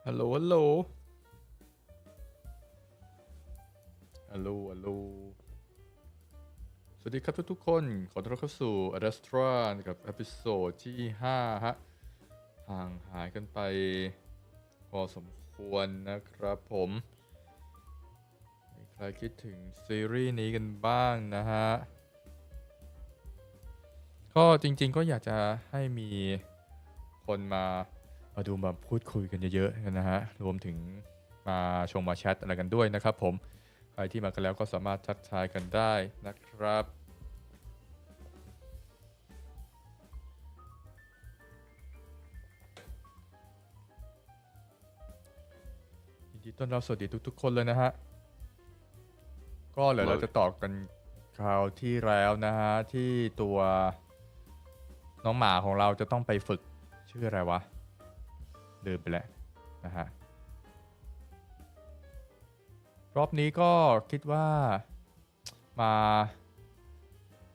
ฮัลโหลฮัลโหลฮัลโหลฮัลโหลสวัสดีครับทุกๆคนขอต้อนรับเข้าสู่ a d a s t r a กับเอพิโซดที่5ฮะห่างหายกันไปพอสมควรนะครับผมมีใครคิดถึงซีรีส์นี้กันบ้างนะฮะก็จริงๆก็อยากจะให้มีคนมาดูมาพูดคุยกันเยอะๆกันนะฮะรวมถึงมาแชทอะไรกันด้วยนะครับผมใครที่มากันแล้วก็สามารถทักทายกันได้นะครับยินดีต้อนรับสวัสดีทุกๆคนเลยนะฮะก็เดี๋ยวเราจะต่อกันคราวที่แล้วนะฮะที่ตัวน้องหมาของเราจะต้องไปฝึกชื่ออะไรวะลืมไปแล้วนะฮะรอบนี้ก็คิดว่า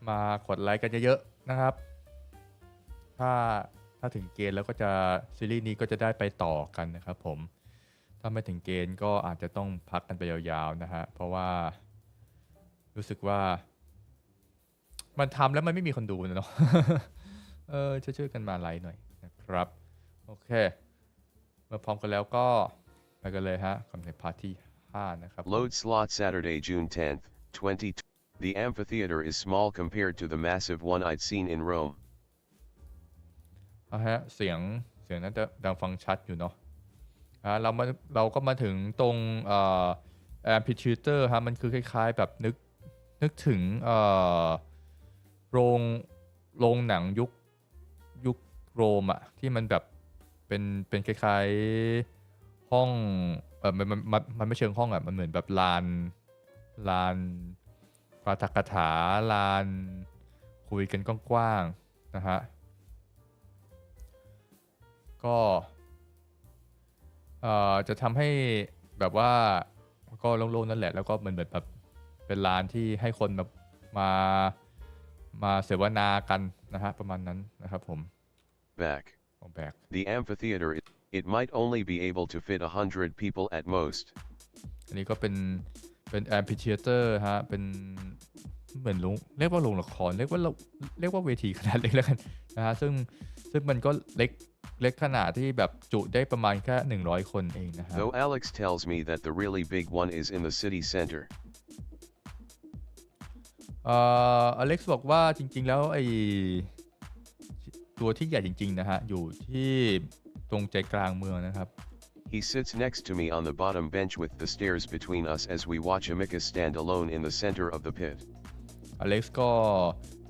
มา กดไลค์กันเยอะๆนะครับถ้าถึงเกณฑ์แล้วก็จะซีรีส์นี้ก็จะได้ไปต่อกันนะครับผมถ้าไม่ถึงเกณฑ์ก็อาจจะต้องพักกันไปยาวๆนะฮะเพราะว่ารู้สึกว่ามันทำแล้วมันไม่มีคนดูเนาะ ช่วยกันมาไลค์หน่อยนะครับโอเคเมื่อพร้อมกันแล้วก็ไปกันเลยฮะกับในพาร์ทที่5นะครับ Load slot Saturday, June 10th, 20. The amphitheater is small compared to the massive one I'd seen in Rome. ฮะเสียงน่าจะดังฟังชัดอยู่เนาะเราก็มาถึงตรงแอมพิทิวเตอร์ฮะมันคือคล้ายๆแบบนึกถึงโรงหนังยุคโรมอะที่มันแบบเป็นคล้ายๆห้องมันไม่เชิงห้องอะมันเหมือนแบบลานปาฐกถาลานคุยกันกว้างๆนะฮะก็จะทำให้แบบว่าก็โล่งๆนั่นแหละแล้วก็เหมือนแบบเป็นลานที่ให้คนแบบมาเสวนากันนะฮะประมาณนั้นนะครับผม Back. The amphitheater, it might only be able to fit 100 people at most. อันนี้ก็เป็นแอมพิธีเตอร์ฮะเป็นเหมือนเรียกว่าโรงละครเรียกว่าเวทีขนาดเล็กแล้วกันนะฮะซึ่งมันก็เล็กขนาดที่แบบจุได้ประมาณแค่100 คนเองนะฮะ Though Alex tells me that the really big one is in the city center. อเล็กซ์บอกว่าจริงๆแล้วไอตัวที่ใหญ่จริงๆนะฮะอยู่ที่ตรงใจกลางเมืองนะครับ He sits next to me on the bottom bench with the stairs between us as we watch Amicus stand alone in the center of the pit. อเล็กซ์ก็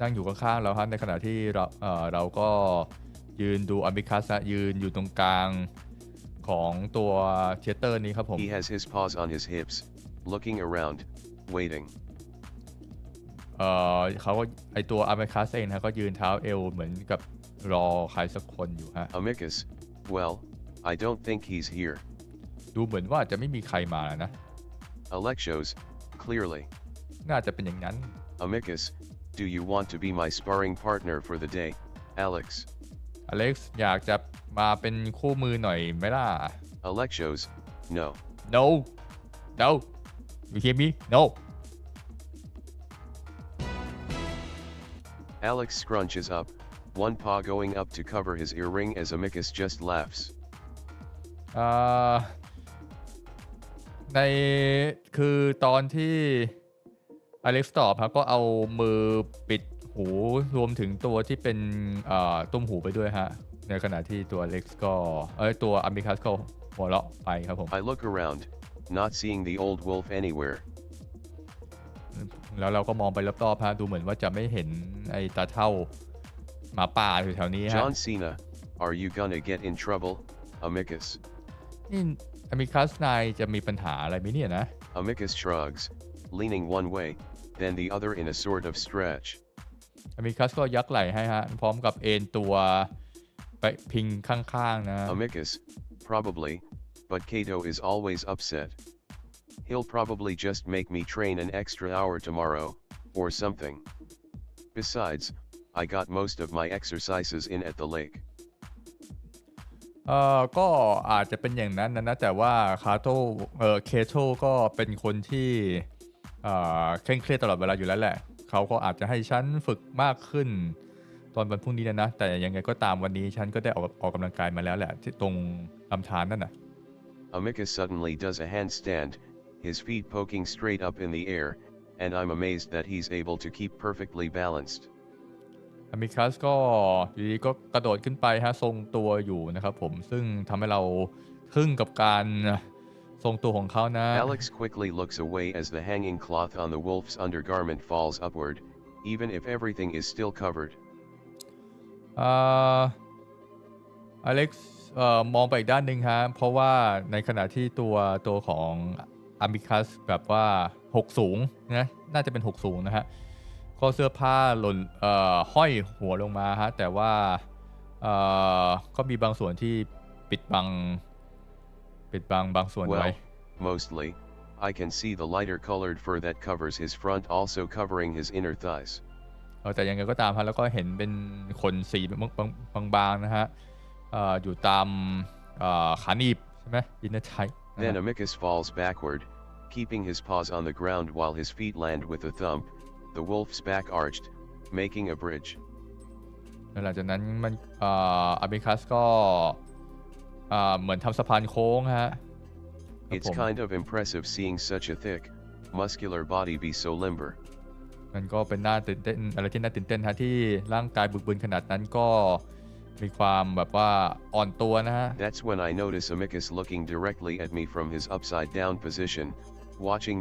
นั่งอยู่ข้างๆเราฮะในขณะที่เราก็ยืนดูอมิคัสยืนอยู่ตรงกลางของตัวเทเตอร์นี้ครับผม He has his paws on his hips, looking around, waiting. เขาก็ไอตัวอมิคัสเองนะก็ยืนเท้าเอวเหมือนกับรอใครสักคนอยู่ฮะ Amicus, well, I don't think he's here. ดูเหมือนว่าจะไม่มีใครมาแล้วนะ Alexos, clearly. น่าจะเป็นอย่างนั้น Amicus, do you want to be my sparring partner for the day, Alex? อเล็กซ์อยากจะมาเป็นคู่มือหน่อยไหมล่ะ Alexos, no. No you hear me no Alex scrunches up, one paw going up to cover his earring as Amicus just laughs. ในคือตอนที่อเล็กซ์ตอบครับก็เอามือปิดหูรวมถึงตัวที่เป็นตุ้มหูไปด้วยฮะในขณะที่ตัวอเล็กซ์ก็ตัวอามิคัสก็หัวเราะไปครับผม I look around, not seeing the old wolf anywhere. แล้วเราก็มองไปรอบๆฮะดูเหมือนว่าจะไม่เห็นไอ้ตาเท่าหมาป่าอยู่แถวนี้ฮะ John Cena, are you gonna get in trouble, Amicus? นี่อามิคัสนายจะมีปัญหาอะไรไหมเนี่ยนะ Amicus shrugs, leaning one way, then the other in a sort of stretch. อามิคัสก็ยักไหล่ให้ฮะพร้อมกับเอนตัวไปพิงข้างๆนะ Amicus, probably, but Kato is always upset. He'll probably just make me train an extra hour tomorrow, or something. Besides, I got most of my exercises in at the lake. ก็อาจจะเป็นอย่างนั้นนะแต่ว่าเคโตก็เป็นคนที่เคร่งเครียดตลอดเวลาอยู่แล้วแหละเขาก็อาจจะให้ฉันฝึกมากขึ้นตอนวันพรุ่งนี้นะแต่ยังไงก็ตามวันนี้ฉันก็ได้ออกกำลังกายมาแล้วแหละที่ตรงลำธารนั่นน่ะ Amicus suddenly does a handstand, his feet poking straight up in the air, and I'm amazed that he's able to keep perfectly balanced. อามิคัสก็อยู่ดีก็กระโดดขึ้นไปฮะทรงตัวอยู่นะครับผมซึ่งทำให้เราทึ่งกับการทรงตัวของเขานะ Alex quickly looks away as the hanging cloth on the wolf's undergarment falls upward, even if everything is still covered. อเล็กซ์มองไปอีกด้านหนึ่งฮะเพราะว่าในขณะที่ตัวของอามิคัสแบบว่าหกสูงนะน่าจะเป็นหกสูงนะฮะก็เสื้อผ้าหล่นห้อยหัวลงมาฮะแต่ว่าก็มีบางส่วนที่ปิดบังบางส่วนไว้ Mostly, I can see the lighter colored fur that covers his front also covering his inner thighs. แต่ยังไงก็ตามฮะแล้วก็เห็นเป็นขนสีบางๆนะฮะอยู่ตามขาหนีบใช่ไหม inner thigh Then Amicus falls backward, keeping his paws on the ground while his feet land with a thump, the wolf's back arched, making a bridge. หลังจากนั้นมันอามิคัสก็เหมือนทำสะพานโค้งฮะ It's kind of impressive seeing such a thick, muscular body be so limber. มันก็เป็นน่าตื่นเต้นอะไรที่น่าตื่นเต้นฮะที่ร่างกายบึกบึนขนาดนั้นก็มีความแบบว่าอ่อนตัวนะฮะ That's when I notice Amicus looking directly at me from his upside down position, watching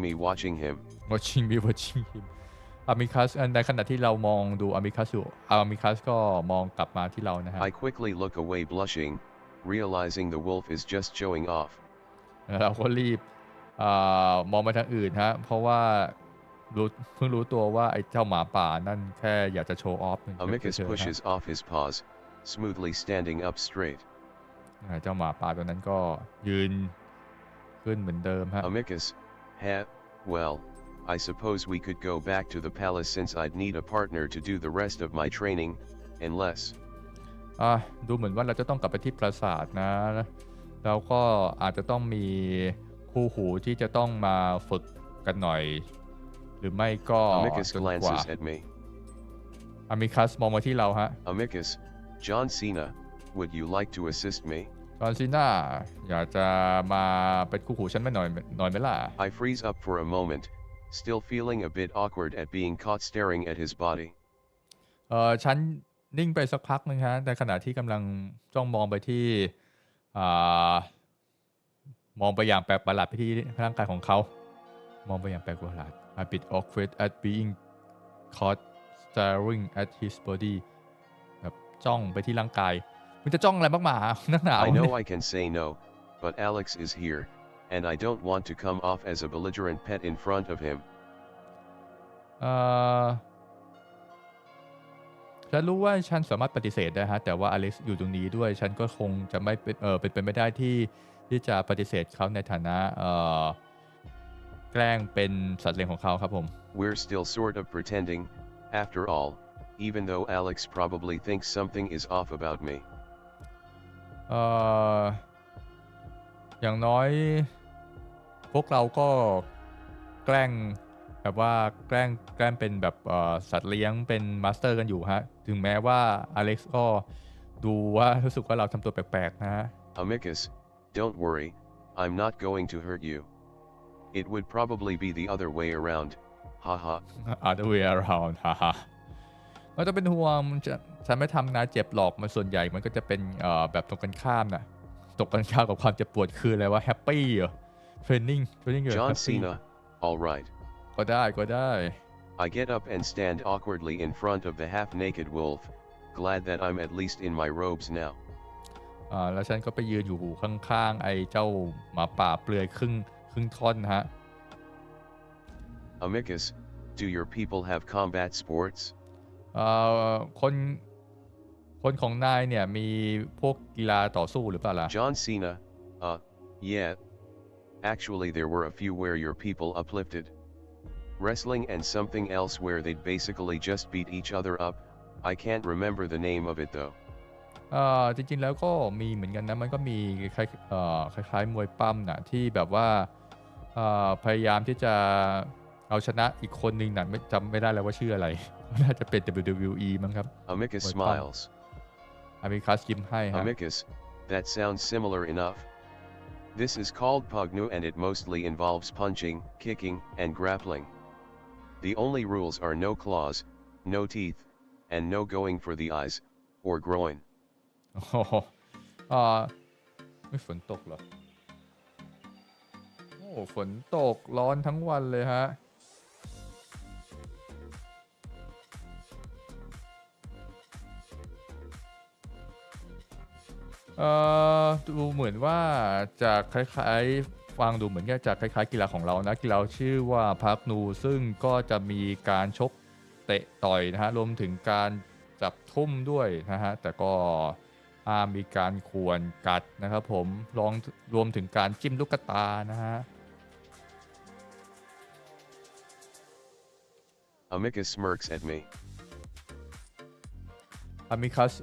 him. watching him อามิคัสในขณะที่เรามองดูอามิคัสอยู่อามิคัสก็มองกลับมาที่เรานะฮะ I quickly look away blushing, realizing the wolf is just showing off. เราก็รีบมองไปทางอื่นฮะเพราะว่าเพิ่งรู้ตัวว่าไอ้เจ้าหมาป่านั่นแค่อยากจะโชว์ออฟ Amicus pushes off his paws, smoothly standing up straight. เจ้าหมาป่าตัวนั้นก็ยืนขึ้นเหมือนเดิมฮะ Amicus, well, I suppose we could go back to the palace since I'd need a partner to do the rest of my training, unless ดูเหมือนว่าเราจะต้องกลับไปที่ปราสาทนะแล้วก็อาจจะต้องมีคู่หูที่จะต้องมาฝึกกันหน่อยหรือไม่ก็ Amicus glances at me. อามิคัสมองมาที่เราฮะ Amicus, John Cena, would you like to assist me? จอห์นซีน่าอยากจะมาเป็นคู่หูฉันไม่หน่อยไหมล่ะ I freeze up for a moment, still feeling a bit awkward at being caught staring at his body. ฉันนิ่งไปสักพักนึงฮะในขณะที่กำลังจ้องมองไปที่มองไปอย่างแปลกประหลาดไปที่ร่างกายของเขามองไปอย่างแปลกประหลาด a bit awkward at being caught staring at his body แบบจ้องไปที่ร่างกายมันจะจ้องอะไรมากมายนักหนา I know I can say no, but Alex is here, and I don't want to come off as a belligerent pet in front of him. ฉันรู้ว่าฉันสามารถปฏิเสธได้ฮะแต่ว่าอเล็กซ์อยู่ตรงนี้ด้วยฉันก็คงจะไม่เป็นไปไม่ได้ที่จะปฏิเสธเขาในฐานะแกล้งเป็นสัตว์เลี้ยงของเขาครับผม We're still sort of pretending, after all, even though Alex probably thinks something is off about me. อย่างน้อยพวกเราก็แกล้งแบบว่าแกล้งเป็นแบบสัตว์เลี้ยงเป็นมาสเตอร์กันอยู่ฮะถึงแม้ว่าอเล็กซ์ก็ดูว่ารู้สึกว่าเราทำตัวแปลกๆนะฮะ Amicus, don't worry, I'm not going to hurt you. It would probably be the other way around, haha. other way around ฮ่าฮ่าไม่ต้องเป็นห่วงฉันไม่ทำนายเจ็บหรอกมันส่วนใหญ่มันก็จะเป็นแบบตรงกันข้ามนะตรงกันข้ามกับความเจ็บปวดคืออะไรวะแฮปปี้เหรอเทรนนิ่งJohn Cena, all right. ก็ได้ I get up and stand awkwardly in front of the half-naked wolf, glad that I'm at least in my robes now. แล้วฉันก็ไปยืนอยู่ข้างๆไอ้เจ้าหมาป่าเปลือยครึ่งท่อนฮะ Amicus, do your people have combat sports? คนของนายเนี่ยมีพวกกีฬาต่อสู้หรือเปล่าล่ะ John Cena, yeah. Actually there were a few where your people uplifted. Wrestling and something else where they'd basically just beat each other up, I can't remember the name of it though. จริงๆแล้วก็มีเหมือนกันนะมันก็มีคล้ายๆมวยปั้มนะที่แบบว่าพยายามที่จะเอาชนะอีกคนหนึ่งนะไม่จำไม่ได้แล้วว่าชื่ออะไร น่าจะเป็น WWE มั้งครับ Amicus มวยปั้ม smiles. อามิคัสยิ้มให้ฮะ Amicus, that sounds similar enough. This is called Pugnu and it mostly involves punching, kicking, and grappling. The only rules are no claws, no teeth, and no going for the eyes, or groin. โอ้โหไม่ฝนตกเหรอโอ้ฝนตกร้อนทั้งวันเลยฮะดูเหมือนว่าจะคล้ายๆฟังดูเหมือนจะคล้ายๆกีฬาของเรานะกีฬาชื่อว่าพักนูซึ่งก็จะมีการชกเตะต่อยนะฮะรวมถึงการจับทุ่มด้วยนะฮะแต่ก็มีการข่วนกัดนะครับผมรวมถึงการจิ้มลูกตานะฮะ Amicus smirks at me. อามิคัส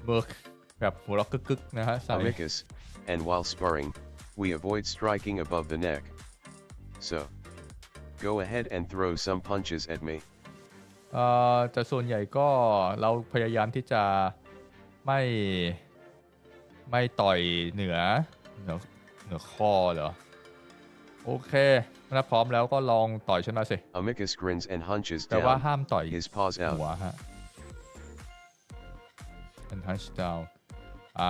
เบิร์กแบบหัวเราะกึกๆนะฮะใส่ Amicus, and while sparring, we avoid striking above the neck. So, go ahead and throw some punches at me. แต่ส่วนใหญ่ก็เราพยายามที่จะไม่ไม่ต่อยเหนือคอเหรอโอเคถ้าพร้อมแล้วก็ลองต่อยฉันมาสิ Amicus grins and hunches แต่ว่า down, ห้ามต่อย his paws หัว out. ฮะเป็นทัชดาวอ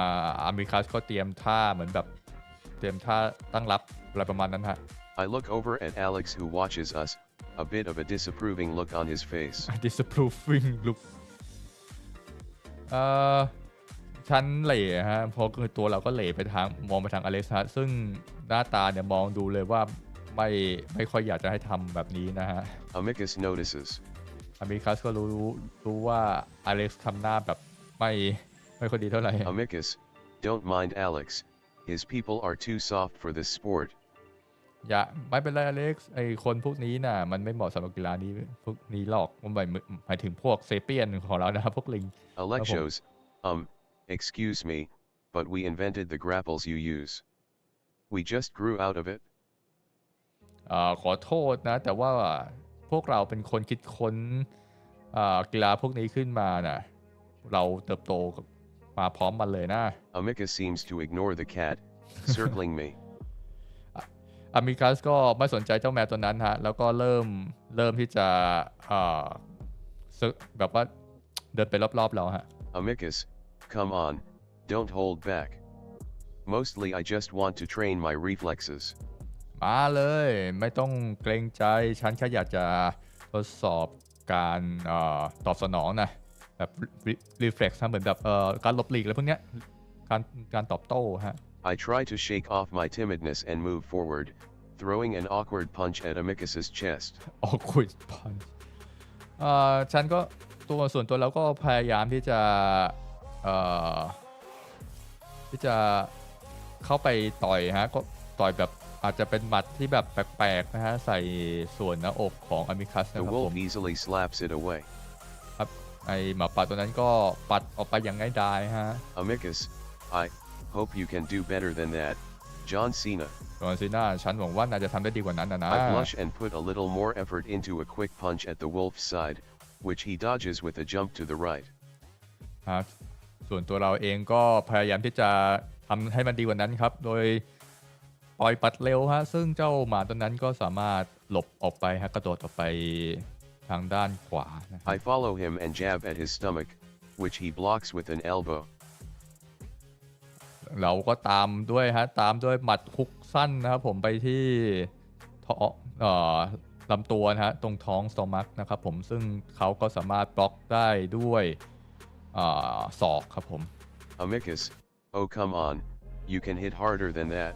ามิคัสก็เตรียมท่าเหมือนแบบเตรียมท่าตั้งรับอะไรประมาณนั้นฮะ I look over at Alex who watches us, a bit of a disapproving look on his face. disapproving look ชั้นเหล่ฮะเพราะคือตัวเราก็เหล่ไปทางมองไปทางอเล็กซ์ฮะซึ่งหน้าตาเนี่ยมองดูเลยว่าไม่ค่อยอยากจะให้ทำแบบนี้นะฮะ Amicus notices. อามิคัสก็รู้ว่าอเล็กซ์ทำหน้าแบบไม่ค่อยดีเท่าไหร่ Amicus, don't mind Alex, his people are too soft for this sport. อย่าไม่เป็นไรอเล็กซ์ไอคนพวกนี้น่ะมันไม่เหมาะสำหรับกีฬานี้พวกนี้หรอกมันหมายถึงพวกเซเปียนของเรานะครับพวกลิง Alexos, excuse me, but we invented the grapples you use. We just grew out of it. ขอโทษนะแต่ว่าพวกเราเป็นคนคิดค้นกีฬาพวกนี้ขึ้นมาน่ะเราเติบโตมาพร้อมมันเลยนะ Amicus seems to ignore the cat, circling me. อามิคัสก็ไม่สนใจเจ้าแมวตัวนั้นฮะแล้วก็เริ่มที่จะแบบว่าเดินไปรอบๆเราฮะ Amicus, come on, don't hold back. Mostly I just want to train my reflexes. มาเลยไม่ต้องเกรงใจฉันแค่อยากจะทดสอบการตอบสนองนะแบบ reflex นะเหมือนแบบการหลบหลีกอะไรพวกเนี้ยการตอบโต้ฮะ I try to shake off my timidness and move forward, throwing an awkward punch at Amicus's chest. awkward punch ฉันก็ส่วนตัวเราก็พยายามที่จะเข้าไปต่อยฮะก็ต่อยแบบอาจจะเป็นหมัดที่แบบแปลกๆนะฮะใส่ส่วนหน้าอกของอามิคัส The นะครับผม wolf easily slaps it away. ครับไอหมาป่าตัวนั้นก็ปัดออกไปอย่างง่ายดายฮะ Amicus, I hope you can do better than that, John Cena. จอห์นซีนาฉันหวังว่านายจะทำได้ดีกว่านั้นนะ I blush and put a little more effort into a quick punch at the wolf's side, which he dodges with a jump to the right. ฮะส่วนตัวเราเองก็พยายามที่จะทำให้มันดีกว่านั้นครับโดยปล่อยปัดเร็วฮะซึ่งเจ้าหมาตัวนั้นก็สามารถหลบออกไปฮะกระโดดออกไปทางด้านขวานะครับ I follow him and jab at his stomach, which he blocks with an elbow. เราก็ตามด้วยหมัดฮุกสั้นนะครับผมไปที่ลำตัวนะฮะตรงท้องสโตมักนะครับผมซึ่งเขาก็สามารถบล็อกได้ด้วยศอกครับผม Amicus, oh come on, you can hit harder than that.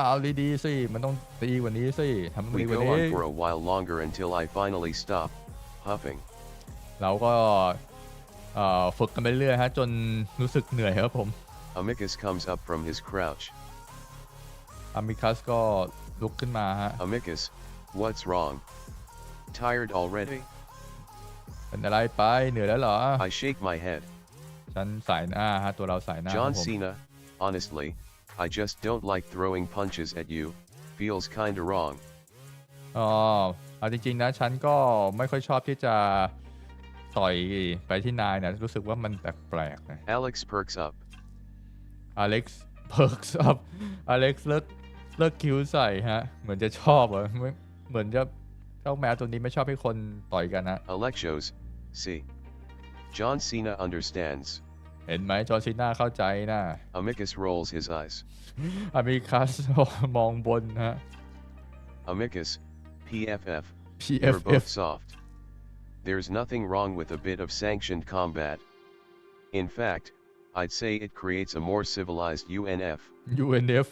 เอาดีๆสิมันต้องตีกว่านี้สิทำ We ดีกว่า go นี้ on for a while longer until I finally stop, huffing. เราก็ฝึกกันไปเรื่อยฮะจนรู้สึกเหนื่อยครับผม Amicus comes up from his crouch. อามิคัสก็ลุกขึ้นมาฮะ Amicus, what's wrong? Tired already? เป็นอะไรไปเหนื่อยแล้วเหรอ I shake my head. ฉันสายหน้าฮะตัวเราสายหน้า John Cena, honestly, I just don't like throwing punches at you. Feels kinda wrong. อ๋อเอาจริงๆนะฉันก็ไม่ค่อยชอบที่จะต่อยไปที่นายนะรู้สึกว่ามันแปลกๆนะ Alex perks up. อเล็กซ์เพิร์กอัพอเล็กซ์เลิกคิ้วใส่ฮะเหมือนจะชอบเหรอเหมือนจะเจ้าแมวตัวนี้ไม่ชอบให้คนต่อยกันนะ Alexos, see. John Cena understands. เห็นไหมจอร์ซีน่าเข้าใจนะ Amicus rolls his eyes. อามิคัสมองบนฮะ Amicus, PFF. You're PFF both soft. There's nothing wrong with a bit of sanctioned combat. In fact, I'd say it creates a more civilized UNF. UNF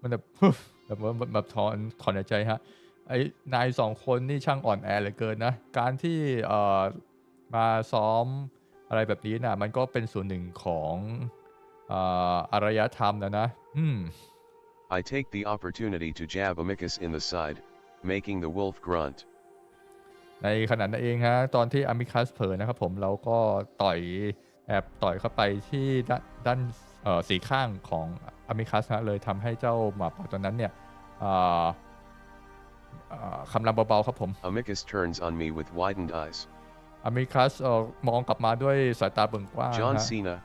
มันแบบถอนหายใจฮะไอ้นายสองคนนี่ช่างอ่อนแอเหลือเกินนะการที่มาซ้อมอะไรแบบนี้นะมันก็เป็นส่วนหนึ่งของอารยธรรมนะI take the opportunity to jab Amicus in the side, making the wolf grunt. ในขณะนั้นเองฮะตอนที่อามิคัสเผลอนะครับผมเราก็แอบต่อยเข้าไปที่ด้านสีข้างของอามิคัสนะเลยทำให้เจ้าหมาป่าตัวนั้นเนี่ยคำรามเบาๆครับผม Amicus turns on me with widened eyes. อามิคัสมองกลับมาด้วยสายตาเบิ่งกว้าง John Cena,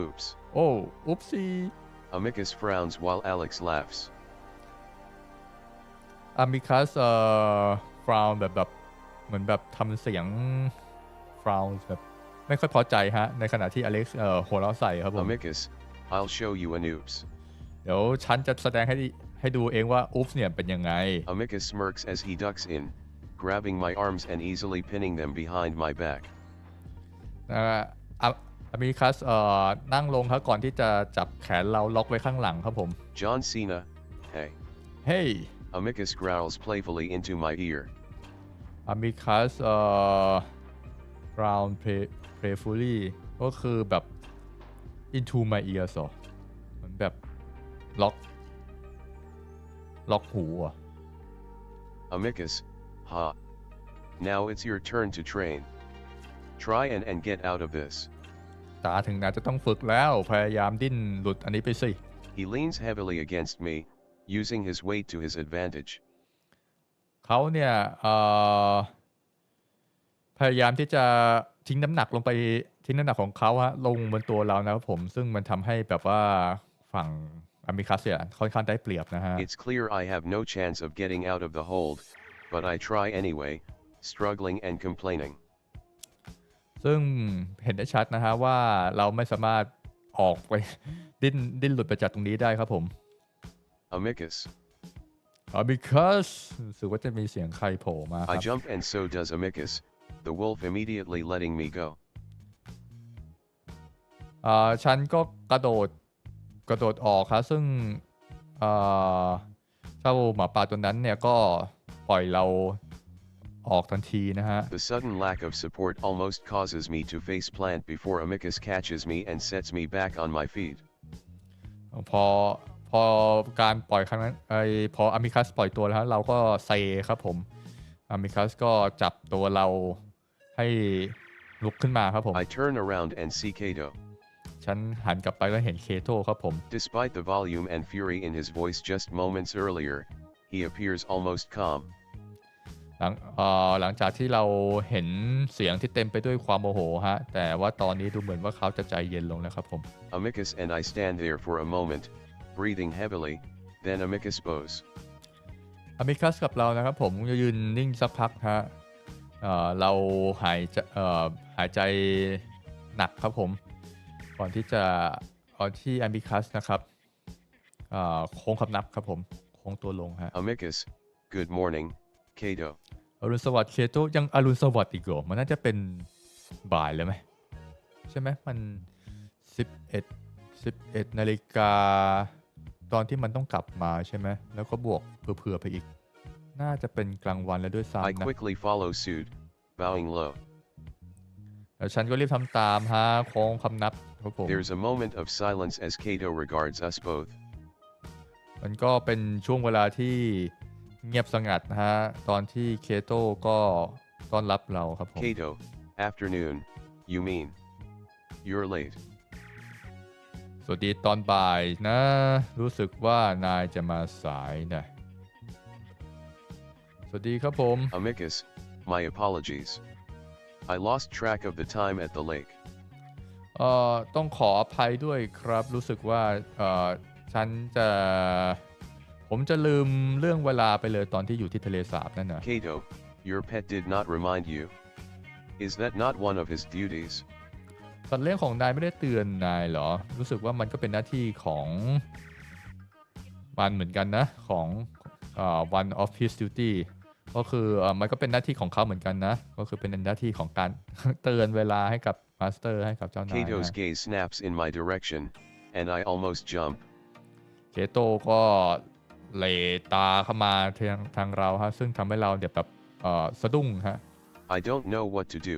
oops. โอ้อุ๊บซี Amicus frowns while Alex laughs. อามิคัสฟราวน์แบบเหมือนแบบทำเสียงฟราวน์แบบไม่ค่อยพอใจฮะในขณะที่อเล็กซ์หัวเราะใส่ครับผม Amicus, I'll show you an oops. เดี๋ยวฉันจะแสดงให้ดูเองว่าอุ๊บเนี่ยเป็นยังไง Amicus smirks as he ducks in, grabbing my arms and easily pinning them behind my back. อามิคัสนั่งลงครับก่อนที่จะจับแขนเราล็อกไว้ข้างหลังครับผม John Cena, hey. Hey. Amicus growls playfully into my ear. อามิคัสround playfully ก็คือแบบ into my ears เหรอเหมือนแบบล็อกหูอ่ะ Amicus, ha. Now it's your turn to train. Try and get out of this. ตาถึงน่าจะต้องฝึกแล้วพยายามดิ้นหลุดอันนี้ไปสิ He leans heavily against me, using his weight to his advantage. เขาเนี่ยพยายามที่จะทิ้งน้ำหนักของเขาฮะลงบนตัวเรานะครับผมซึ่งมันทำให้แบบว่าฝั่งอามิคัสเนี่ยค่อนข้างได้เปรียบนะฮะ It's clear I have no chance of getting out of the hold, but I try anyway, struggling and complaining. ซึ่งเห็นได้ชัดนะฮะว่าเราไม่สามารถออกไปดิ้นหลุดไปจากตรงนี้ได้ครับผม Amicus. Amicus รู้สึกว่าจะมีเสียงใครโผล่มาครับ I jump and so does Amicus, the wolf immediately letting me go. ฉันก็กระโดดออกครับซึ่งเจ้าหมาป่าตัวนั้นเนี่ยก็ปล่อยเราออกทันทีนะฮะ The sudden lack of support almost causes me to face plant before Amicus catches me and sets me back on my feet. พอการปล่อยครั้งนั้นพออามิคัสปล่อยตัวแล้วเราก็เซครับผมอามิคัสก็จับตัวเราให้ลุกขึ้นมาครับผม I turn around and see Kato. ฉันหันกลับไปแล้วเห็นเคโตครับผม Despite the volume and fury in his voice just moments earlier, he appears almost calm. หลังจากที่เราเห็นเสียงที่เต็มไปด้วยความโมโหฮะแต่ว่าตอนนี้ดูเหมือนว่าเขาจะใจเย็นลงแล้วครับผม Amicus and I stand there for a moment, breathing heavily, then Amicus bows. อามิคัสกับเรานะครับผมจะยืนนิ่งสักพักฮะเราหายใจหนักครับผมก่อนที่อามิคัสนะครับโค้งคำนับครับผมโค้งตัวลงฮะ Amicus, good morning, Kato. อรุณสวัสดิ์เคโตยังอรุณสวัสดิ์อีกเหรอมันน่าจะเป็นบ่ายเลยไหมใช่ไหมมัน11 นาฬิกาตอนที่มันต้องกลับมาใช่ไหมแล้วก็บวกเผื่อไปอีกน่าจะเป็นกลางวันแล้วด้วยซ้ำ I นะ quickly follow suit, bowing low. แล้วฉันก็รีบทำตามฮะโค้งคำนับครับผม There's a moment of silence as Kato regards us both. มันก็เป็นช่วงเวลาที่เงียบสงัดนะฮะตอนที่เคโตก็ต้อนรับเราครับผม Kato, afternoon, you mean? You're late. สวัสดีตอนบ่ายนะรู้สึกว่านายจะมาสายนะสวัสดีครับผม Amicus, my apologies. I lost track of the time at the lake. ต้องขออภัยด้วยครับรู้สึกว่าผมจะลืมเรื่องเวลาไปเลยตอนที่อยู่ที่ทะเลสาบนั่นนะ Kato, your pet did not remind you. Is that not one of his duties? สัตว์เลี้ยงของนายไม่ได้เตือนนายเหรอรู้สึกว่ามันก็เป็นหน้าที่ของมันเหมือนกันนะของone of his duty ก็คือมันก็เป็นหน้าที่ของเขาเหมือนกันนะก็คือเป็นหน้าที่ของการ เตือนเวลาให้กับมาสเตอร์ให้กับเจ้านาย Kato's gaze snaps in my direction, and I almost jump. เคโตก็เหลตาเข้ามาทางเราฮะซึ่งทำให้เราเดี๋ยวแบบสะดุ้งฮะ I don't know what to do,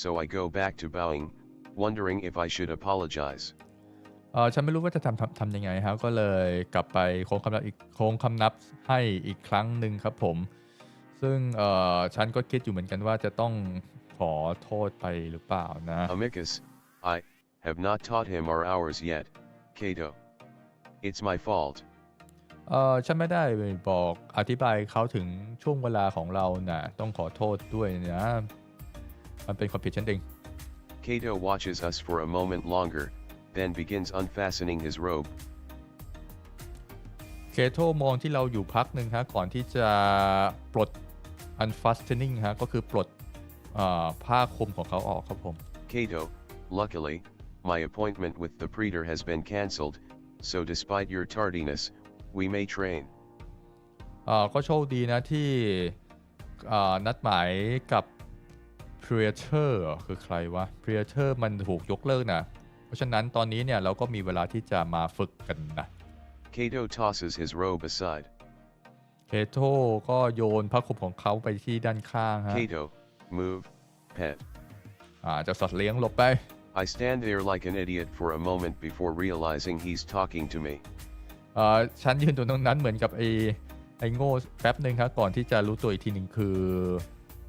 so I go back to bowing, wondering if I should apologize. ฉันไม่รู้ว่าจะทำยังไงครับก็เลยกลับไปโค้งคำนับให้อีกครั้งหนึ่งครับผมซึ่งฉันก็คิดอยู่เหมือนกันว่าจะต้องขอโทษไปหรือเปล่านะ Amicus, I have not taught him our hours yet, Kato. It's my fault. ฉันไม่ได้บอกอธิบายเขาถึงช่วงเวลาของเรานะต้องขอโทษด้วยนะมันเป็นความผิดฉันเอง Kato watches us for a moment longer, then begins unfastening his robe. เคโตมองที่เราอยู่พักหนึ่งฮะก่อนที่จะปลด unfastening ฮะก็คือปลดผ้าคลุมของเขาออกครับผม Kato, luckily, my appointment with the praetor has been cancelled, so despite your tardiness, we may train. ก็โชคดีนะที่นัดหมายกับ praetor คือใครวะ praetor มันถูกยกเลิกนะเพราะฉะนั้นตอนนี้เนี่ยเราก็มีเวลาที่จะมาฝึกกันนะ Kato tosses his robe aside. เคโตก็โยนผ้าคลุมของเขาไปที่ด้านข้างฮะ Kato, move, pet. เจ้าสัตว์เลี้ยงหลบไป I stand there like an idiot for a moment before realizing he's talking to me. ฉันยืนตรงนั้นเหมือนกับไอ้โง่แป๊บหนึ่งครับก่อนที่จะรู้ตัวอีกทีหนึ่งคือ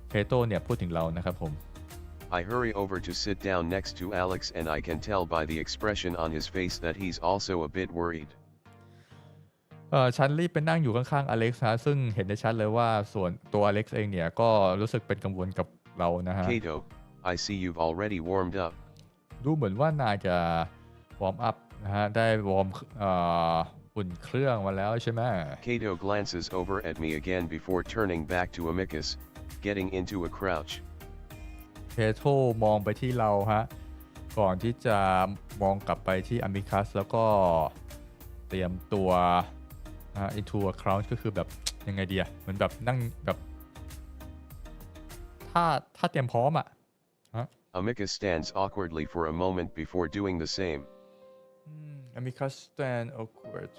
เคโตเนี่ยพูดถึงเรานะครับผม I hurry over to sit down next to Alex and I can tell by the expression on his face that he's also a bit worried. ฉันรีบไปนั่งอยู่ข้างๆอเล็กซ์นะซึ่งเห็นได้ชัดเลยว่าส่วนตัวอเล็กซ์เองเนี่ยก็รู้สึกเป็นกังวลกับเรานะฮะ Kato, I see you've already warmed up. ดูเหมือนว่านายจะวอร์มอัพนะฮะได้วอร์มอุ่นเครื่องมาแล้วใช่ไหม Kato glances over at me again before turning back to Amicus, getting into a crouch. เคโตมองไปที่เราฮะก่อนที่จะมองกลับไปที่อมิคัสแล้วก็เตรียมตัวinto a crouch ก็คือแบบยังไงดีอะเหมือนแบบนั่งแบบถ้าเตรียมพร้อมอะ Amicus stands awkwardly for a moment before doing the same. Amicus stand awkward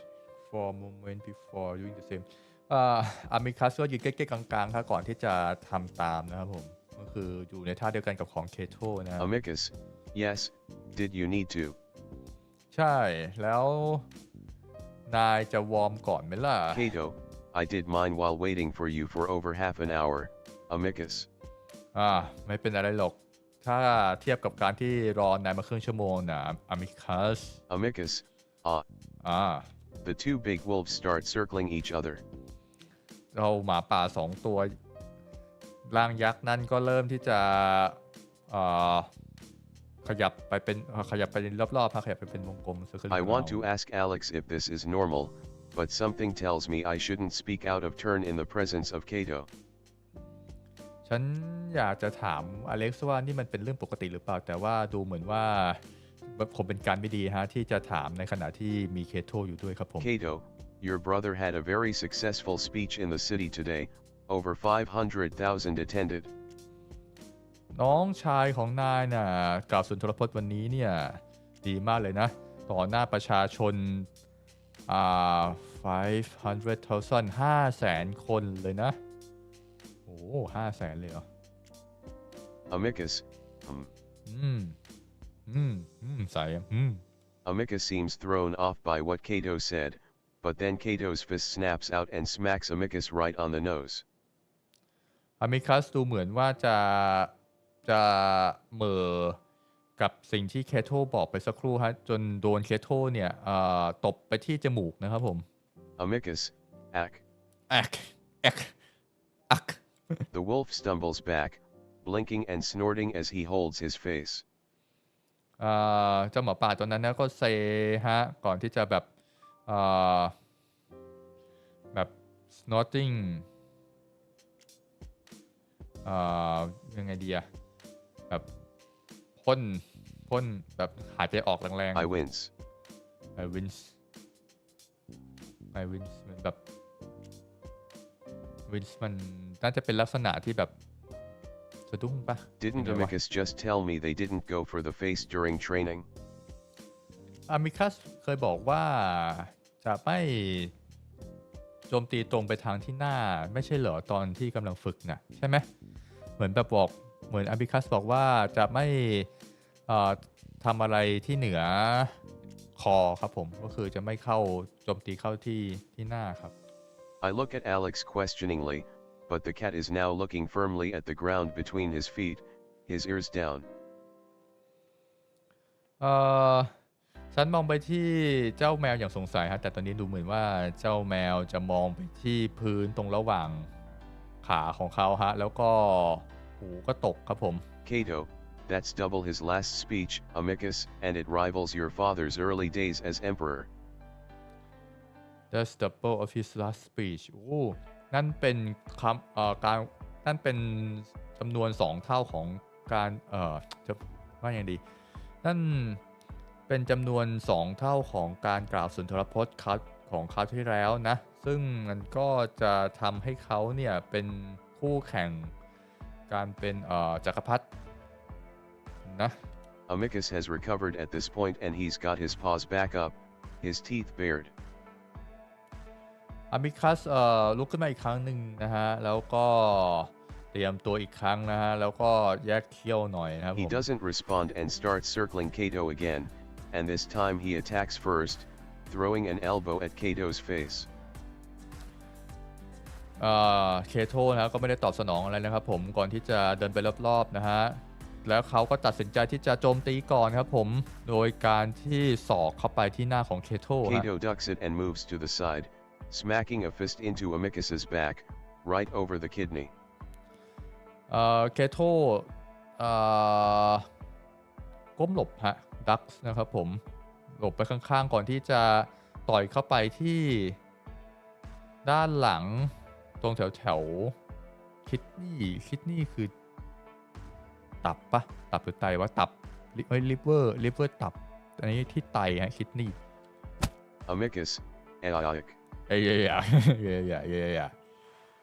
for a moment before doing the same Amicus ก็ยืนใกล้ๆกลางๆครับก่อนที่จะทำตามนะครับผมก็คืออยู่ในท่าเดียวกันกับของเคโตนะ Amicus, yes, did you need to? ใช่แล้วนายจะวอร์มก่อนไหมล่ะ Kato, I did mine while waiting for you for over half an hour, Amicus. ไม่เป็นอะไรหรอกถ้าเทียบกับการที่รอนายมาครึ่งชั่วโมงนะ Amicus. Amicus, the two big wolves start circling each other. เราหมาป่าสองตัวร่างยักษ์นั่นก็เริ่มที่จะขยับไปรอบๆขยับไปเป็นวงกลม I want to ask Alex if this is normal, but something tells me I shouldn't speak out of turn in the presence of Kato. ฉันอยากจะถามอเล็กซ์ว่านี่มันเป็นเรื่องปกติหรือเปล่าแต่ว่าดูเหมือนว่าคงเป็นการไม่ดีฮะที่จะถามในขณะที่มีเคโตอยู่ด้วยครับผม Kato, your brother had a very successful speech in the city today. Over 500,000 attended. น้องชายของนายน่ะกล่าวสุนทรพจน์วันนี้เนี่ยดีมากเลยนะต่อหน้าประชาชน500,000 500,000 คนเลยนะโอ้500,000เลยเหรอ Amicus, ใส่Amicus seems thrown off by what Kato said, but then Kato's fist snaps out and smacks Amicus right on the nose. Amicus ดูเหมือนว่าจะเหม่อ กับสิ่งที่เคโทบอกไปสักครู่ฮะจนโดนเคโทเนี่ยตบไปที่จมูกนะครับผม Amicus, ack. แอกแอกอัก The wolf stumbles back, blinking and snorting as he holds his face. เจ้าหมาป่าตัวนั้นนะก็เซฮะก่อนที่จะแบบแบบ snorting ยังไงดีอะแบบพ่นแบบหายใจออกแรงๆ I wins. I wins เหมือนแบบ wins มันน่าจะเป็นลักษณะที่แบบสะดุ้งปะ Didn't Amicus just tell me they didn't go for the face during training? Amicus เคยบอกว่าจะไม่โจมตีตรงไปทางที่หน้าไม่ใช่เหรอตอนที่กำลังฝึกนะใช่ไหมเหมือนแบบบอกเหมือน Amicus บอกว่าจะไม่ทำอะไรที่เหนือคอครับผมก็คือจะไม่เข้าโจมตีเข้าที่หน้าครับ I look at Alex questioningly, but the cat is now looking firmly at the ground between his feet, his ears down. ฉันมองไปที่เจ้าแมวอย่างสงสัยฮะแต่ตอนนี้ดูเหมือนว่าเจ้าแมวจะมองไปที่พื้นตรงระหว่างขาของเขาฮะแล้วก็หูก็ตกครับผม Cato, that's double his last speech, Amicus, and it rivals your father's early days as emperor. That's double of his last speech โอ้นั่นเป็นคำการนั่นเป็นจำนวน2เท่าของการจะว่าอย่างดีนั่นเป็นจำนวน2เท่าของการกล่าวสุนทรพจน์ของคราวที่แล้วนะซึ่งมันก็จะทำให้เขาเนี่ยเป็นคู่แข่งการเป็นจักรพรรดินะ Amicus has recovered at this point and he's got his paws back up, his teeth bared. Amicus ลุกขึ้นมาอีกครั้งหนึ่งนะฮะแล้วก็เตรียมตัวอีกครั้งนะฮะแล้วก็แยกเขี้ยวหน่อยนะครับ He doesn't respond and starts circling Cato again, and this time he attacks first, throwing an elbow at Cato's face. เคโทนะก็ไม่ได้ตอบสนองอะไรนะครับผมก่อนที่จะเดินไปรอบๆนะฮะแล้วเขาก็ตัดสินใจที่จะโจมตีก่อนครับผมโดยการที่ศอกเข้าไปที่หน้าของเคโท Cato ducks it and moves to the side, smacking a fist into Amicus's back, right over the kidney. เคโทก้มหลบฮะดักนะครับผมหลบไปข้างๆก่อนที่จะต่อยเข้าไปที่ด้านหลังตรงแถวคิดนี่คือตับปะตับหรือไตวะตับลิเวอร์ตับอันนี้ที่ไตฮะคิดนี่ Amicus, aioic. yeah.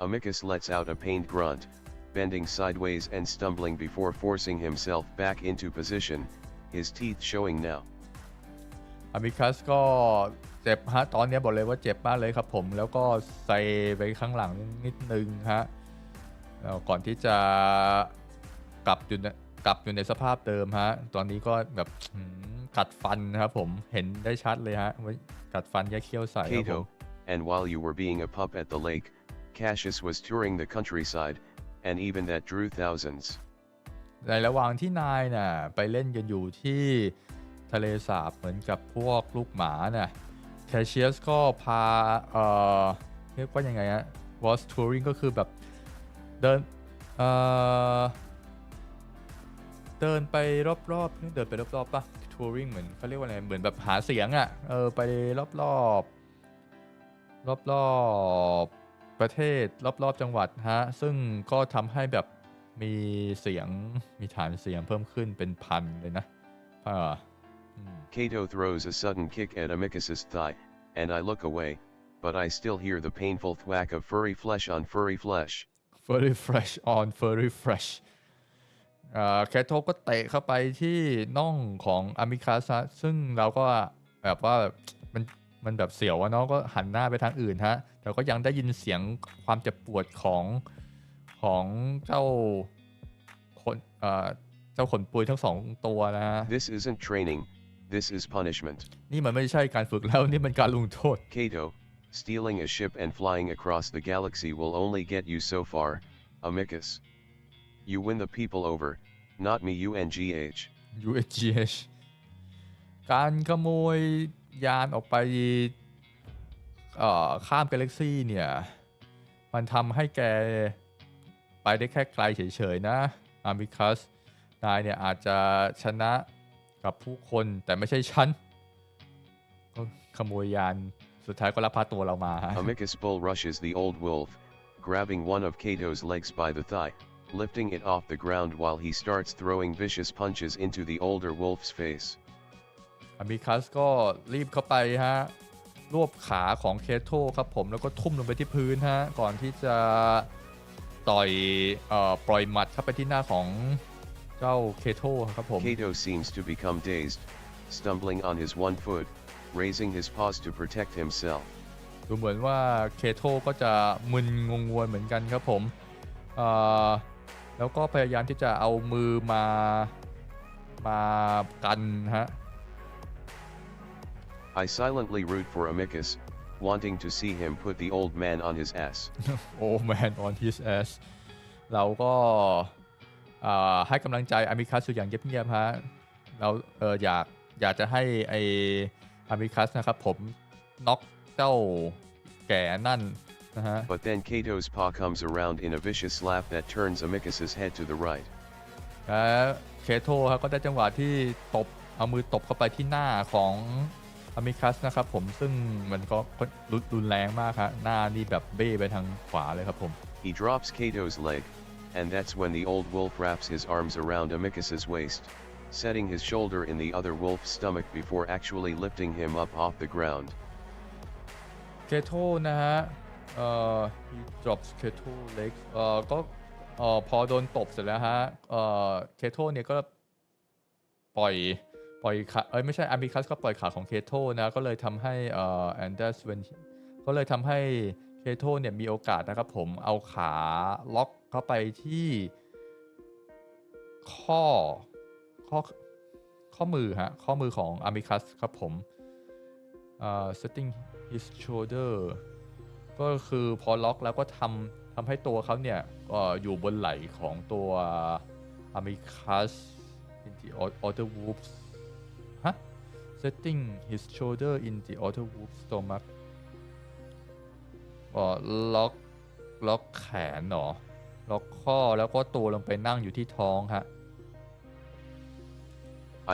Amicus lets out a pained grunt, bending sideways and stumbling before forcing himself back into position, his teeth showing now. Amicus ก็เจ็บฮะตอนนี้บอกเลยว่าเจ็บมากเลยครับผมแล้วก็ใส่ไปข้างหลังนิดนึงฮะแล้วก่อนที่จะกลับอยู่ในสภาพเดิมฮะตอนนี้ก็แบบกัดฟันนะครับผมเห็นได้ชัดเลยฮะว่ากัดฟันแยกเขี้ยวใส่ครับผม And while you were being a pup at the lake, Cassius was touring the countryside, and even that drew thousands. ในระหว่างที่นายน่ะไปเล่นกันอยู่ที่ทะเลสาบเหมือนกับพวกลูกหมาน่ะ Cassius ก็พาเรียกว่ายังไงฮะ was touring ก็คือแบบเดินไปรอบๆเดินไปรอบๆป่ะ touring เหมือนเขาเรียกว่าอะไรเหมือนแบบหาเสียงอ่ะไปรอบประเทศรอบจังหวัดฮะซึ่งก็ทำให้แบบมีฐานเสียงเพิ่มขึ้นเป็นพันเลยนะCato throws a sudden kick at Amicus's thigh, and I look away, but I still hear the painful thwack of furry flesh on furry flesh. Furry flesh on furry flesh. แคทโทก็เตะเข้าไปที่น่องของอามิคาซะซึ่งเราก็แบบว่ามันแบบเสียวอะเนาะก็หันหน้าไปทางอื่นฮะแต่ก็ยังได้ยินเสียงความเจ็บปวดของเจ้าขนปุยทั้ง2ตัวนะ This isn't training, this is punishment. นี่มันไม่ใช่การฝึกแล้วนี่มันการลงโทษ Cato, stealing a ship and flying across the galaxy will only get you so far, Amicus. You win the people over, not me. USGH การขโมยยานออกไปข้ามกาแล็กซี่เนี่ยมันทำให้แกไปได้แค่ไกลเฉยๆนะอามิคัสนายเนี่ยอาจจะชนะกับผู้คนแต่ไม่ใช่ฉันก็ขโมยยานสุดท้ายก็ลักพาตัวเรามา Amicus bull rushes the old wolf, grabbing one of Kato's legs by the thigh, lifting it off the ground while he starts throwing vicious punches into the older wolf's face. อามิคัสก็รีบเข้าไปฮะรวบขาของเคโทครับผมแล้วก็ทุ่มลงไปที่พื้นฮะก่อนที่จะปล่อยหมัดเข้าไปที่หน้าของเจ้าเคโทครับผม Kato seems to become dazed, stumbling on his one foot, raising his paws to protect himself. ดูเหมือนว่าเคโทก็จะมึนงงงวยเหมือนกันครับผมแล้วก็พยายามที่จะเอามือมากันฮะI silently root for Amicus, wanting to see him put the old man on his ass. Old man on his ass เราก็ให้กำลังใจอามิคัสอยู่อย่างเงียบๆฮะเราอยากจะให้ไออามิคัสนะครับผมน็อกเจ้าแก่นั่นนะฮะ But then Kato's paw comes around in a vicious slap that turns Amicus's head to the right. และเคโทครับก็ได้จังหวะที่เอามือตบเข้าไปที่หน้าของอามิคัสนะครับผมซึ่งมันก็รุนแรงมากครับหน้านี่แบบเบ้ไปทางขวาเลยครับผม He drops Kato's leg, and that's when the old wolf wraps his arms around Amicus's waist, setting his shoulder in the other wolf's stomach before actually lifting him up off the ground. เคโทนะฮะhe drops Kato legs ก็พอโดนตบเสร็จแล้วฮะเคโทเนี่ยก็ปล่อยขาไม่ใช่อามิคัสก็ปล่อยขาของเคโทนะก็เลยทำให้แอนเดอร์สเวนก็เลยทำให้เคโทเนี่ยมีโอกาสนะครับผมเอาขาล็อกเข้าไปที่ข้อมือฮะข้อมือของอามิคัสครับผมsetting his shoulder ก็คือพอล็อกแล้วก็ทำให้ตัวเขาเนี่ยอยู่บนไหล่ของตัวอามิคัส in the other wolf's setting his shoulder in the other wolf's stomach ล็อกแขนหรอล็อกข้อแล้วก็ตัวลงไปนั่งอยู่ที่ท้องฮะ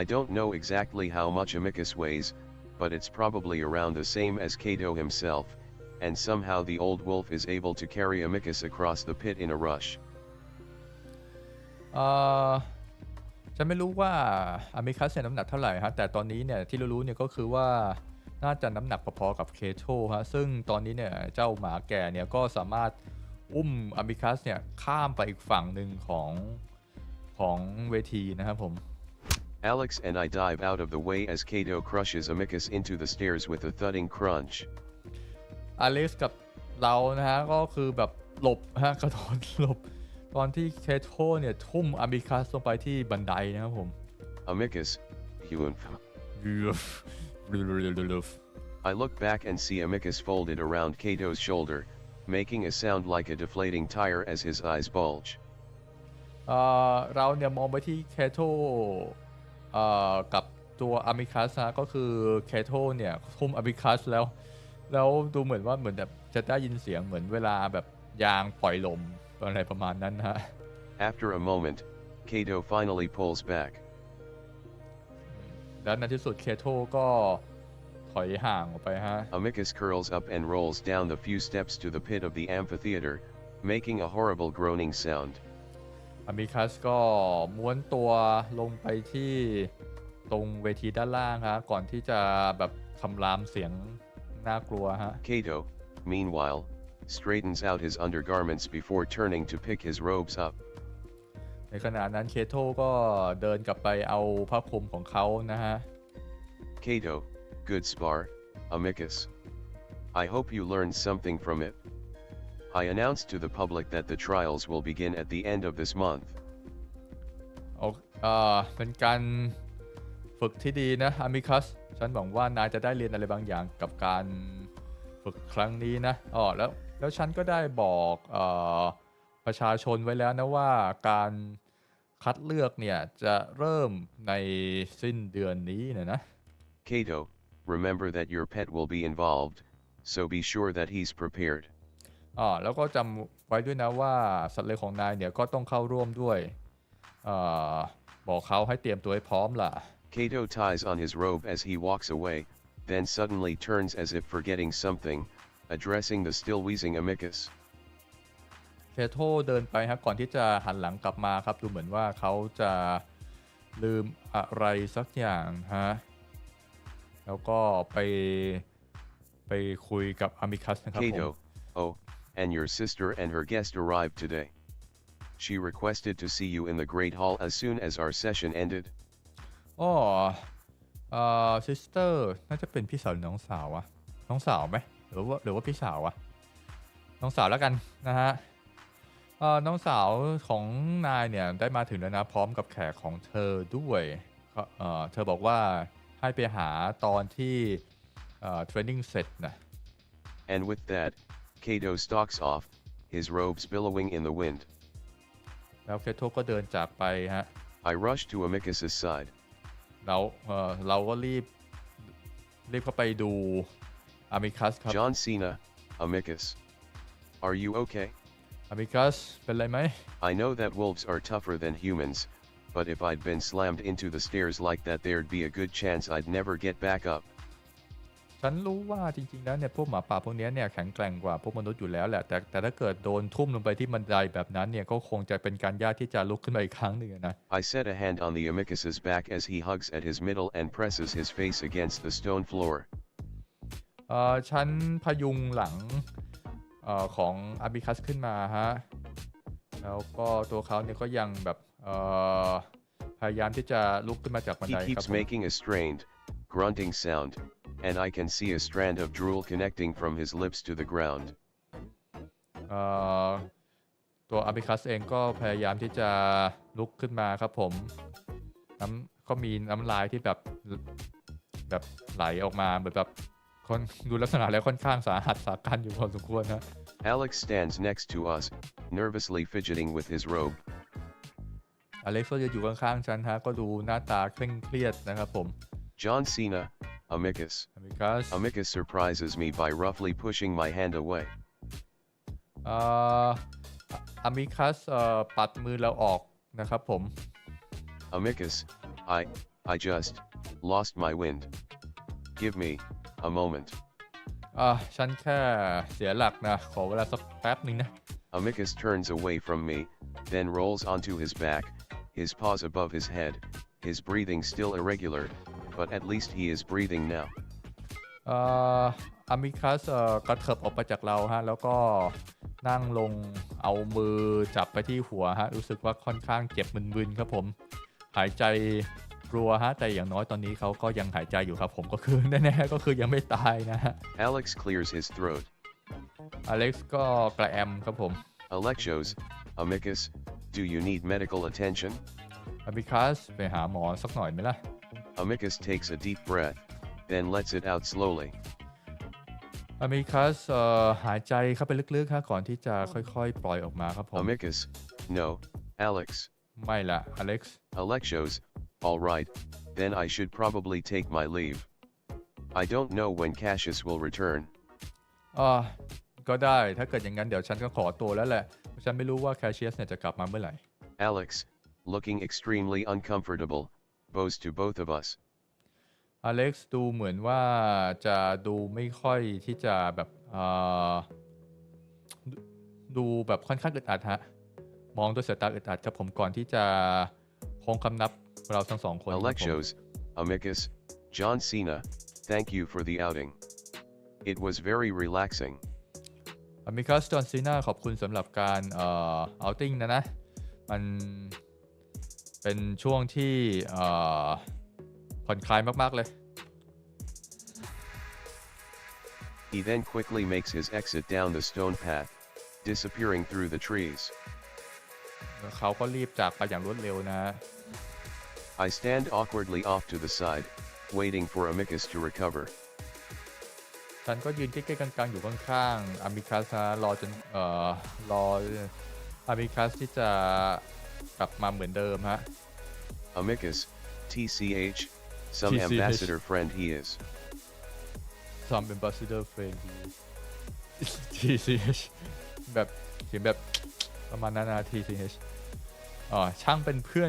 I don't know exactly how much Amicus weighs, but it's probably around the same as Kato himself, and somehow the old wolf is able to carry Amicus across the pit in a rush. ฉันไม่รู้ว่าอามิคัสเนี่ยน้ำหนักเท่าไหร่ฮะแต่ตอนนี้เนี่ยที่รู้เนี่ยก็คือว่าน่าจะน้ำหนักพอๆกับเคโทฮะซึ่งตอนนี้เนี่ยเจ้าหมาแก่เนี่ยก็สามารถอุ้มอามิคัสเนี่ยข้ามไปอีกฝั่งหนึ่งของเวทีนะครับผม Alex and I dive out of the way as Kato crushes Amicus into the stairs with a thudding crunch. อเล็กซ์กับเรานะฮะก็คือแบบหลบฮะกระโดดหลบตอนที่เคโทเนี่ยทุ่มอามิคัสลงไปที่บันไดนะครับผม Amicus, you I look back and see Amicus folded around Kato's shoulder, making a sound like a deflating tire as his eyes bulge. เราเนี่ยมองไปที่เคโทกับตัวอามิคัสนะก็คือเคโทเนี่ยทุ่มอามิคัสแล้วดูเหมือนแบบจะได้ยินเสียงเหมือนเวลาแบบยางปล่อยลมอะไรประมาณนั้นฮะ After a moment, Kato finally pulls back. แล้วในที่สุดเคโทก็ถอยห่างออกไปฮะ Amicus curls up and rolls down the few steps to the pit of the amphitheater, making a horrible groaning sound. อามิคัสก็ม้วนตัวลงไปที่ตรงเวทีด้านล่างฮะก่อนที่จะแบบคำรามเสียงน่ากลัวฮะ Kato, meanwhile, straightens out his undergarments before turning to pick his robes up. ในขณะนั้นเคโทก็เดินกลับไปเอาผ้าคลุมของเขานะฮะ Kato, good spar, Amicus. I hope you learned something from it. I announced to the public that the trials will begin at the end of this month. เป็นการฝึกที่ดีนะอามิคัสฉันหวังว่านายจะได้เรียนอะไรบางอย่างกับการฝึกครั้งนี้นะแล้วฉันก็ได้บอกประชาชนไว้แล้วนะว่าการ คัดเลือกเนี่ยจะเริ่มในสิ้นเดือนนี้นะ Kato, remember that your pet will be involved, so be sure that he's prepared. แล้วก็จำไว้ด้วยนะว่าสัตว์เลี้ยงของนายเนี่ยก็ต้องเข้าร่วมด้วยบอกเขาให้เตรียมตัวให้พร้อมล่ะ Kato ties on his robe as he walks away, then suddenly turns as if forgetting something, addressing the still wheezing amicus. เคโทเดินไปก่อนที่จะหันหลังกลับมาครับดูเหมือนว่าเขาจะลืมอะไรสักอย่างแล้วก็ไปคุยกับอามิคัสนะครับผม Kato, oh, and your sister and her guest arrived today. She requested to see you in the Great Hall as soon as our session ended. ซิสเตอร์น่าจะเป็นพี่สาวหรือน้องสาววะน้องสาวไหมหรือว่าพี่สาววะน้องสาวแล้วกันนะฮะน้องสาวของนายเนี่ยได้มาถึงแล้วนะพร้อมกับแขกของเธอด้วยเธอบอกว่าให้ไปหาตอนที่เทรนนิ่งเสร็จนะ And with that, Kato stalks off, his robes billowing in the wind. แล้วเคโทก็เดินจากไปฮะ I rush to Amicus's side. เราก็รีบเข้าไปดูอามิคัสครับ John Cena, Amicus. Are you okay? อามิคัสเป็นไรไหม I know that wolves are tougher than humans, but if I'd been slammed into the stairs like that there'd be a good chance I'd never get back up. ฉันรู้ว่าจริงๆแล้วเนี่ยพวกหมาป่าพวกนี้เนี่ยแข็งแกร่งกว่าพวกมนุษย์อยู่แล้วแหละแต่ถ้าเกิดโดนทุ่มลงไปที่บันไดแบบนั้นเนี่ยก็คงจะเป็นการยากที่จะลุกขึ้นมาอีกครั้งหนึ่งนะ I set a hand on the amicus's back as he hugs at his middle and presses his face against the stone floor. ฉันพยุงหลังของอามิคัสขึ้นมาแล้วก็ตัวเขาเนี่ยก็ยังแบบพยายามที่จะลุกขึ้นมาจากบันได He keeps making a strained, grunting sound, and I can see a strand of drool connecting from his lips to the ground. ตัวอามิคัสเองก็พยายามที่จะลุกขึ้นมาครับผมก็มีน้ำลายที่แบบไหลออกมาเหมือนแบบดูลักษณะแล้วค่อนข้างสาหัสสากันอยู่พอสมควรนะ Alex stands next to us, nervously fidgeting with his robe. อเล็กซ์ก็จะอยู่ข้างๆฉันก็ดูหน้าตาเคร่งเครียดนะครับผม John Cena, Amicus. อามิคัส Amicus surprises me by roughly pushing my hand away. อามิคัสปัดมือเราออกนะครับผม Amicus, I just lost my wind. Give me a moment. ฉันแค่เสียหลักนะขอเวลาสักแป๊บนึงนะ Amicus turns away from me, then rolls onto his back, his paws above his head, his breathing still irregular, but at least he is breathing now. อามิคัสกระเถิบออกไปจากเราแล้วก็นั่งลงเอามือจับไปที่หัวรู้สึกว่าค่อนข้างเจ็บมึนๆครับผมหายใจกลัวแต่อย่างน้อยตอนนี้เขาก็ยังหายใจอยู่ครับผมก็คือแน่ๆก็คือยังไม่ตายนะ Alex clears his throat. อเล็กซ์ก็กระแอมครับผม Alexos, Amicus, do you need medical attention? อามิคัสไปหาหมอสักหน่อยไหมล่ะ Amicus takes a deep breath, then lets it out slowly. อามิคัสหายใจเข้าไปลึกๆก่อนที่จะค่อยๆปล่อยออกมาครับผม Amicus, no, Alex. ไม่ล่ะอเล็กซ์ Alexos, all right, then I should probably take my leave. I don't know when Cassius will return. ก็ได้ถ้าเกิดอย่างนั้นเดี๋ยวฉันก็ขอตัวแล้วแหละฉันไม่รู้ว่าแคชเชียสเนี่ยจะกลับมาเมื่อไหร่ Alex, looking extremely uncomfortable, bows to both of us. อเล็กซ์ดูเหมือนว่าจะดูไม่ค่อยที่จะแบบดูแบบค่อนข้างอึดอัดมองด้วยสายตาอึดอัดครับผมก่อนที่จะโค้งคำนับเราทั้งสองคน Alexos, Amicus, John Cena, thank you for the outing. It was very relaxing. อามิคัส จอห์น ซีนาขอบคุณสำหรับการเอาติ้งนะมันเป็นช่วงที่ผ่อนคลายมากๆเลย He then quickly makes his exit down the stone path, disappearing through the trees. เขาก็รีบจากไปอย่างรวดเร็วนะ I stand awkwardly off to the side, waiting for Amicus to recover. ฉันก็ยืนใกล้ๆกลางๆอยู่ข้างๆอามิคัสรอจนรออามิคัสที่จะ กลับมาเหมือนเดิมฮะ Amicus, TCH, some TCH. ambassador friend he is. Some ambassador friend TCH แบบเขียนแบบประมาณนั้นนะ TCH ช่างเป็นเพื่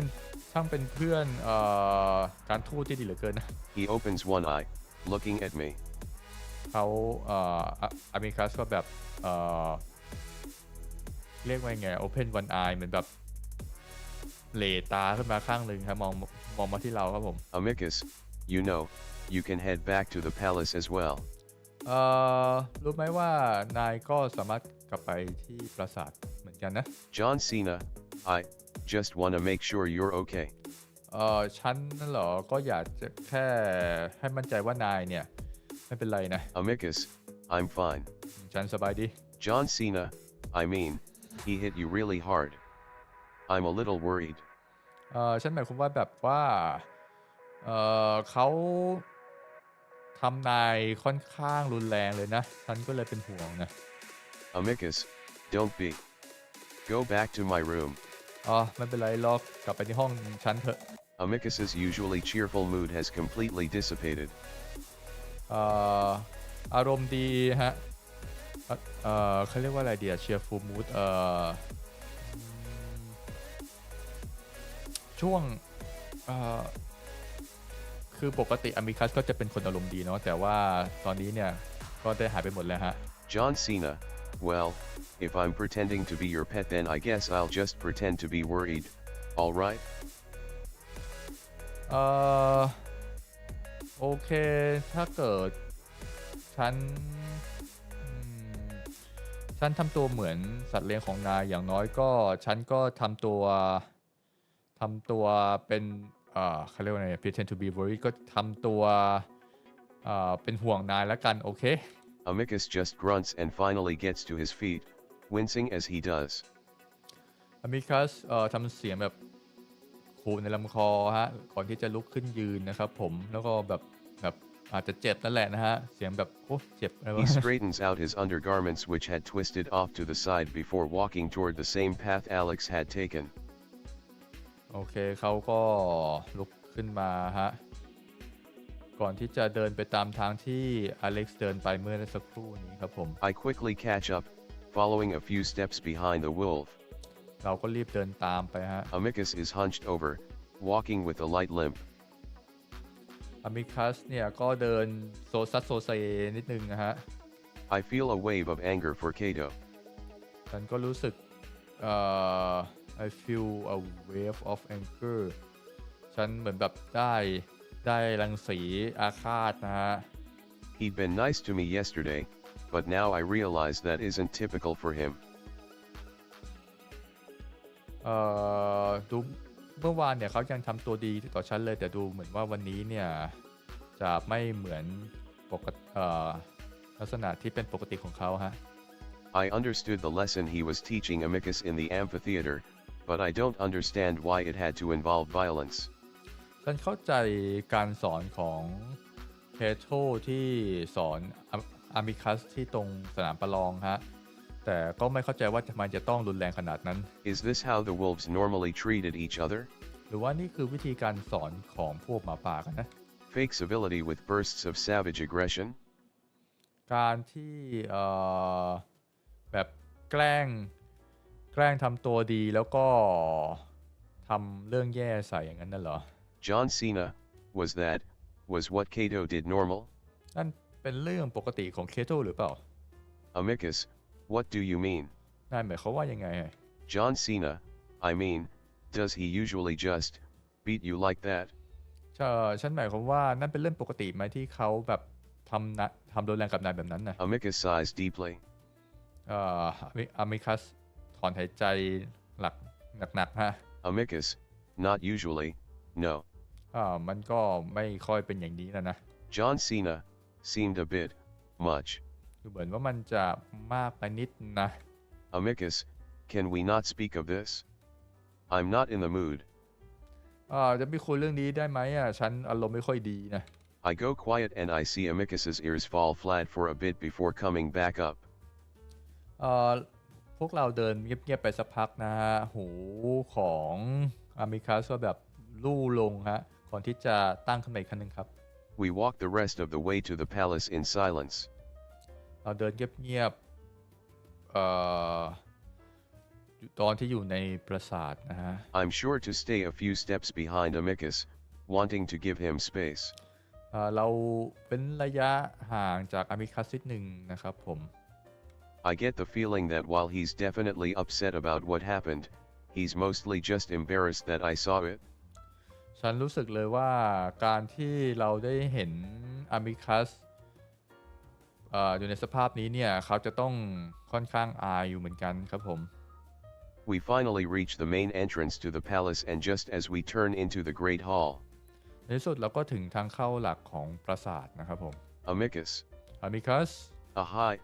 อนการทูตที่ดีเหลือเกินนะ He opens one eye, looking at me. เขาอามิคัสก็แบบเรียกว่าไง open one eye เหมือนแบบเหลตาขึ้นมาข้างหนึ่งครับมองมาที่เราครับผม Amicus, you can head back to the palace as well. รู้ไหมว่านายก็สามารถกลับไปที่ปราสาทเหมือนกันนะ John Cena, I just wanna make sure you're okay. ฉันนั่นเหรอก็อยากจะแค่ให้มั่นใจว่านายเนี่ยไม่เป็นไรนะ Amicus, I'm fine. ฉันสบายดี John Cena, I mean, he hit you really hard. I'm a little worried. ฉันหมายความว่าแบบว่าเขาทำนายค่อนข้างรุนแรงเลยนะฉันก็เลยเป็นห่วงนะ Amicus, don't be. Go back to my room. ไม่เป็นไรหรอกกลับไปที่ห้องฉันเถอะ Amicus's usually cheerful mood has completely dissipated. อารมณ์ดีฮะเขาเรียกว่าอะไรเดีย cheerful mood ช่วงคือปกติอามิคัสก็จะเป็นคนอารมณ์ดีเนาะแต่ว่าตอนนี้เนี่ยก็ได้หายไปหมดแล้วฮะ John Cena, well, if I'm pretending to be your pet then I guess I'll just pretend to be worried, alright? โอเคถ้าเกิดฉันทำตัวเหมือนสัตว์เลี้ยงของนายอย่างน้อยก็ฉันก็ทำตัวเป็นเขาเรียกว่าไง pretend to be worried ก็ทำตัวเป็นห่วงนายแล้วกันโอเค Amicus just grunts and finally gets to his feet, wincing as he does. Amicus ทำเสียงแบบคูในลำคอฮะก่อนที่จะลุกขึ้นยืนนะครับผมแล้วก็แบบอาจจะเจ็บนั่นแหละนะฮะเสียงแบบโอ้เจ็บอะไรวะ He straightens out his undergarments which had twisted off to the side before walking toward the same path Alex had taken. โอเคเขาก็ลุกขึ้นมาฮะก่อนที่จะเดินไปตามทางที่อเล็กซ์เดินไปเมื่อสักครู่นี้ครับผม I quickly catch up, following a few steps behind the wolf. เราก็รีบเดินตามไปฮะ Amicus is hunched over, walking with a light limp. อามิคัสเนี่ยก็เดินโซซัสโซเซนิดนึงนะฮะ I feel a wave of anger for Kato. ฉันก็รู้สึกI feel a wave of anger ฉันเหมือนแบบได้รังสีอาฆาตนะฮะ He'd been nice to me yesterday, but now I realize that isn't typical for him. ดูเมื่อวานเนี่ยเขายังทำตัวดีต่อฉันเลยแต่ดูเหมือนว่าวันนี้เนี่ยจะไม่เหมือนปกติลักษณะที่เป็นปกติของเขาฮะ I understood the lesson he was teaching Amicus in the amphitheater, but I don't understand why it had to involve violence. ฉันเข้าใจการสอนของเคโทที่สอนอามิคัสที่ตรงสนามประลองฮะแต่ก็ไม่เข้าใจว่าทำไมจะต้องรุนแรงขนาดนั้น Is this how the wolves normally treated each other? หรือว่านี่คือวิธีการสอนของพวกหมาป่ากันนะ Fake civility with bursts of savage aggression? การที่แบบแกล้งทำตัวดีแล้วก็ทำเรื่องแย่ใส่อย่างนั้นน่ะเหรอ John Cena, was what Kato did normal? นั่นเป็นเรื่องปกติของเคโทหรือเปล่า Amicus, what do you mean? นายหมายความว่ายังไง John Cena, I mean, does he usually just beat you like that? ฉันหมายความว่านั่นเป็นเรื่องปกติไหมที่เขาแบบทำรุนแรงกับนายแบบนั้นนะ Amicus sighs deeply. อามิคัสถอนหายใจหนักฮะ Amicus, not usually, no. มันก็ไม่ค่อยเป็นอย่างนี้นะ John Cena, seemed a bit much. ดูเหมือนว่ามันจะมากไปนิดนะ Amicus, can we not speak of this? I'm not in the mood. จะไม่คุยเรื่องนี้ได้ไหมฉันอารมณ์ไม่ค่อยดีนะ I go quiet and I see Amicus's ears fall flat for a bit before coming back up. พวกเราเดินเงียบๆไปสักพักนะฮะหูของอามิคัสก็แบบลู่ลงฮะก่อนที่จะตั้งขึ้นมาอีกครั้งหนึ่งครับ We walked the rest of the way to the palace in silence. เราเดินเงียบๆตอนที่อยู่ในปราสาทนะฮะ I'm sure to stay a few steps behind Amicus, wanting to give him space. เราเป็นระยะห่างจากอามิคัสนิดหนึ่งนะครับผม I get the feeling that while he's definitely upset about what happened, he's mostly just embarrassed that I saw it. ฉันรู้สึกเลยว่าการที่เราได้เห็นอามิคัสอยู่ในสภาพนี้เนี่ยเขาจะต้องค่อนข้างอายอยู่เหมือนกันครับผม We finally reach the main entrance to the palace, and just as we turn into the great hall, ในที่สุดเราก็ถึงทางเข้าหลักของปราสาทนะครับผม Amicus, อามิคัส a high,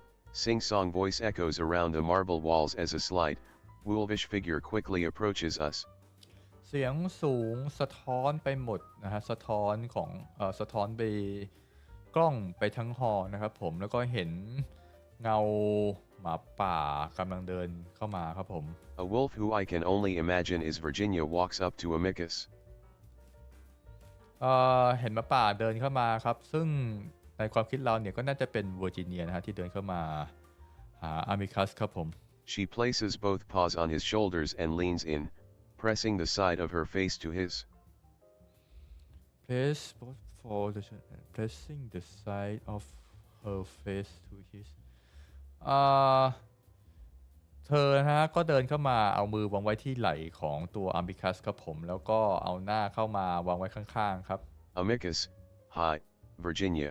sing-song voice echoes around the marble walls as a slight, wolfish figure quickly approaches us. เสียงสูงสะท้อนไปหมดนะฮะสะท้อนของสะท้อนไปกล้องไปทั้งหอนะครับผมแล้วก็เห็นเงาหมาป่ากำลังเดินเข้ามาครับผม A wolf who I can only imagine is Virginia walks up to Amicus. เห็นหมาป่าเดินเข้ามาครับซึ่งในความคิดเราเนี่ยก็น่าจะเป็นเวอร์จิเนียนะฮะที่เดินเข้ามาหาอามิคัสครับผม She places both paws on his shoulders and leans in, pressing the side of her face to his. Pressing the side of her face to his เธอนะฮะก็เดินเข้ามาเอามือวางไว้ที่ไหล่ของตัวอามิคัสครับผมแล้วก็เอาหน้าเข้ามาวางไว้ข้างๆครับ Amicus, hi, Virginia.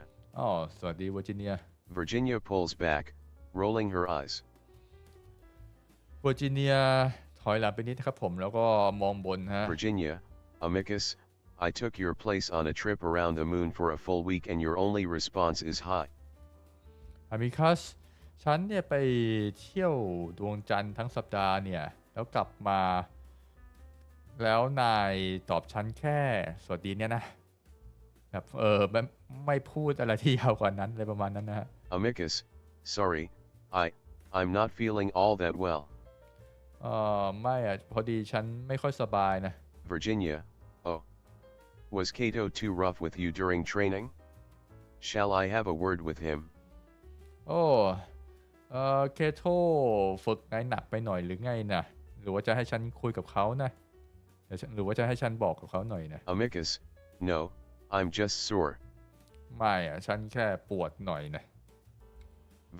สวัสดีเวอร์จิเนีย Virginia pulls back, rolling her eyes. เวอร์จิเนียถอยหลังไปนิดครับผมแล้วก็มองบนฮะ Virginia, Amicus, I took your place on a trip around the moon for a full week and your only response is hi. อามิคัสฉันเนี่ยไปเที่ยวดวงจันทร์ทั้งสัปดาห์เนี่ยแล้วกลับมาแล้วนายตอบฉันแค่สวัสดีเนี่ยนะแบบไม่พูดอะไรที่ยาวกว่านั้นอะไรประมาณนั้นนะฮะ Amicus, sorry, I'm not feeling all that well. ไม่พอดีฉันไม่ค่อยสบายนะ Virginia, oh. Was Cato too rough with you during training? Shall I have a word with him? เคโทฝึกนายหนักไปหน่อยหรือไงนะหรือว่าจะให้ฉันคุยกับเขานะหรือว่าจะให้ฉันบอกกับเขาหน่อยนะ Amicus, no, I'm just sore. ไม่ฉันแค่ปวดหน่อยนะ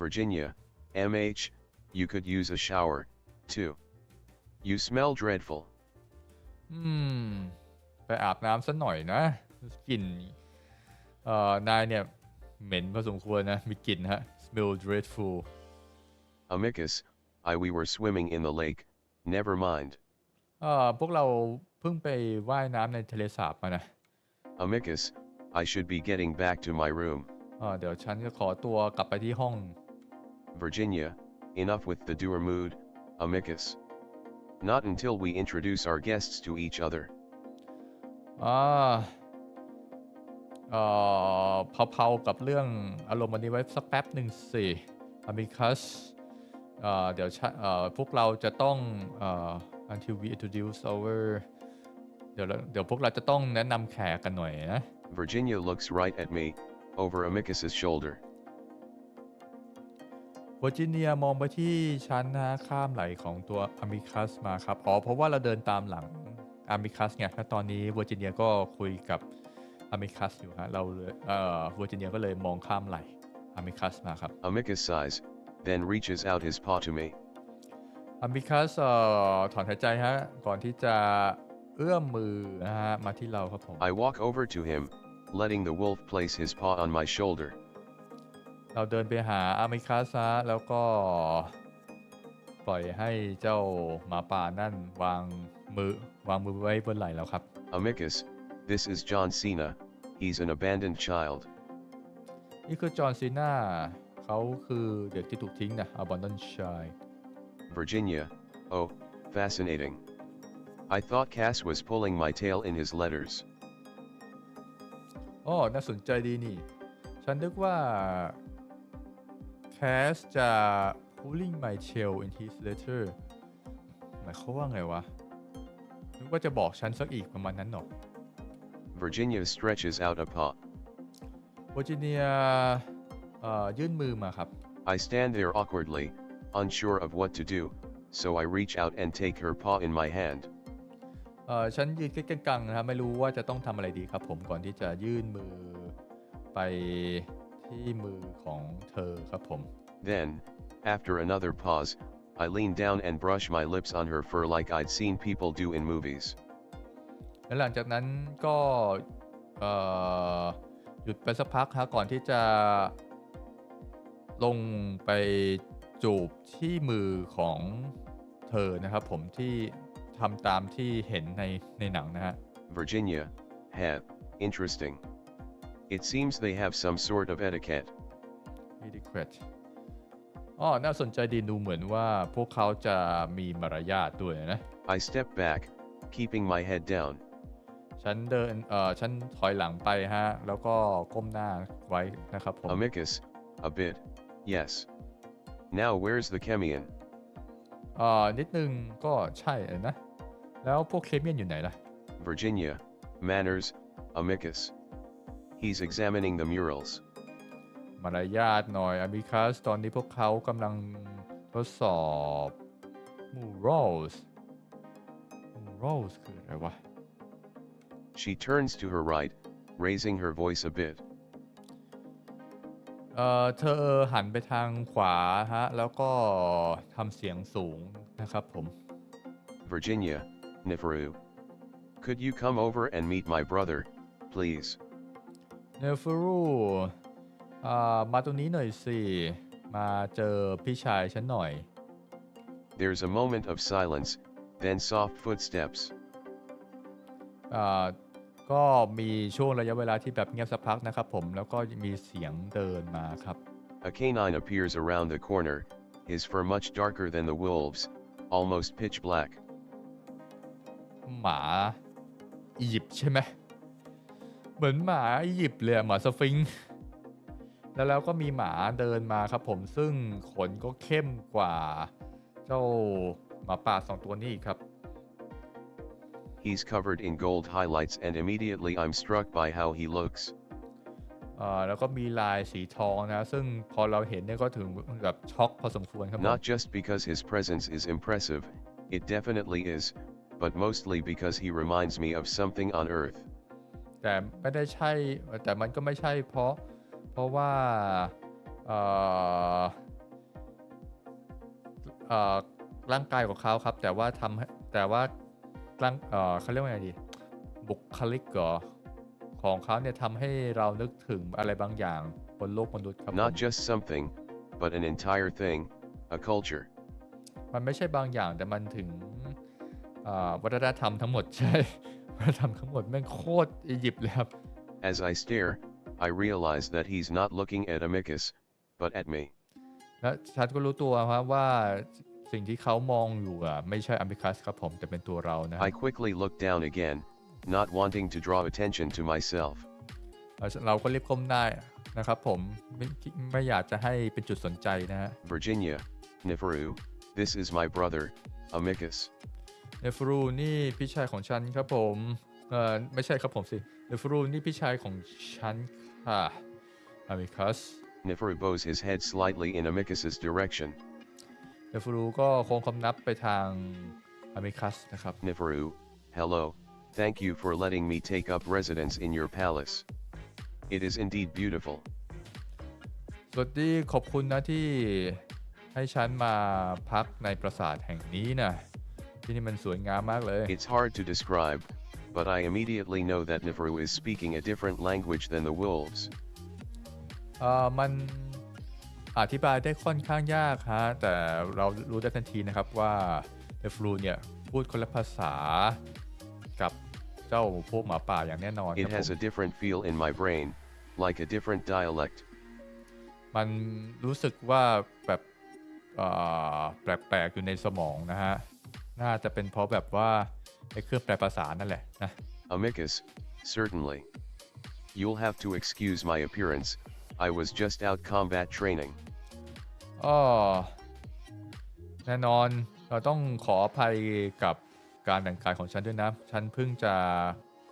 Virginia, MH, you could use a shower, too. You smell dreadful. ไปอาบน้ำซะหน่อยนะกลิ่นนายเนี่ยเหม็นพอสมควรนะมีกลิ่นฮะ smell dreadful. Amicus, we were swimming in the lake, never mind. พวกเราเพิ่งไปว่ายน้ำในทะเลสาบมานะ Amicus, I should be getting back to my room. เดี๋ยวฉันจะขอตัวกลับไปที่ห้อง Virginia, enough with the dour mood, Amicus. Not until we introduce our guests to each other. เผาๆกับเรื่องอารมณ์วันนี้ไว้สักแป๊บหนึ่งสิอามิคัสเดี๋ยวพวกเราจะต้องuntil we introduce our เดี๋ยวพวกเราจะต้องแนะนำแขกกันหน่อยนะ Virginia looks right at me, over Amicus's shoulder. เวอร์จิเนียมองไปที่ชั้นนะข้ามไหลของตัวอามิคัสมาครับเพราะว่าเราเดินตามหลังอามิคัสไงแล้วตอนนี้เวอร์จิเนียก็คุยกับอามิคัสอยู่ฮะเราเลยเวอร์จิเนียก็เลยมองข้ามไหลอามิคัสมาครับ Amicus sighs, then reaches out his paw to me. อามิคัสถอนหายใจฮะก่อนที่จะเอื้อมมือนะฮะมาที่เราครับผม I walk over to him, letting the wolf place his paw on my shoulder. เราเดินไปหาอามิคัสแล้วก็ปล่อยให้เจ้าหมาป่านั่นวางมือไว้บนไหล่เราครับ Amicus, this is John Cena, he's an abandoned child. นี่คือจอห์นซีนาเขาคือเด็กที่ถูกทิ้งนะ abandoned child. Virginia, oh, fascinating. I thought Cass was pulling my tail in his letters. น่าสนใจดีนี่ฉันนึกว่าแคสจะพ pulling my tail in his letter หมายความว่าไงวะนึกว่าจะบอกฉันสักอีกประมาณนั้นหรอ Virginia stretches out a paw. Virginia ยื่นมือมาครับ I stand there awkwardly, unsure of what to do, so I reach out and take her paw in my hand. ฉันยืนใกล้ๆกังนะครับไม่รู้ว่าจะต้องทำอะไรดีครับผมก่อนที่จะยื่นมือไปที่มือของเธอครับผม Then, after another pause, I lean down and brush my lips on her fur like I'd seen people do in movies. และหลังจากนั้นก็หยุดไปสักพักครับก่อนที่จะลงไปจูบที่มือของเธอนะครับผมที่ทำตามที่เห็นในหนังนะฮะ Virginia, interesting. It seems they have some sort of etiquette. Etiquette น่าสนใจดีดูเหมือนว่าพวกเขาจะมีมารยาทด้วยนะ I step back, keeping my head down. ฉันถอยหลังไปฮะแล้วก็ก้มหน้าไว้นะครับผม Amicus, a bit, yes. Now where's the Chemian? นิดนึงก็ใช่นะแล้วพวกเคมียนอยู่ไหนล่ะ Virginia, manners, amicus. He's examining the murals. มารยาทหน่อย Amicus ตอนนี้พวกเขากำลังทดสอบ murals คืออะไรวะ She turns to her right, raising her voice a bit. เธอหันไปทางขวาฮะแล้วก็ทำเสียงสูงนะครับผม Virginia, Neferu. Could you come over and meet my brother, please? Neferu มาตรงนี้หน่อยสิมาเจอพี่ชายฉันหน่อย There's a moment of silence, then soft footsteps. ก็มีช่วงระยะเวลาที่แบบเงียบสักพักนะครับผมแล้วก็มีเสียงเดินมาครับ A canine appears around the corner, his fur much darker than the wolves, almost pitch black. หมาอียิปต์ใช่ไหมเหมือนหมาอียิปต์เลยหมาสฟิงค์แล้วก็มีหมาเดินมาครับผมซึ่งขนก็เข้มกว่าเจ้าหมาป่า2ตัวนี้ครับ He's covered in gold highlights and immediately I'm struck by how he looks. แล้วก็มีลายสีทองนะซึ่งพอเราเห็นเนี่ยก็ถึงแบบช็อกพอสมควรครับ Not just because his presence is impressive, it definitely is, but mostly because he reminds me of something on earth. แต่ไม่ได้ใช่แต่มันก็ไม่ใช่เพราะว่าร่างกายของเขาครับแต่ว่าเขาเรียกว่าไงดีบุคลิกของเขาเนี่ยทำให้เรานึกถึงอะไรบางอย่างบนโลกมนุษย์ครับ Not just something, but an entire thing, a culture. มันไม่ใช่บางอย่างแต่มันถึงวัฒนธรรมทั้งหมดใช่วัฒนธรรมทั้งหมดแม่งโคตรอียิปต์เลยครับ As I stare, I realize that he's not looking at Amicus, but at me. และฉันก็รู้ตัวครับว่าสิ่งที่เขามองอยู่ไม่ใช่อเมริกัสครับผมแต่เป็นตัวเรานะ I quickly look down again, not wanting to draw attention to myself. เราก็รีบก้มหน้านะครับผมไม่อยากจะให้เป็นจุดสนใจนะฮะ Virginia, Neferu, this is my brother, Amicus. Neferu นี่พี่ชายของฉันครับผมไม่ใช่ครับผมสิ Neferu นี่พี่ชายของฉันค่ะ Amicus. Neferu bows his head slightly in Amicus's direction. Neferu ก็โค้งคำนับไปทาง Amicus นะครับ Neferu, hello, thank you for letting me take up residence in your palace. It is indeed beautiful. สวัสดีขอบคุณนะที่ให้ฉันมาพักในปราสาทแห่งนี้นะที่นี่มันสวยงามมากเลย It's hard to describe, but I immediately know that Neferu is speaking a different language than the wolves. มันอธิบายได้ค่อนข้างยากฮะแต่เรารู้ได้ทันทีนะครับว่าเนฟรูเนี่ยพูดคนละภาษากับเจ้าพวกหมาป่าอย่างแน่นอน It has a different feel in my brain, like a different dialect. มันรู้สึกว่าแบบแปลกๆอยู่ในสมองนะฮะน่าจะเป็นเพราะแบบว่าไอ้เครื่องแปลภาษานั่นแหละนะ Amicus, certainly. You'll have to excuse my appearance. I was just out combat training. แน่นอนเราต้องขออภัยกับการแต่งกายของฉันด้วยนะฉันเพิ่งจะ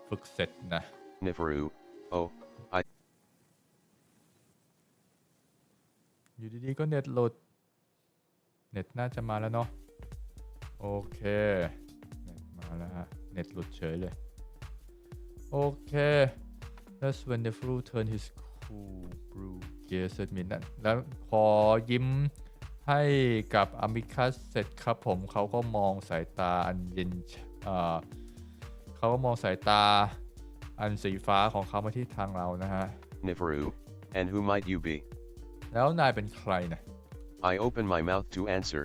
ฝึกเสร็จนะ Nifaru, oh, I อยู่ดีๆก็เน็ตหลุดเน็ตน่าจะมาแล้วเนาะโอเคเน็ตมาแล้วฮะเน็ตหลุดเฉยเลยโอเค That's when the fruit turned his cool brew gaze at me นั่นแล้วพอยิ้มให้กับอมิคัสเสร็จครับผมเขาก็มองสายตาอันเย็นเขาก็มองสายตาอันสีฟ้าของเขามาที่ทางเรานะฮะ Nifaru, and who might you be? แล้วนายเป็นใครนะ I open my mouth to answer,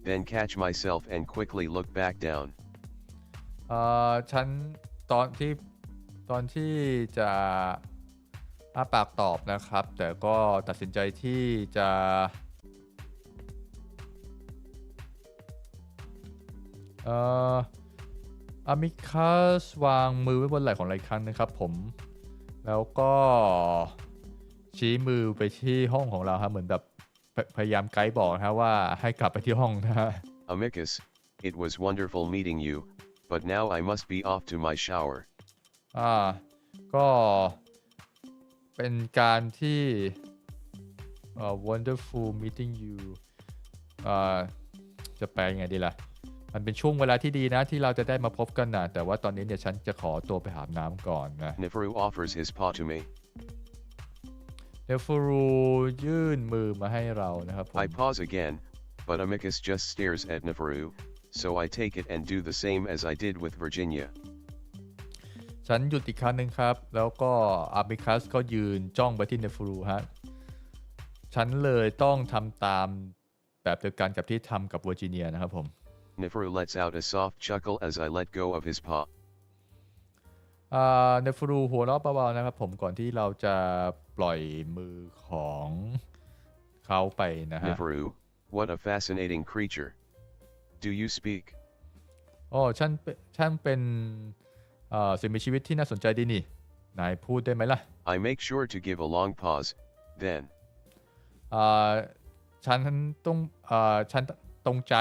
then catch myself and quickly look back down. ฉันตอนที่จะอ้าปากตอบนะครับแต่ก็ตัดสินใจที่จะอามิคัสวางมือไว้บนไหล่ของไรครั้งนะครับผมแล้วก็ชี้มือไปที่ห้องของเราครับเหมือนแบบพยายามไกด์บอกนะว่าให้กลับไปที่ห้องนะฮะ Amicus, it was wonderful meeting you, but now I must be off to my shower. ก็เป็นการที่wonderful meeting you จะแปลยังไงดีล่ะมันเป็นช่วงเวลาที่ดีนะที่เราจะได้มาพบกันนะแต่ว่าตอนนี้เนี่ยฉันจะขอตัวไปอาบน้ำก่อนนะ Nifaru offers his paw to me. เนฟูรูยื่นมือมาให้เรานะครับผม I pause again, but Amicus just stares at Nifaru, so I take it and do the same as I did with Virginia. ฉันหยุดอีกครั้งหนึ่งครับแล้วก็อามิคัสก็ยืนจ้องไปที่เนฟูรูฮะฉันเลยต้องทำตามแบบเดียวกันกับที่ทำกับเวอร์จิเนียนะครับผม Nifaru lets out a soft chuckle as I let go of his paw. เนฟูรูหัวเราะเบาๆนะครับผมก่อนที่เราจะปล่อยมือของเขาไปนะฮะ Nifaru, what a fascinating creature. Do you speak? ฉันเป็นสิ่งมีชีวิตที่น่าสนใจดีนี่นายพูดได้ไหมล่ะ I make sure to give a long pause, then. ฉันตรงใ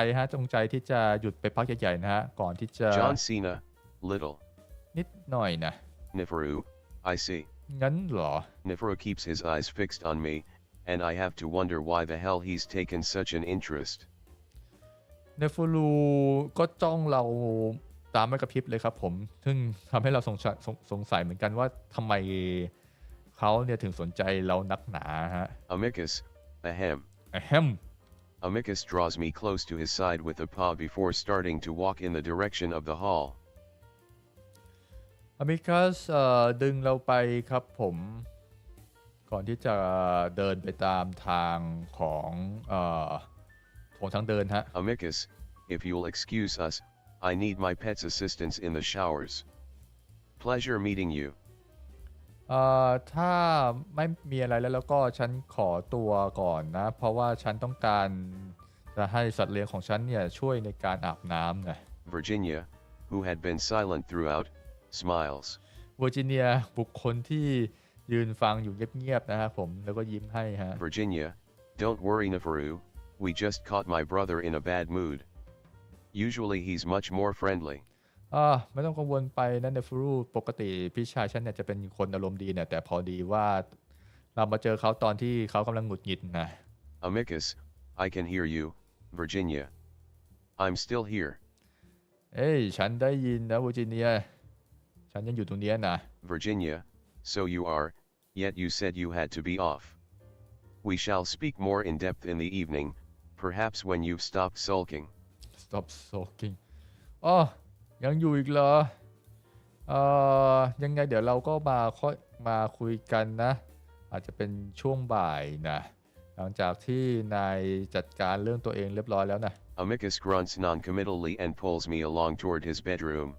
จที่จะหยุดไปพักใหญ่ๆนะฮะก่อนที่จะ John Cena, little. นิดหน่อยนะ Nifaru, I see. งั้นเหรอ Nifaru keeps his eyes fixed on me, and I have to wonder why the hell he's taken such an interest. เนฟูรูก็จ้องเราตามไม่กระพริบเลยครับผมซึ่งทำให้เราสงสัยเหมือนกันว่าทำไมเขาเนี่ยถึงสนใจเรานักหนาฮะ Amicus, ahem. Amicus draws me close to his side with a paw before starting to walk in the direction of the hall. Amicus ดึงเราไปครับผมก่อนที่จะเดินไปตามทางของทางเดินฮะ Amicus, if you'll excuse us, I need my pet's assistance in the showers. Pleasure meeting you. ถ้าไม่มีอะไรแล้วก็ฉันขอตัวก่อนนะเพราะว่าฉันต้องการจะให้สัตว์เลี้ยงของฉันเนี่ยช่วยในการอาบน้ำนะ Virginia, who had been silent throughout, smiles. เวอร์จิเนียบุคคลที่ยืนฟังอยู่เงียบๆนะครับผมแล้วก็ยิ้มให้ฮะ Virginia, don't worry Nifaru, we just caught my brother in a bad mood. Usually he's much more friendly. ไม่ต้องกังวลไปนะเนฟูรูปกติพี่ชายฉันเนี่ยจะเป็นคนอารมณ์ดีเนี่ยแต่พอดีว่าเรามาเจอเขาตอนที่เขากำลังหงุดหงิดนะ Amicus, I can hear you, Virginia. I'm still here. ฉันได้ยินนะเวอร์จิเนียฉันยังอยู่ตรงนี้นะ Virginia, so you are, yet you said you had to be off. We shall speak more in depth in the evening, perhaps when you've stopped sulking. Stop sulking ยังอยู่อีกเหรอยังไงเดี๋ยวเราก็มาคุยกันนะอาจจะเป็นช่วงบ่ายนะหลังจากที่นายจัดการเรื่องตัวเองเรียบร้อยแล้วนะ Amicus grunts non-committally and pulls me along toward his bedroom.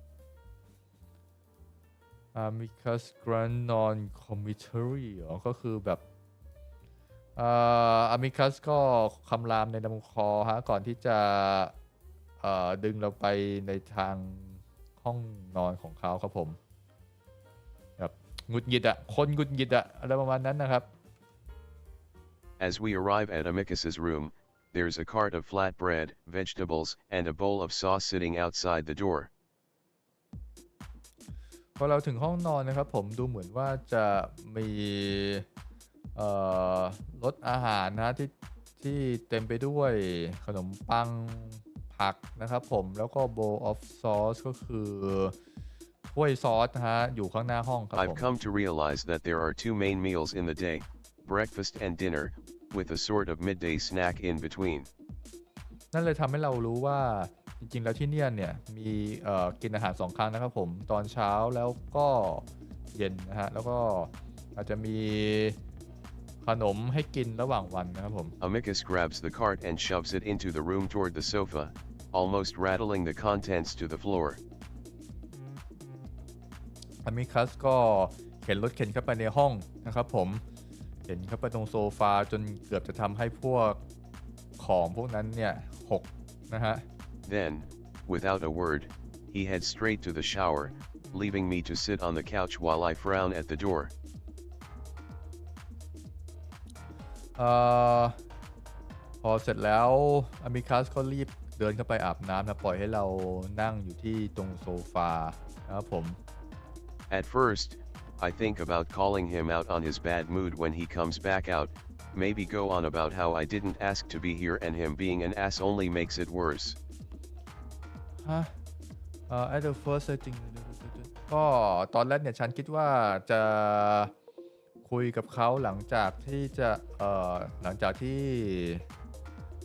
Amicus grunt non-committally ก็คือแบบAmicus ก็คำรามในลำคอฮะก่อนที่จะดึงเราไปในทางห้องนอนของเขาครับผมแบบหงุดหงิดคนหงุดหงิดอะไรประมาณนั้นนะครับ As we arrive at Amicus's room, there's a cart of flatbread, vegetables, and a bowl of sauce sitting outside the door. พอเราถึงห้องนอนนะครับผมดูเหมือนว่าจะมีเอ่อรสอาหารนะที่เต็มไปด้วยขนมปังผักนะครับผมแล้วก็ bowl of sauce ก็คือถ้วยซอสนะฮะอยู่ข้างหน้าห้องครับผม I've come to realize that there are two main meals in the day, breakfast and dinner, with a sort of midday snack in between. นั่นเลยทำให้เรารู้ว่าจริงๆแล้วที่เนี่ยมีกินอาหาร2 ครั้งนะครับผมตอนเช้าแล้วก็เย็นนะฮะแล้วก็อาจจะมีขนมให้กินระหว่างวันนะครับผม Amicus grabs the cart and shoves it into the room toward the sofa, almost rattling the contents to the floor. Amicus ก็เข็นรถเข็นเข้าไปในห้องนะครับผมเข็นเข้าไปตรงโซฟาจนเกือบจะทำให้พวกของพวกนั้นเนี่ยหกนะฮะ Then, without a word, he heads straight to the shower, leaving me to sit on the couch while I frown at the door. พอเสร็จแล้ว Amicus ก็รีบเดินเข้าไปอาบน้ำนะปล่อยให้เรานั่งอยู่ที่ตรงโซฟานะครับผม At first, I think about calling him out on his bad mood when he comes back out, maybe go on about how I didn't ask to be here and him being an ass only makes it worse. At the first I think ก็ตอนแรกเนี่ยฉันคิดว่าจะคุยกับเขาหลังจากที่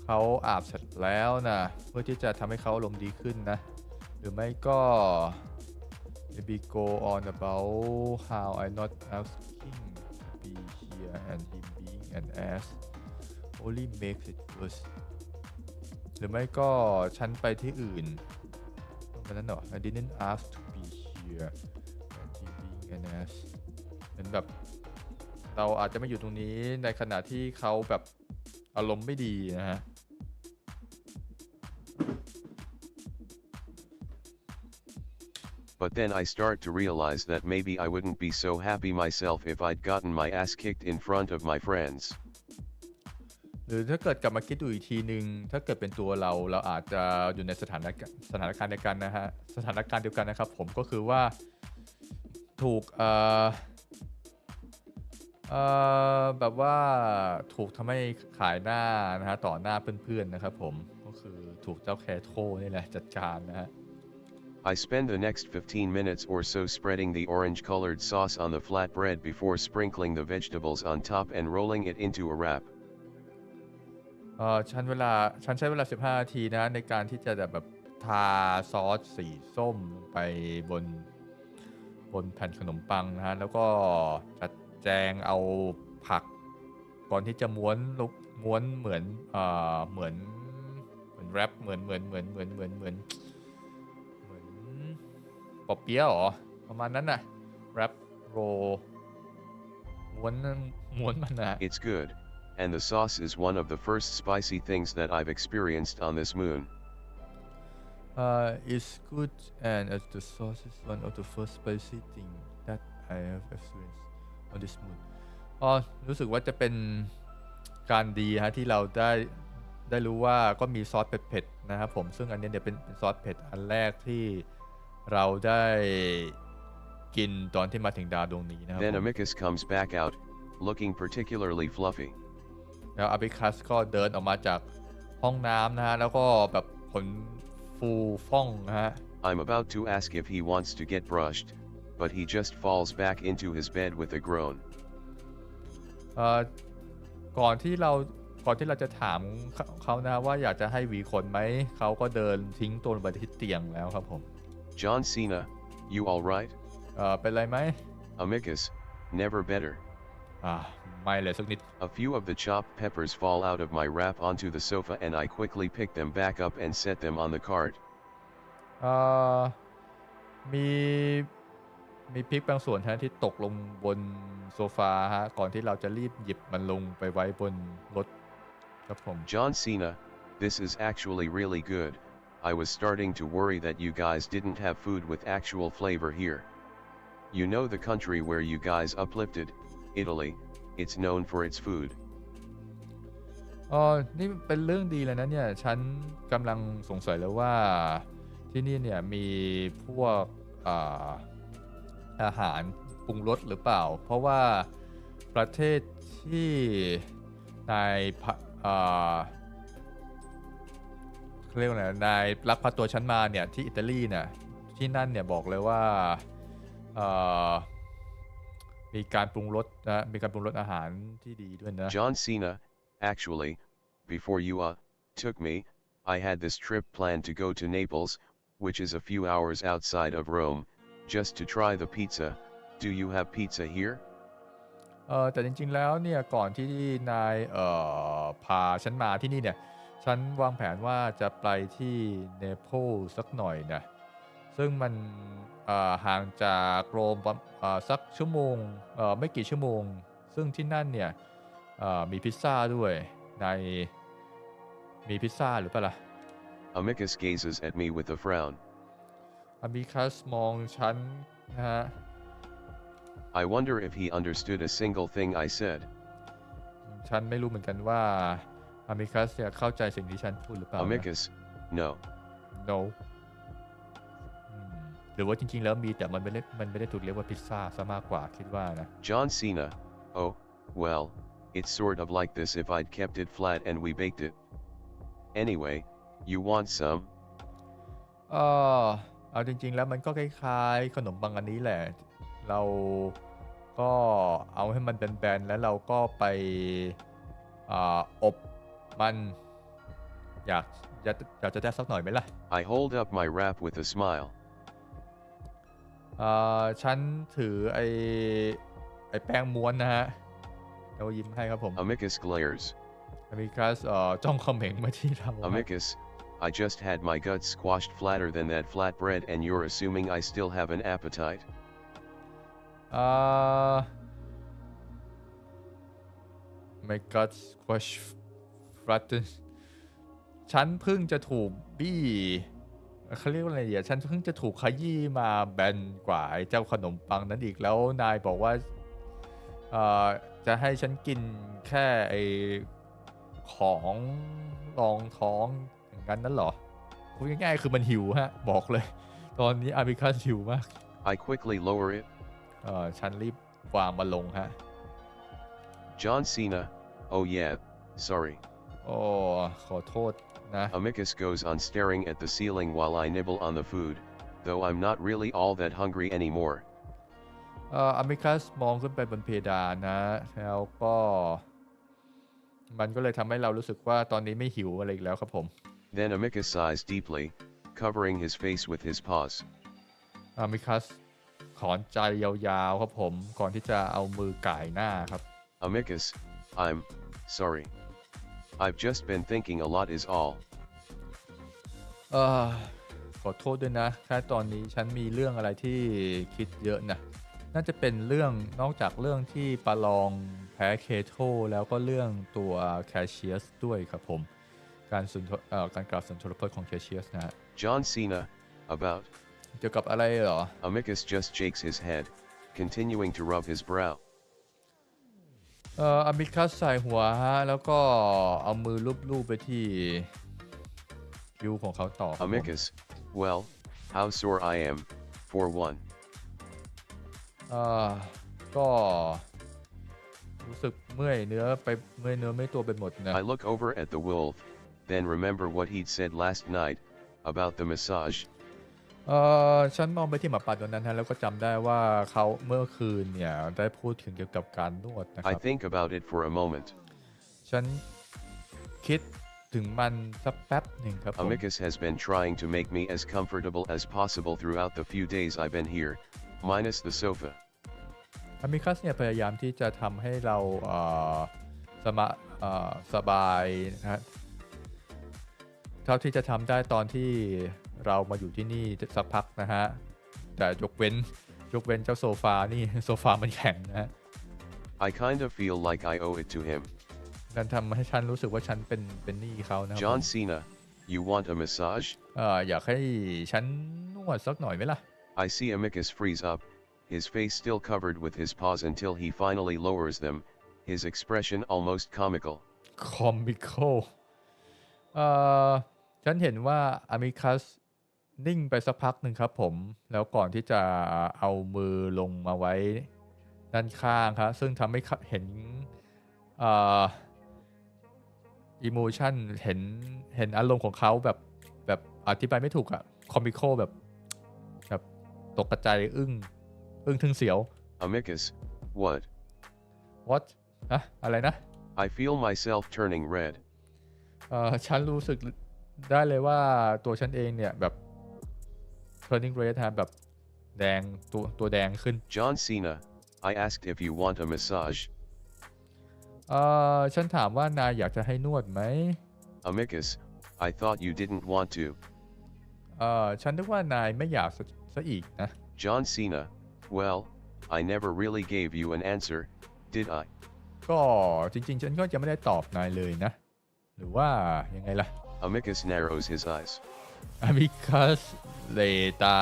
เขาอาบเสร็จแล้วนะเพื่อที่จะทำให้เขาอารมณ์ดีขึ้นนะหรือไม่ก็ maybe go on about how I not asking to be here and him being an ass only makes it worse หรือไม่ก็ฉันไปที่อื่นตรงนั้นเหรอ I didn't ask to be here and him being an ass เหมือนแบบเราอาจจะไม่อยู่ตรงนี้ในขณะที่เขาแบบอารมณ์ไม่ดีนะฮะBut then I start to realize that maybe I wouldn't be so happy myself if I'd gotten my ass kicked in front of my friends. หรือถ้าเกิดกลับมาคิดดูอีกทีนึงถ้าเกิดเป็นตัวเราอาจจะอยู่ในสถานการณ์เดียวกันนะฮะสถานการณ์เดียวกันนะครับผมก็คือว่าถูกแบบว่าถูกทำให้ขายหน้านะฮะต่อหน้าเพื่อนๆนะครับผมก็คือถูกเจ้าแคโทนี่แหละจัดการนะฮะI spend the next 15 minutes or so spreading the orange-colored sauce on the flatbread before sprinkling the vegetables on top and rolling it into a wrap. ฉันใช้เวลา15 นาทีนะในการที่จะแบบทาซอสสีส้มไปบนแผ่นขนมปังนะฮะแล้วก็จัดแจงเอาผักก่อนที่จะม้วนเหมือนแรปเหมือนปอเปี๊ยะหรอประมาณนั้นน่ะแรปโรม้วนมันนะ It's good, and the sauce is one of the first spicy things that I've experienced on this moon. It's good and the sauce is one of the first spicy thing that I have experienced on this moon. รู้สึกว่าจะเป็นการดีฮะที่เราได้รู้ว่าก็มีซอสเผ็ดๆนะครับผมซึ่งอันนี้เนี่ยเป็นซอสเผ็ดอันแรกที่เราได้กินตอนที่มาถึงดาวดวงนี้นะครับ Then Amicus comes back out, looking particularly fluffy. แล้ว Amicus ก็เดินออกมาจากห้องน้ำนะฮะแล้วก็แบบขนฟูฟ่องนะฮะ I'm about to ask if he wants to get brushed, but he just falls back into his bed with a groan. ก่อนที่เราจะถามเขานะว่าอยากจะให้หวีขนไหมเขาก็เดินทิ้งตัวลงไปที่เตียงแล้วครับผม John Cena, you alright? เป็นไรไหม Amicus, never better. ไม่เลยสักนิด A few of the chopped peppers fall out of my wrap onto the sofa and I quickly pick them back up and set them on the cart. มีพริกบางส่วนฮะที่ตกลงบนโซฟาฮะก่อนที่เราจะรีบหยิบมันลงไปไว้บนรถครับผม John Cena, this is actually really good. I was starting to worry that you guys didn't have food with actual flavor here. You know the country where you guys uplifted, Italy, it's known for its food. อ๋อนี่เป็นเรื่องดีเลยนะเนี่ยฉันกำลังสงสัยแล้วว่าที่นี่เนี่ยมีพวกอ่าอาหารปรุงรสหรือเปล่าเพราะว่าประเทศที่นายพะเขาเรียกว่าไงนายลักพาตัวฉันมาเนี่ยที่อิตาลีเนี่ยที่นั่นเนี่ยบอกเลยว่าเอ่อมีการปรุงรสนะมีการปรุงรสอาหารที่ดีด้วยนะ John Cena, actually, before you took me, I had this trip planned to go to Naples, which is a few hours outside of Rome, just to try the pizza. Do you have pizza here? แต่จริงๆแล้วเนี่ยก่อนที่นายพาฉันมาที่นี่เนี่ยฉันวางแผนว่าจะไปที่เนเปิลสักหน่อยนะซึ่งมันห่างจากโรมสักชั่วโมงไม่กี่ชั่วโมงซึ่งที่นั่นเนี่ยมีพิซซ่าด้วยในมีพิซซ่าหรือเปล่าล่ะ Amicus gazes at me with a frown. อามิคัสมองฉันนะฮะ I wonder if he understood a single thing I said. ฉันไม่รู้เหมือนกันว่าอามิคัสเนี่ยเข้าใจสิ่งที่ฉันพูดหรือเปล่านะ Amicus, no. no หรือว่าจริงๆแล้วมีแต่มันไม่ได้ถูกเรียกว่าพิซซ่าซะมากกว่าคิดว่านะ John Cena, oh, well, it's sort of like this if I'd kept it flat and we baked it. Anyway, you want some? เอาจริงๆแล้วมันก็คล้ายๆขนมปังอันนี้แหละเราก็เอาให้มันแบนๆแล้วเราก็ไปอบมันอยากจะได้สักหน่อยไหมล่ะ I hold up my wrap with a smile. ฉันถือไอ้แป้งม้วนนะฮะเรายิ้มให้ครับผม Amicus glares. Amicus จ้องเขม็งมาที่เรา Amicus, I just had my guts squashed flatter than that flatbread and you're assuming I still have an appetite? My guts squashed flatter ฉันเพิ่งจะถูกบี้เขาเรียกว่าอะไรอ่ะฉันเพิ่งจะถูกขยี้มาแบนกว่าไอ้เจ้าขนมปังนั้นอีกแล้วนายบอกว่าจะให้ฉันกินแค่ไอ้ของรองท้องอย่างนั้นเหรอพูดง่ายๆคือมันหิวฮะบอกเลยตอนนี้อาบิคัสหิวมาก I quickly lower it. ฉันรีบวางมันลงฮะ John Cena, oh yeah, sorry. โอ้ขอโทษนะ Amicus goes on staring at the ceiling while I nibble on the food, though I'm not really all that hungry anymore. อามิคัสมองขึ้นไปบนเพดานนะแล้วก็มันก็เลยทำให้เรารู้สึกว่าตอนนี้ไม่หิวอะไรอีกแล้วครับผม Then Amicus sighs deeply, covering his face with his paws. อามิคัสถอนใจยาวๆครับผมก่อนที่จะเอามือก่ายหน้าครับ Amicus, I'm sorry. I've just been thinking a lot is all. ขอโทษด้วยนะแค่ตอนนี้ฉันมีเรื่องอะไรที่คิดเยอะนะน่าจะเป็นเรื่องนอกจากเรื่องที่ปาลองแพ้เคโทแล้วก็เรื่องตัวแคชเชียสด้วยครับผมการกล่าวสุนทรพจน์ของแคชเชียสนะฮะ John Cena, about. เกี่ยวกับอะไรเหรอ Amicus just shakes his head, continuing to rub his brow. อามิคัสใส่หัวฮะแล้วก็เอามือลูบๆไปที่คิ้วของเขาต่อ Amicus, well, how sore I am, for one. ก็รู้สึกเมื่อยเนื้อไม่ตัวไปหมดนะ I look over at the wolf, then remember what he'd said last night, about the massage. ฉันมองไปที่หมาป่าตัวนั้นฮะแล้วก็จำได้ว่าเขาเมื่อคืนเนี่ยได้พูดถึงเกี่ยวกับการนวดนะค I รับ think about it for a moment. ฉันคิดถึงมันสักแป๊บหนึ่งครับผม Amicus has been trying to make me as comfortable as possible throughout the few days I've been here, minus the sofa. อามิคัสเนี่ยพยายามที่จะทำให้เราสบายนะฮะเท่าที่จะทำได้ตอนที่เรามาอยู่ที่นี่สักพักนะฮะแต่ยกเว้นเจ้าโซฟานี่โซฟามันแข็งนะฮะ I kind of feel like I owe it to him. นั่นทำให้ฉันรู้สึกว่าฉันเป็นหนี้เขานะ John Cena, you want a massage? อยากให้ฉันนวดสักหน่อยไหมล่ะ I see Amicus freeze up, his face still covered with his paws until he finally lowers them, his expression almost comical. คอมิคอลเอ่อฉันเห็นว่าอามิคัสนิ่งไปสักพักหนึ่งครับผมแล้วก่อนที่จะเอามือลงมาไว้ด้านข้างครับซึ่งทำให้เห็นเอ่ออิโมชันเห็นอารมณ์ของเขาแบบอธิบายไม่ถูกอะคอมิคอลแบบตกใจอึ้งทึ่งเสียว Amicus, what? what อะอะไรนะ I feel myself turning red. ฉันรู้สึกได้เลยว่าตัวฉันเองเนี่ยแบบ turning red ฮะแบบแดงตัวแดงขึ้น John Cena, I asked if you want a massage. ฉันถามว่านายอยากจะให้นวดไหม Amicus, I thought you didn't want to. ฉันนึกว่านายไม่อยากซะอีกนะ John Cena, well, I never really gave you an answer, did I? ก็จริงๆฉันก็จะไม่ได้ตอบนายเลยนะหรือว่ายังไงล่ะ Amicus narrows his eyes. Amicus เลตา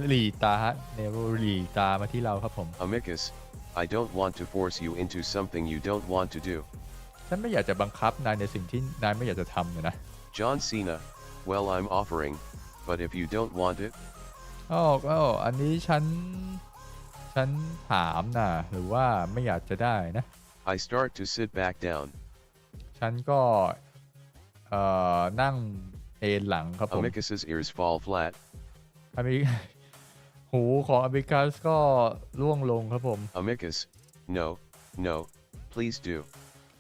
หลีตาฮะเนโรหลีตามาที่เราครับผม Amicus, I don't want to force you into something you don't want to do. ฉันไม่อยากจะบังคับนายในสิ่งที่นายไม่อยากจะทำเนี่ยนะ John Cena, well, I'm offering, but if you don't want it, อันนี้ฉันถามนะหรือว่าไม่อยากจะได้นะ I start to sit back down. ฉันก็นั่งเอนหลังครับผม Amicus's ears fall flat. อเมริหูของอเมริกัสก็ร่วงลงครับผม Amicus, no, please do.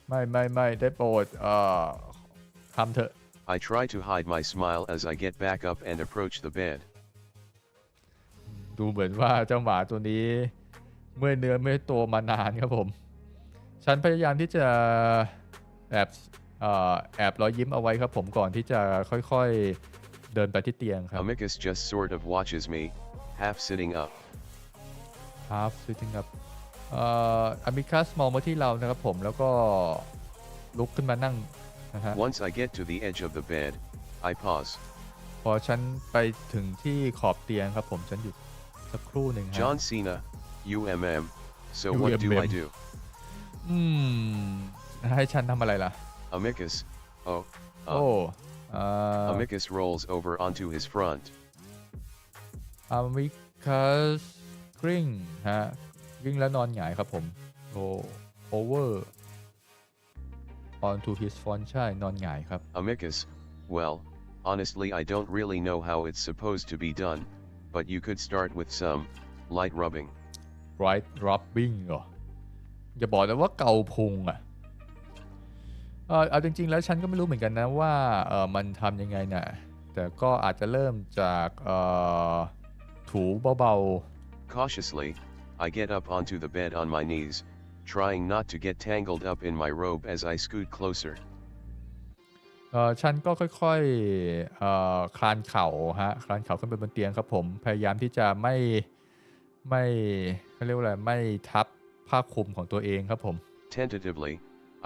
ไม่ได้โปรดทำเถอะ I try to hide my smile as I get back up and approach the bed. ดูเหมือนว่าเจ้าหมาตัวนี้เมื่อยเนื้อเมื่อยตัวมานานครับผมฉันพยายามที่จะแอบรอยยิ้มเอาไว้ครับผมก่อนที่จะค่อยๆเดินไปที่เตียงครับ Amicus just sort of watches me, half sitting up. half sitting up อมิคัสมองมาที่เรานะครับผมแล้วก็ลุกขึ้นมานั่งนะฮะ Once I get to the edge of the bed, I pause. พอฉันไปถึงที่ขอบเตียงครับผมฉันหยุดสักครู่หนึ่งฮะ John Cena, so what do I do? ให้ฉันทำอะไรล่ะ Amicus, Amicus rolls over onto his front. อามิคัสกริ้งฮะกริ้งแล้วนอนหงายครับผมover onto his front ใช่นอนหงายครับ Amicus, well, honestly I don't really know how it's supposed to be done, but you could start with some light rubbing. right rubbing เหรออย่าบอกนะว่าเกาพุงอ่ะเอาจริงๆแล้วฉันก็ไม่รู้เหมือนกันนะว่ามันทำยังไงนะแต่ก็อาจจะเริ่มจากถูเบา Cautiously, I get up onto the bed on my knees, trying not to get tangled up in my robe as I scoot closer. ฉันก็ค่อยๆคลานเข่าฮะคลานเข่าขึ้นไปบนเตียงครับผมพยายามที่จะไม่เขาเรียกว่าอะไรไม่ทับผ้าคลุมของตัวเองครับผม Tentatively,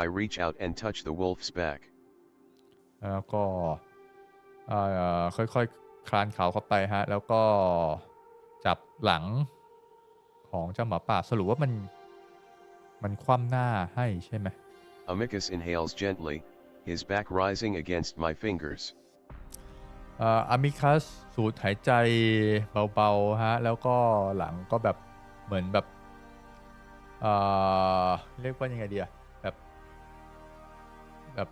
I reach out and touch the wolf's back. แล้วก็ค่อยๆคลานเข่าเข้าไปฮะแล้วก็จับหลังของเจ้าหมาป่าสรุปว่ามันคว่ำหน้าให้ใช่ไหม Amicus inhales gently, his back rising against my fingers. อามิคัสสูดหายใจเบาๆฮะแล้วก็หลังก็แบบเหมือนแบบเรียกว่ายังไงดีอะแบบ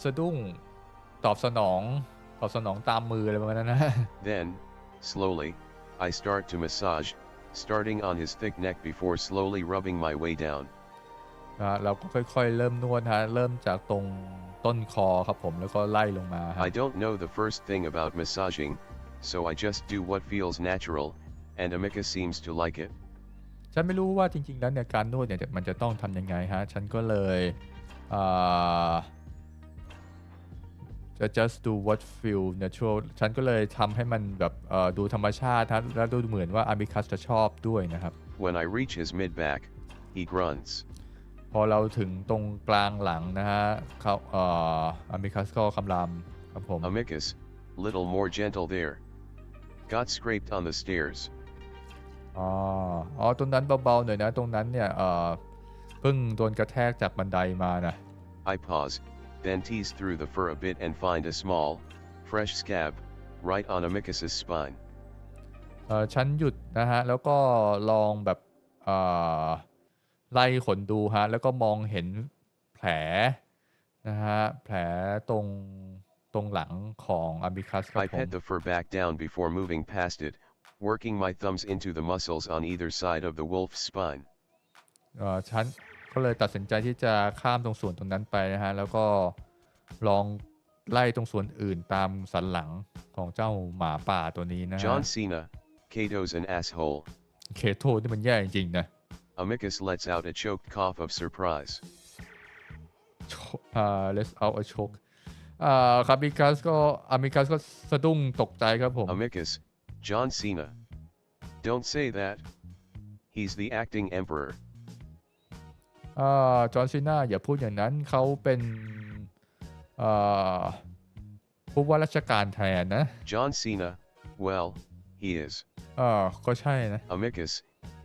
สะดุ้งตอบสนองตามมืออะไรประมาณนั้นนะ Then, slowly, I start to massage, starting on his thick neck before slowly rubbing my way down. เราก็ค่อยๆเริ่มนวดฮะเริ่มจากตรงต้นคอครับผมแล้วก็ไล่ลงมาฮะ I don't know the first thing about massaging, so I just do what feels natural, and Amicus seems to like it. ฉันไม่รู้ว่าจริงๆแล้วเนี่ยการนวดเนี่ยมันจะต้องทำยังไงฮะฉันก็เลยจะ just do what feel natural ฉันก็เลยทำให้มันแบบดูธรรมชาติฮะแล้วดูเหมือนว่าอามิคัสจะชอบด้วยนะครับ When I reach his mid-back, he grunts. พอเราถึงตรงกลางหลังนะฮะเขาอามิคัสก็คำรามครับผม Amicus, little more gentle there. Got scraped on the stairs. ตรงนั้นเบาๆหน่อยนะตรงนั้นเนี่ยเพิ่งโดนกระแทกจากบันไดมานะ I pause, then tease through the fur a bit and find a small, fresh scab, right on Amicus's spine. ฉันหยุดนะฮะแล้วก็ลองแบบไล่ขนดูฮะแล้วก็มองเห็นแผลนะฮะแผลตรงหลังของอาบิคัสครับ I ผม pet the fur back down before moving past it, working my thumbs into the muscles on either side of the wolf's spine. ฉันก็เลยตัดสินใจที่จะข้ามตรงส่วนตรงนั้นไปนะฮะแล้วก็ลองไล่ตรงส่วนอื่นตามสันหลังของเจ้าหมาป่าตัวนี้นะฮะ John Cena, Kato's an asshole. เคโทนี่มันแย่จริงๆนะ Amicus lets out a choked cough of surprise. let's out a choke ครับอามิคัสก็สะดุ้งตกใจครับผม Amicus, John Cena. Don't say that. He's the acting emperor. จอห์นซีนาอย่าพูดอย่างนั้นเขาเป็นผู้ว่าราชการแทนนะ John Cena, well, he is. ก็ใช่นะ Amicus,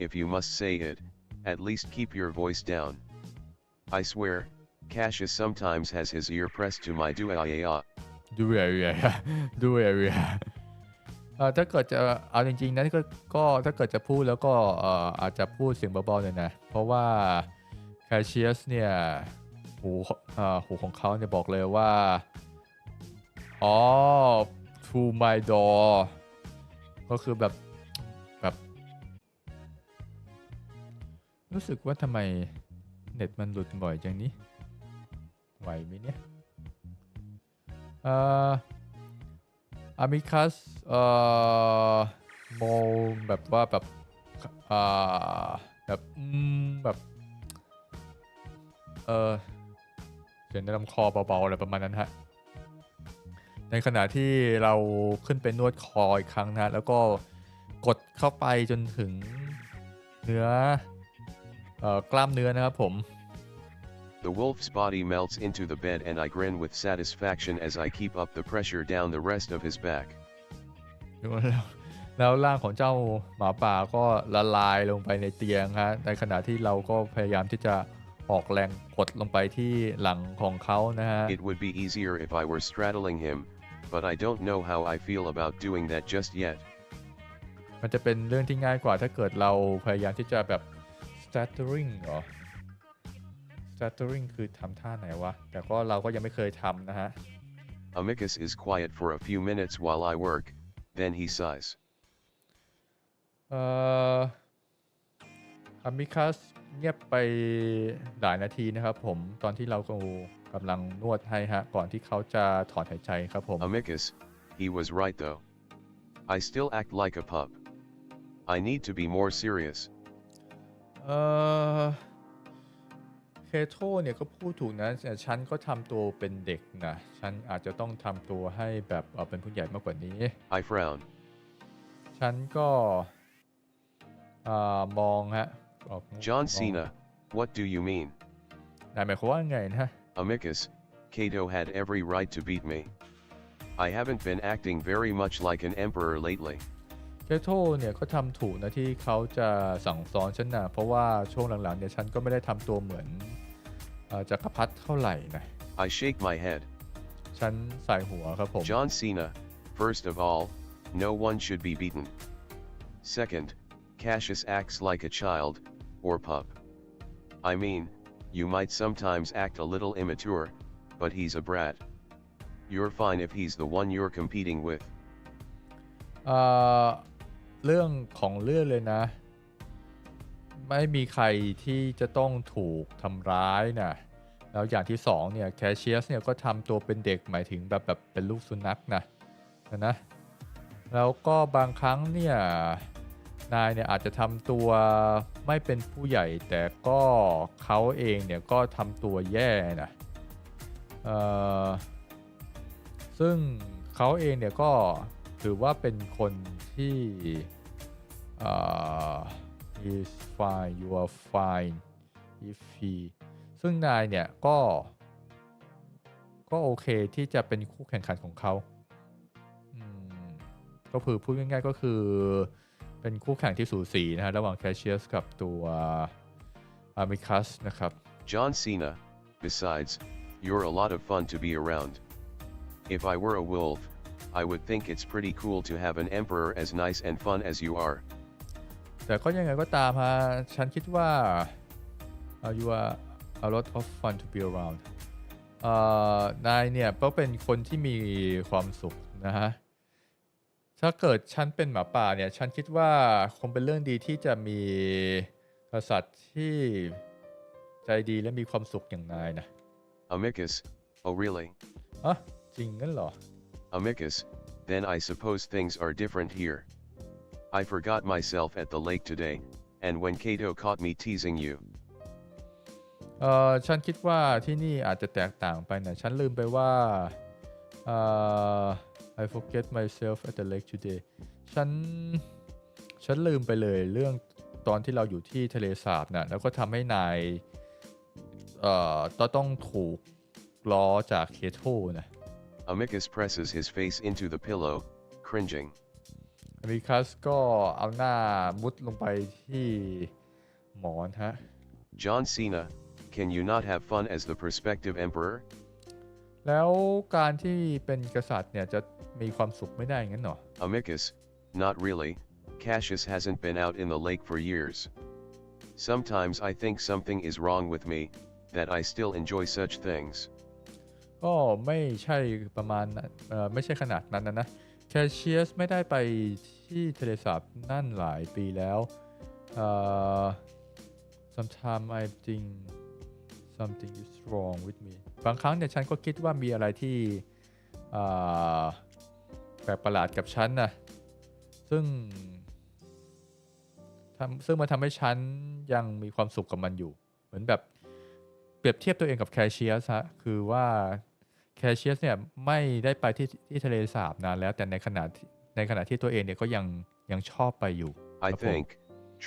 if you must say it, at least keep your voice down. I swear, Cassius sometimes has his ear pressed to my duaya. ด้วยถ้าเกิดจะเอาจริงๆนะก็ถ้าเกิดจะพูดแล้วก็อาจจะพูดเสียงเบาๆเลยนะเพราะว่าแคชเชียสเนี่ยหูของเขาเนี่ยบอกเลยว่าto my door ก็คือแบบรู้สึกว่าทำไมเน็ตมันหลุดบ่อยจังนี้ไหวไหมเนี่ยอามิคัสมองแบบว่าแบบเสียงในลำคอเบาๆอะไรประมาณนั้นฮะในขณะที่เราขึ้นไปนวดคออีกครั้งนะแล้วก็กดเข้าไปจนถึงเนื้อกล้ามเนื้อนะครับผม The wolf's body melts into the bed and I grin with satisfaction as I keep up the pressure down the rest of his back. แล้วร่างของเจ้าหมาป่าก็ละลายลงไปในเตียงฮะในขณะที่เราก็พยายามที่จะออกแรงกดลงไปที่หลังของเขานะฮะ It would be easier if I were straddling him, but I don't know how I feel about doing that just yet. มันจะเป็นเรื่องที่ง่ายกว่าถ้าเกิดเราพยายามที่จะแบบ stuttering เหรอ stuttering คือทำท่าไหนวะแต่ก็เราก็ยังไม่เคยทำนะฮะ Amicus is quiet for a few minutes while I work, then he sighs. อามิคัสเงียบไปหลายนาทีนะครับผมตอนที่เรากำลังนวดให้ฮะก่อนที่เขาจะถอนหายใจครับผม Amicus, he was right though. I still act like a pup. I need to be more serious. เคโทเนี่ยก็พูดถูกนะแต่ฉันก็ทำตัวเป็นเด็กนะฉันอาจจะต้องทำตัวให้แบบเป็นผู้ใหญ่มากกว่านี้ I frown. ฉันก็มองฮะ John Cena, what do you mean? นายหมายความว่าไงนะ Amicus, Cato had every right to beat me. I haven't been acting very much like an emperor lately. เคโทเนี่ยก็ทำถูกนะที่เขาจะสั่งสอนฉันนะเพราะว่าช่วงหลังๆเนี่ยฉันก็ไม่ได้ทำตัวเหมือนจักรพรรดิเท่าไหร่นะ I shake my head. ฉันใส่หัวครับผม John Cena, first of all, no one should be beaten. Second, Cassius acts like a child, or pup. I mean, you might sometimes act a little immature, but he's a brat. You're fine if he's the one you're competing with. เรื่องของเรื่องเลยนะไม่มีใครที่จะต้องถูกทำร้ายนะแล้วอย่างที่สองเนี่ยแคชเชียสเนี่ยก็ทำตัวเป็นเด็กหมายถึงแบบเป็นลูกสุนัขนะแล้วก็บางครั้งเนี่ยนายเนี่ยอาจจะทำตัวไม่เป็นผู้ใหญ่แต่ก็เขาเองเนี่ยก็ทำตัวแย่นะซึ่งเขาเองเนี่ยก็ถือว่าเป็นคนที่is fine you are fine if he ซึ่งนายเนี่ยก็โอเคที่จะเป็นคู่แข่งขันของเขาก็คือพูดง่ายๆก็คือเป็นคู่แข่งที่สูสีนะฮะระหว่างแคชเชียสกับตัวอามิคัสนะครับ John Cena, besides, You're a lot of fun to be around. If I were a wolf, I would think it's pretty cool to have an emperor as nice and fun as you are. แต่ก็ยังไงก็ตามฮะฉันคิดว่า you are a lot of fun to be around นายเนี่ยก็เป็นคนที่มีความสุขนะฮะถ้าเกิดฉันเป็นหมาป่าเนี่ยฉันคิดว่าคงเป็นเรื่องดีที่จะมีกษัตริย์ที่ใจดีและมีความสุขอย่างนายนะ Amicus, oh really? อ่ะจริงงั้นเหรอ Amicus, then I suppose things are different here. I forgot myself at the lake today, and when Kato caught me teasing you. ฉันคิดว่าที่นี่อาจจะแตกต่างไปนะฉันลืมไปว่าI forget myself at the lake today ฉันลืมไปเลยเรื่องตอนที่เราอยู่ที่ทะเลสาบนะแล้วก็ทำให้นายต้องถูกล้อจากเคโทนะ Amicus presses his face into the pillow, cringing. Amicus ก็เอาหน้ามุดลงไปที่หมอนฮะ John Cena, can you not have fun as the prospective emperor? แล้วการที่เป็นกษัตริย์เนี่ยจะมีความสุขไม่ได้งั้นหรอ Amicus, not really. Cassius hasn't been out in the lake for years. Sometimes I think something is wrong with me, that I still enjoy such things. ก็ไม่ใช่ประมาณไม่ใช่ขนาดนั้นนะแคชเชียสไม่ได้ไปที่ทะเลสาบนั่นหลายปีแล้วsometimes I think something is wrong with me บางครั้งเนี่ยฉันก็คิดว่ามีอะไรที่แปลกประหลาดกับฉันนะซึ่งมันทำให้ฉันยังมีความสุขกับมันอยู่เหมือนแบบเปรียบเทียบตัวเองกับแคชเชียสฮะคือว่าแคชเชียสเนี่ยไม่ได้ไปที่ทะเลสาบนานแล้วแต่ในขณะที่ตัวเองเนี่ยก็ยังชอบไปอยู่ I think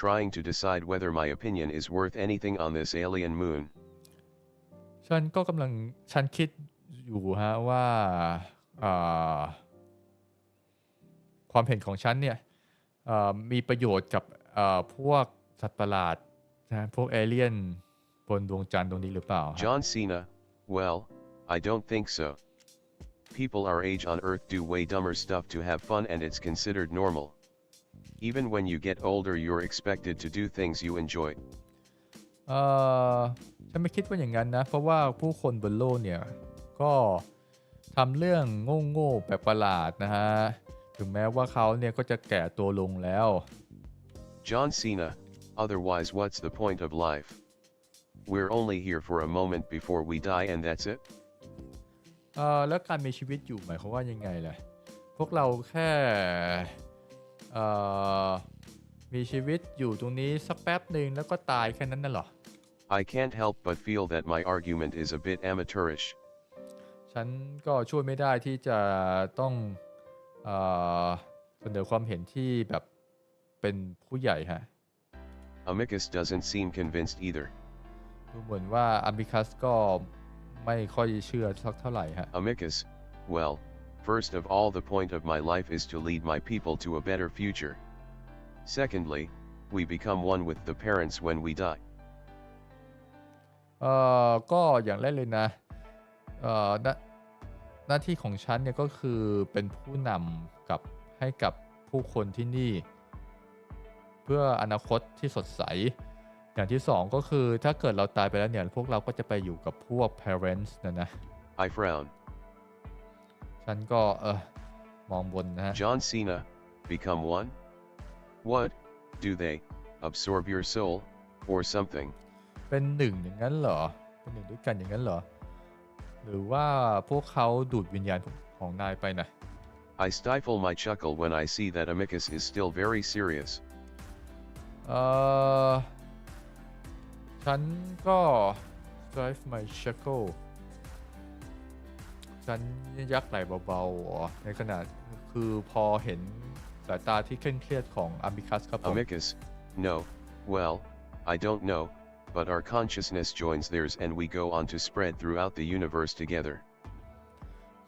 trying to decide whether my opinion is worth anything on this alien moon. ฉันคิดอยู่ฮะว่าความเห็นของฉันเนี่ยมีประโยชน์กับพวกสัตว์ประหลาดนะพวกเอเลี่ยนบนดวงจันทร์ตรงนี้หรือเปล่า John Cena, well, I don't think so. People our age on Earth do way dumber stuff to have fun and it's considered normal. Even when you get older you're expected to do things you enjoy. ฉันไม่คิดว่าอย่างนั้นนะเพราะว่าผู้คนบนโลกเนี่ยก็ทำเรื่องโง่ๆแปลกประหลาดนะฮะถึงแม้ว่าเขาเนี่ยก็จะแก่ตัวลงแล้ว John Cena, otherwise what's the point of life? We're only here for a moment before we die and that's it? แล้วการมีชีวิตอยู่หมายความว่ายังไงล่ะพวกเราแค่มีชีวิตอยู่ตรงนี้สักแป๊บหนึ่งแล้วก็ตายแค่นั้นน่ะเหรอ I can't help but feel that my argument is a bit amateurish. ฉันก็ช่วยไม่ได้ที่จะต้องเสนอความเห็นที่แบบเป็นผู้ใหญ่ฮะ Amicus doesn't seem convinced either. ดูเหมือนว่าอามิคัสก็ไม่ค่อยเชื่อสักเท่าไหร่ฮะ Amicus, well, first of all the point of my life is to lead my people to a better future. Secondly, we become one with the parents when we die. ก็อย่างแรกเลยนะหน้าที่ของฉันเนี่ยก็คือเป็นผู้นำให้กับผู้คนที่นี่เพื่ออนาคตที่สดใสอย่างที่สองก็คือถ้าเกิดเราตายไปแล้วเนี่ยพวกเราก็จะไปอยู่กับพวก parents นะ I frown. ฉันก็มองบนนะ John Cena, become one? What, do they, absorb your soul, or something? เป็นหนึ่งอย่างนั้นเหรอเป็นหนึ่งด้วยกันอย่างนั้นเหรอหรือว่าพวกเขาดูดวิญญาณของนายไปนะ I stifle my chuckle when I see that Amicus is still very serious. ฉันก็ drive my chuckle ฉันยักไหล่เบาๆในขณะคือพอเห็นสายตาที่เคร่งเครียดของอามิคัสครับผม Amicus, no, well, I don't know, but our consciousness joins theirs and we go on to spread throughout the universe together.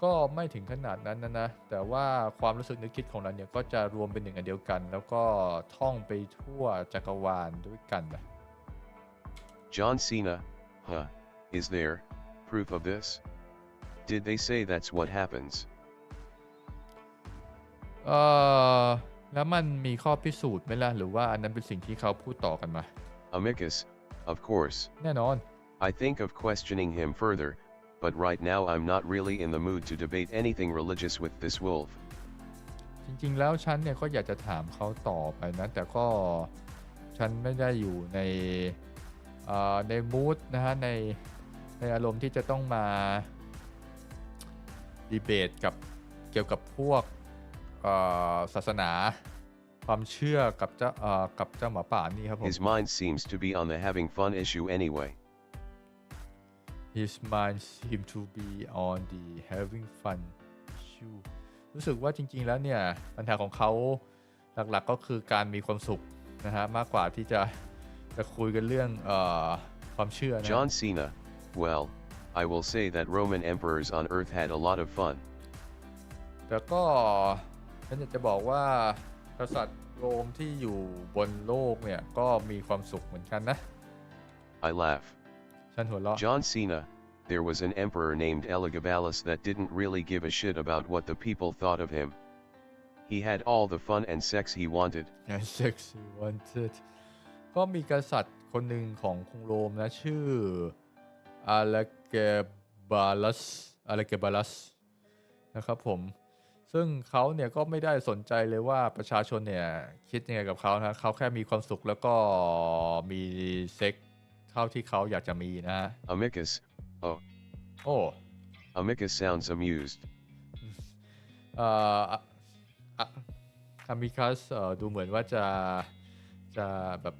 ก็ไม่ถึงขนาดนั้นนะแต่ว่าความรู้สึกนึกคิดของเราเนี่ยก็จะรวมเป็นหนึ่งอันเดียวกันแล้วก็ท่องไปทั่วจักรวาลด้วยกันนะ John Cena, is there, proof of this? Did they say that's what happens? แล้วมันมีข้อพิสูจน์ไหมล่ะหรือว่าอันนั้นเป็นสิ่งที่เขาพูดต่อกันมา Amicus, of course. แน่นอน I think of questioning him further, but right now I'm not really in the mood to debate anything religious with this wolf. จริงๆแล้วฉันเนี่ยก็อยากจะถามเขาต่อไปนะแต่ก็ฉันไม่ได้อยู่ในมูดนะฮะในอารมณ์ที่จะต้องมาดีเบตกับเกี่ยวกับพวกศาสนาความเชื่อกับเจ้าหมาป่านี่ครับผม His mind seems to be on the having fun issue anyway. His mind seems to be on the having fun issue รู้สึกว่าจริงๆแล้วเนี่ยปัญหาของเขาหลักๆก็คือการมีความสุขนะฮะมากกว่าที่จะคุยกันเรื่องความเชื่อนะ John Cena, well, I will say that Roman emperors on earth had a lot of fun. แต่ก็ฉันอยากจะบอกว่ากษัตริย์โรมที่อยู่บนโลกเนี่ยก็มีความสุขเหมือนกันนะ I laugh. ฉันหัวเราะ John Cena, there was an emperor named Elagabalus that didn't really give a shit about what the people thought of him. He had all the fun and sex he wanted. And sex he wanted ก็มีกษัตริย์คนหนึ่งของกรุงโรมนะชื่ออาเลเกบาลัสนะครับผมซึ่งเขาเนี่ยก็ไม่ได้สนใจเลยว่าประชาชนเนี่ยคิดยังไงกับเขานะเขาแค่มีความสุขแล้วก็มีเซ็กเท่าที่เขาอยากจะมีนะ Amicus, oh. Amicus sounds amused. Amicus ดูเหมือนว่าจะแบบ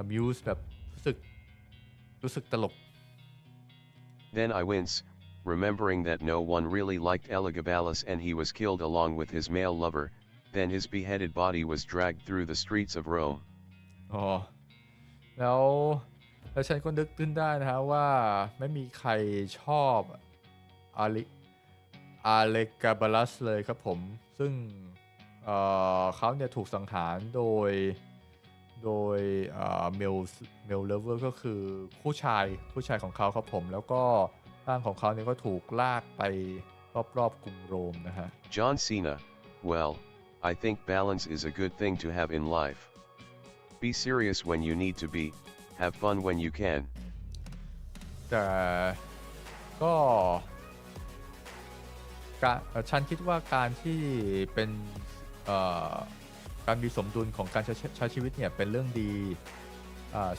amuse แบบรู้สึกตลก Then I wince, remembering that no one really liked Elagabalus and he was killed along with his male lover, then his beheaded body was dragged through the streets of Rome. อ๋อแล้วฉันก็นึกขึ้นได้นะฮะว่าไม่มีใครชอบอาเลกาบาลัสเลยครับผมซึ่งเขาเนี่ยถูกสังหารโดยเมลเลเวอร์ก็คือผู้ชายของเขาครับผมแล้วก็ร่างของเขาเนี่ยก็ถูกลากไปรอบกรุงโรมนะฮะ John Cena, well, I think balance is a good thing to have in life. Be serious when you need to be, have fun when you can. แต่ก็ฉันคิดว่าการที่เป็นการมีสมดุลของการใช้ชีวิตเนี่ยเป็นเรื่องดี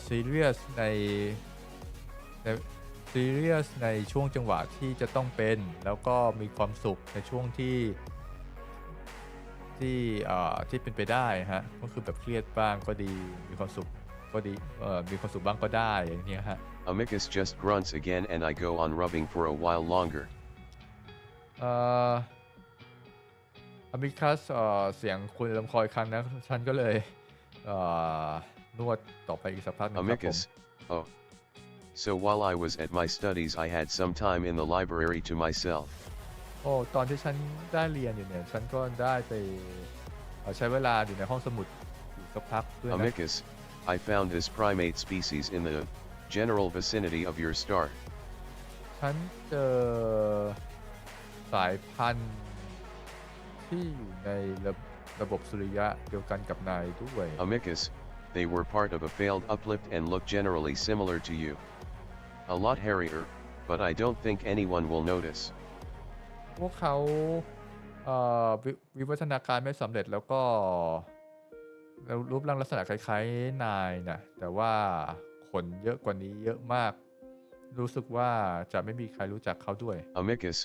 serious ในช่วงจังหวะที่จะต้องเป็นแล้วก็มีความสุขในช่วงที่เป็นไปได้ฮะก็คือแบบเครียดบ้างก็ดีมีความสุขก็ดีมีความสุขบ้างก็ได้อย่างนี้ฮะ Amicus just grunts again and I go on rubbing for a while longer. Amicus เสียงคุณลำคอยครั้งนะฉันก็เลยนวดต่อไปอีกสักพักนึงครับผม Amicus, oh. So while I was at my studies I had some time in the library to myself. โอ้ตอนที่ฉันได้เรียนอยู่เนี่ยฉันก็ได้ไปใช้เวลาอยู่ในห้องสมุดอยู่สักพักด้วยนะ Amicus, I found this primate species in the general vicinity of your star. ฉันเจอสายพันธุ์ที่อยู่ในระบบสุริยะเดียวกันกับนายด้วย Amicus, they were part of a failed uplift and look generally similar to you. A lot hairier, but I don't think anyone will notice. พวกเขาวิวัฒนาการไม่สำเร็จแล้วก็รูปร่างลักษณะคล้ายๆนายนะแต่ว่าขนเยอะกว่านี้เยอะมากรู้สึกว่าจะไม่มีใครรู้จักเขาด้วย Amicus,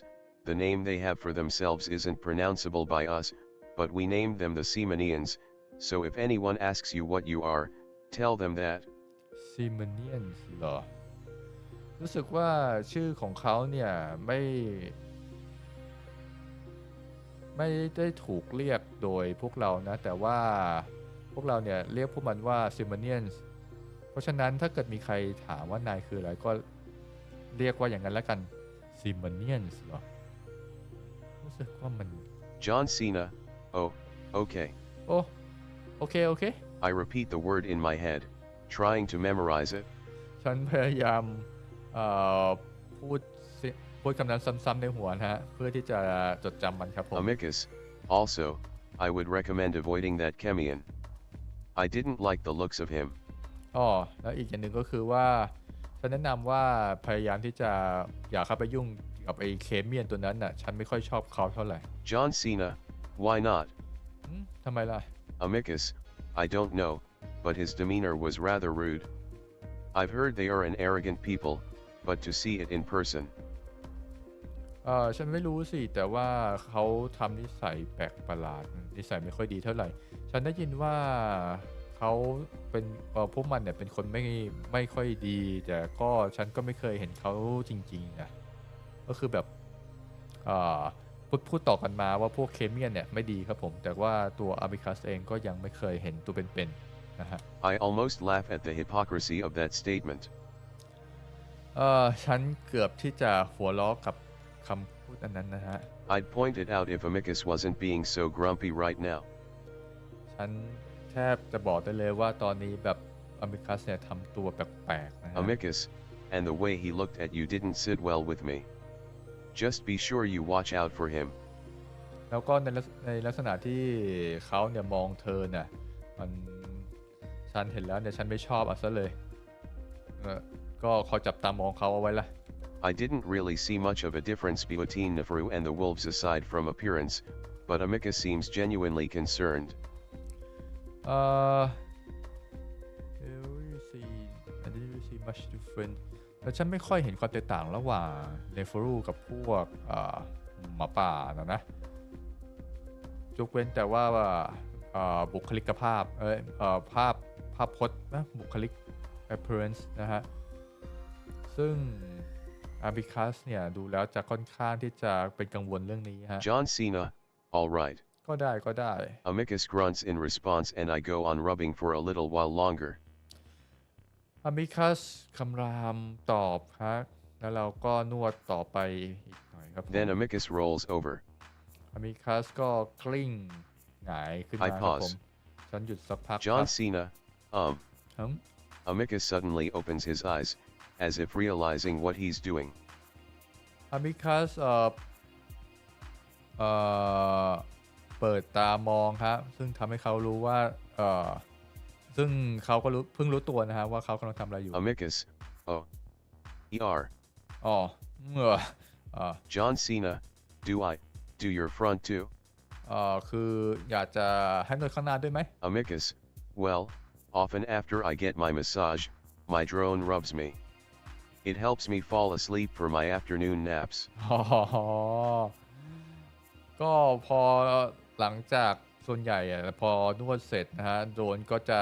the name they have for themselves isn't pronounceable by us, but we named them the Semenians, so if anyone asks you what you are, tell them that. Semenians เหรอรู้สึกว่าชื่อของเขาเนี่ยไม่ได้ถูกเรียกโดยพวกเรานะแต่ว่าพวกเราเนี่ยเรียกพวกมันว่า Semenians เพราะฉะนั้นถ้าเกิดมีใครถามว่านายคืออะไรก็เรียกว่าอย่างนั้นแล้วกัน Semenians เหรอรู้สึกว่ามัน John Cena, oh, okay. โอเค I repeat the word in my head, trying to memorize it. ฉันพยายามพู ดพูดคำนั้นซ้ำๆในหัวนะฮะเพื่อที่จะจดจำมันครับผม Amicus, also, I would recommend avoiding that Chemian. I didn't like the looks of him. อ๋อแล้วอีกอย่างหนึ่งก็คือว่าฉันแนะนำว่าพยายามที่จะอย่าเข้าไปยุ่งกับไอ้เคเมียนตัวนั้นน่ะฉันไม่ค่อยชอบเขาเท่าไหร่ John Cena, why not? ทำไมล่ะ Amicus, I don't know, but his demeanor was rather rude. I've heard they are an arrogant people, but to see it in person. ฉันไม่รู้สิแต่ว่าเขาทำนิสัยแปลกประหลาดนิสัยไม่ค่อยดีเท่าไหร่ฉันได้ยินว่าเขาเป็นพวกมันเนี่ยเป็นคนไม่ค่อยดีแต่ก็ฉันก็ไม่เคยเห็นเขาจริงๆนะก็คือแบบพูดต่อกันมาว่าพวกเคเมียนเนี่ยไม่ดีครับผมแต่ว่าตัวอาบิคัสเองก็ยังไม่เคยเห็นตัวเป็นๆนะฮะ I almost laugh at the hypocrisy of that statement. ฉันเกือบที่จะหัวเราะกับคำพูดอันนั้นนะฮะ I'd point it out if Amicus wasn't being so grumpy right now. ฉันแทบจะบอกได้เลยว่าตอนนี้แบบอามิคัสเนี่ยทำตัวแปลกๆนะฮะ Amicus, and the way he looked at you didn't sit well with me. Just be sure you watch out for him. แล้วก็ในลักษณะที่เขาเนี่ยมองเธอเนี่ยมันฉันเห็นแล้วเนี่ยฉันไม่ชอบซะเลยก็ขอจับตามองเขาเอาไว้ละ I didn't really see much of a difference between Nefru and the wolves aside from appearance, but Amicus seems genuinely concerned. I didn't see much difference แล้วฉันไม่ค่อยเห็นความแตกต่างระหว่างเนฟรูกับพวกหมาป่านะยกเว้นแต่ว่าบุคลิกภาพภาพพจน์นะบุคลิก appearance นะฮะซึ่งอาบิคัสเนี่ยดูแล้วจะค่อนข้างที่จะเป็นกังวลเรื่องนี้ฮะ John Cena, all right. ก็ได้ Amicus grunts in response and I go on rubbing for a little while longer. อาบิคัสคำรามตอบครับแล้วเราก็นวดต่อไปอีกหน่อยครับ Then Amicus rolls over. อาบิคัสก็กลิ้งหงายขึ้นมาครับผมฉันหยุดสักพัก John Cena, Amicus suddenly opens his eyes, as if realizing what he's doing. อาบิคัสเปิดตามองครับซึ่งทำให้เขารู้ว่าซึ่งเขาก็เพิ่งรู้ตัวนะฮะว่าเขากำลังทำอะไรอยู่ Amicus, er. อ๋อJohn Cena, do your front too? คืออยากจะให้นวดข้างหน้าด้วยไหม Amicus, well, often after I get my massage, my drone rubs me. It helps me fall asleep for my afternoon naps. ก็พอหลังจากส่วนใหญ่พอนวดเสร็จนะฮะโดรนก็จะ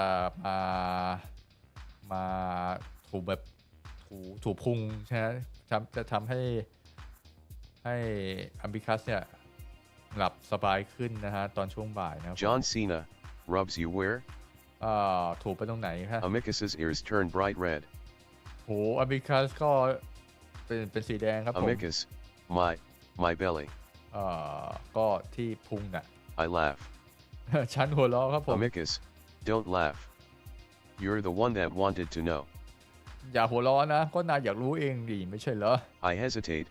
มาถูแบบถูพุงใช่ไหมจะทำให้อัมบิคัสเนี่ยหลับสบายขึ้นนะฮะตอนช่วงบ่ายนะครับ John Cena, rubs you where? ถูไปตรงไหนครับ Amicus's ears turn bright red. โหอัมบิคัสก็เป็นสีแดงครับผม Amicus, my belly. ก็ที่พุงน่ะ I laugh. ฉันหัวเราะครับผม Amicus, don't laugh. You're the one that wanted to know. อย่าหัวเราะนะก็นายอยากรู้เองดิไม่ใช่เหรอ I hesitate,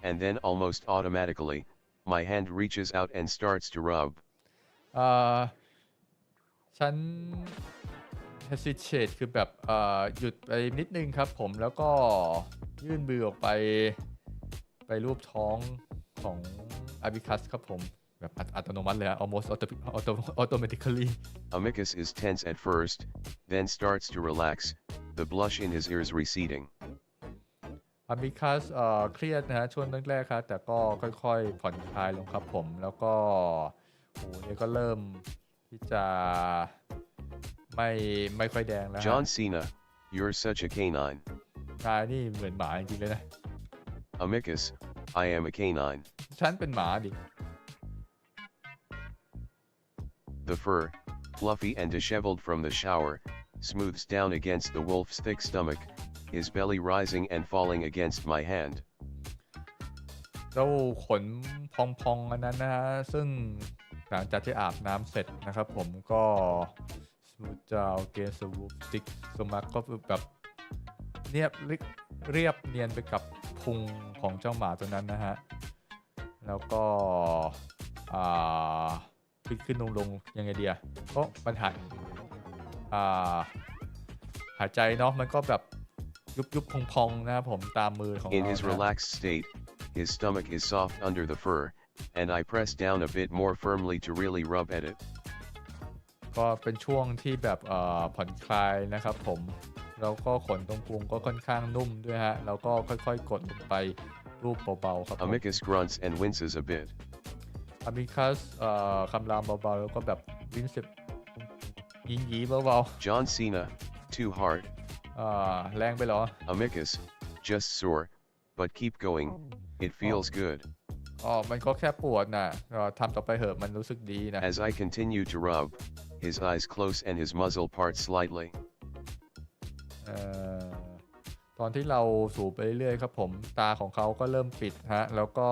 and then almost automatically, my hand reaches out and starts to rub. ฉัน hesitate คือแบบหยุดไปนิดนึงครับผมแล้วก็ยื่นมือออกไปรูปท้องของอาบิคัสครับผมแบบอัตโนมัติเลย almost automatically. Amicus is tense at first, then starts to relax, the blush in his ears receding. อาบิคัสเครียดนะฮะช่วงแรกๆครับแต่ก็ค่อยๆผ่อนคลายลงครับผมแล้วก็หูเนี่ยก็เริ่มที่จะไม่ค่อยแดงแล้ว John Cena, you're such a canine. นายนี่เหมือนหมาจริงๆเลยนะ Amicus, I am a canine. ฉันเป็นหมาดิ The fur, fluffy and disheveled from the shower, smooths down against the wolf's thick stomach, his belly rising and falling against my hand. เจ้าขนพองๆอันนั้นนะฮะซึ่งหลังจากที่อาบน้ำเสร็จนะครับผมก็ smooth down against the wolf's thick stomach ก็แบบเรียบเนียนไปกับพ พุงของเจ้าหมาตัวนั้นนะฮะแล้วก็ขึ้นลงยังไงดีอะก็มันหายใจเนาะมันก็แบบยุบพองๆนะครับผมตามมือของเรา In his relaxed state, his stomach is soft under the fur, and I press down a bit more firmly to really rub at it. ก็เป็นช่วงที่แบบผ่อนคลายนะครับผมแล้วก็ขนตรงพุงก็ค่อนข้างนุ่มด้วยฮะแล้วก็ค่อยๆกดลงไปรูปเบาๆครับผม Amicus grunts and winces a bit. Amicus คำรามเบาๆแล้วก็แบบวินส์ยีเบา John Cena, too hard. ๆแรงไปเหรอ Amicus, just sore, but keep going. It feels good. มันก็แค่ปวดนะทำต่อไปเหอะมันรู้สึกดีนะ As I continue to rub, his eyes close and his muzzle part slightly. ตอนที่เราสูบไปเรื่อยๆครับผมตาของเขาก็เริ่มปิดฮะแล้วก็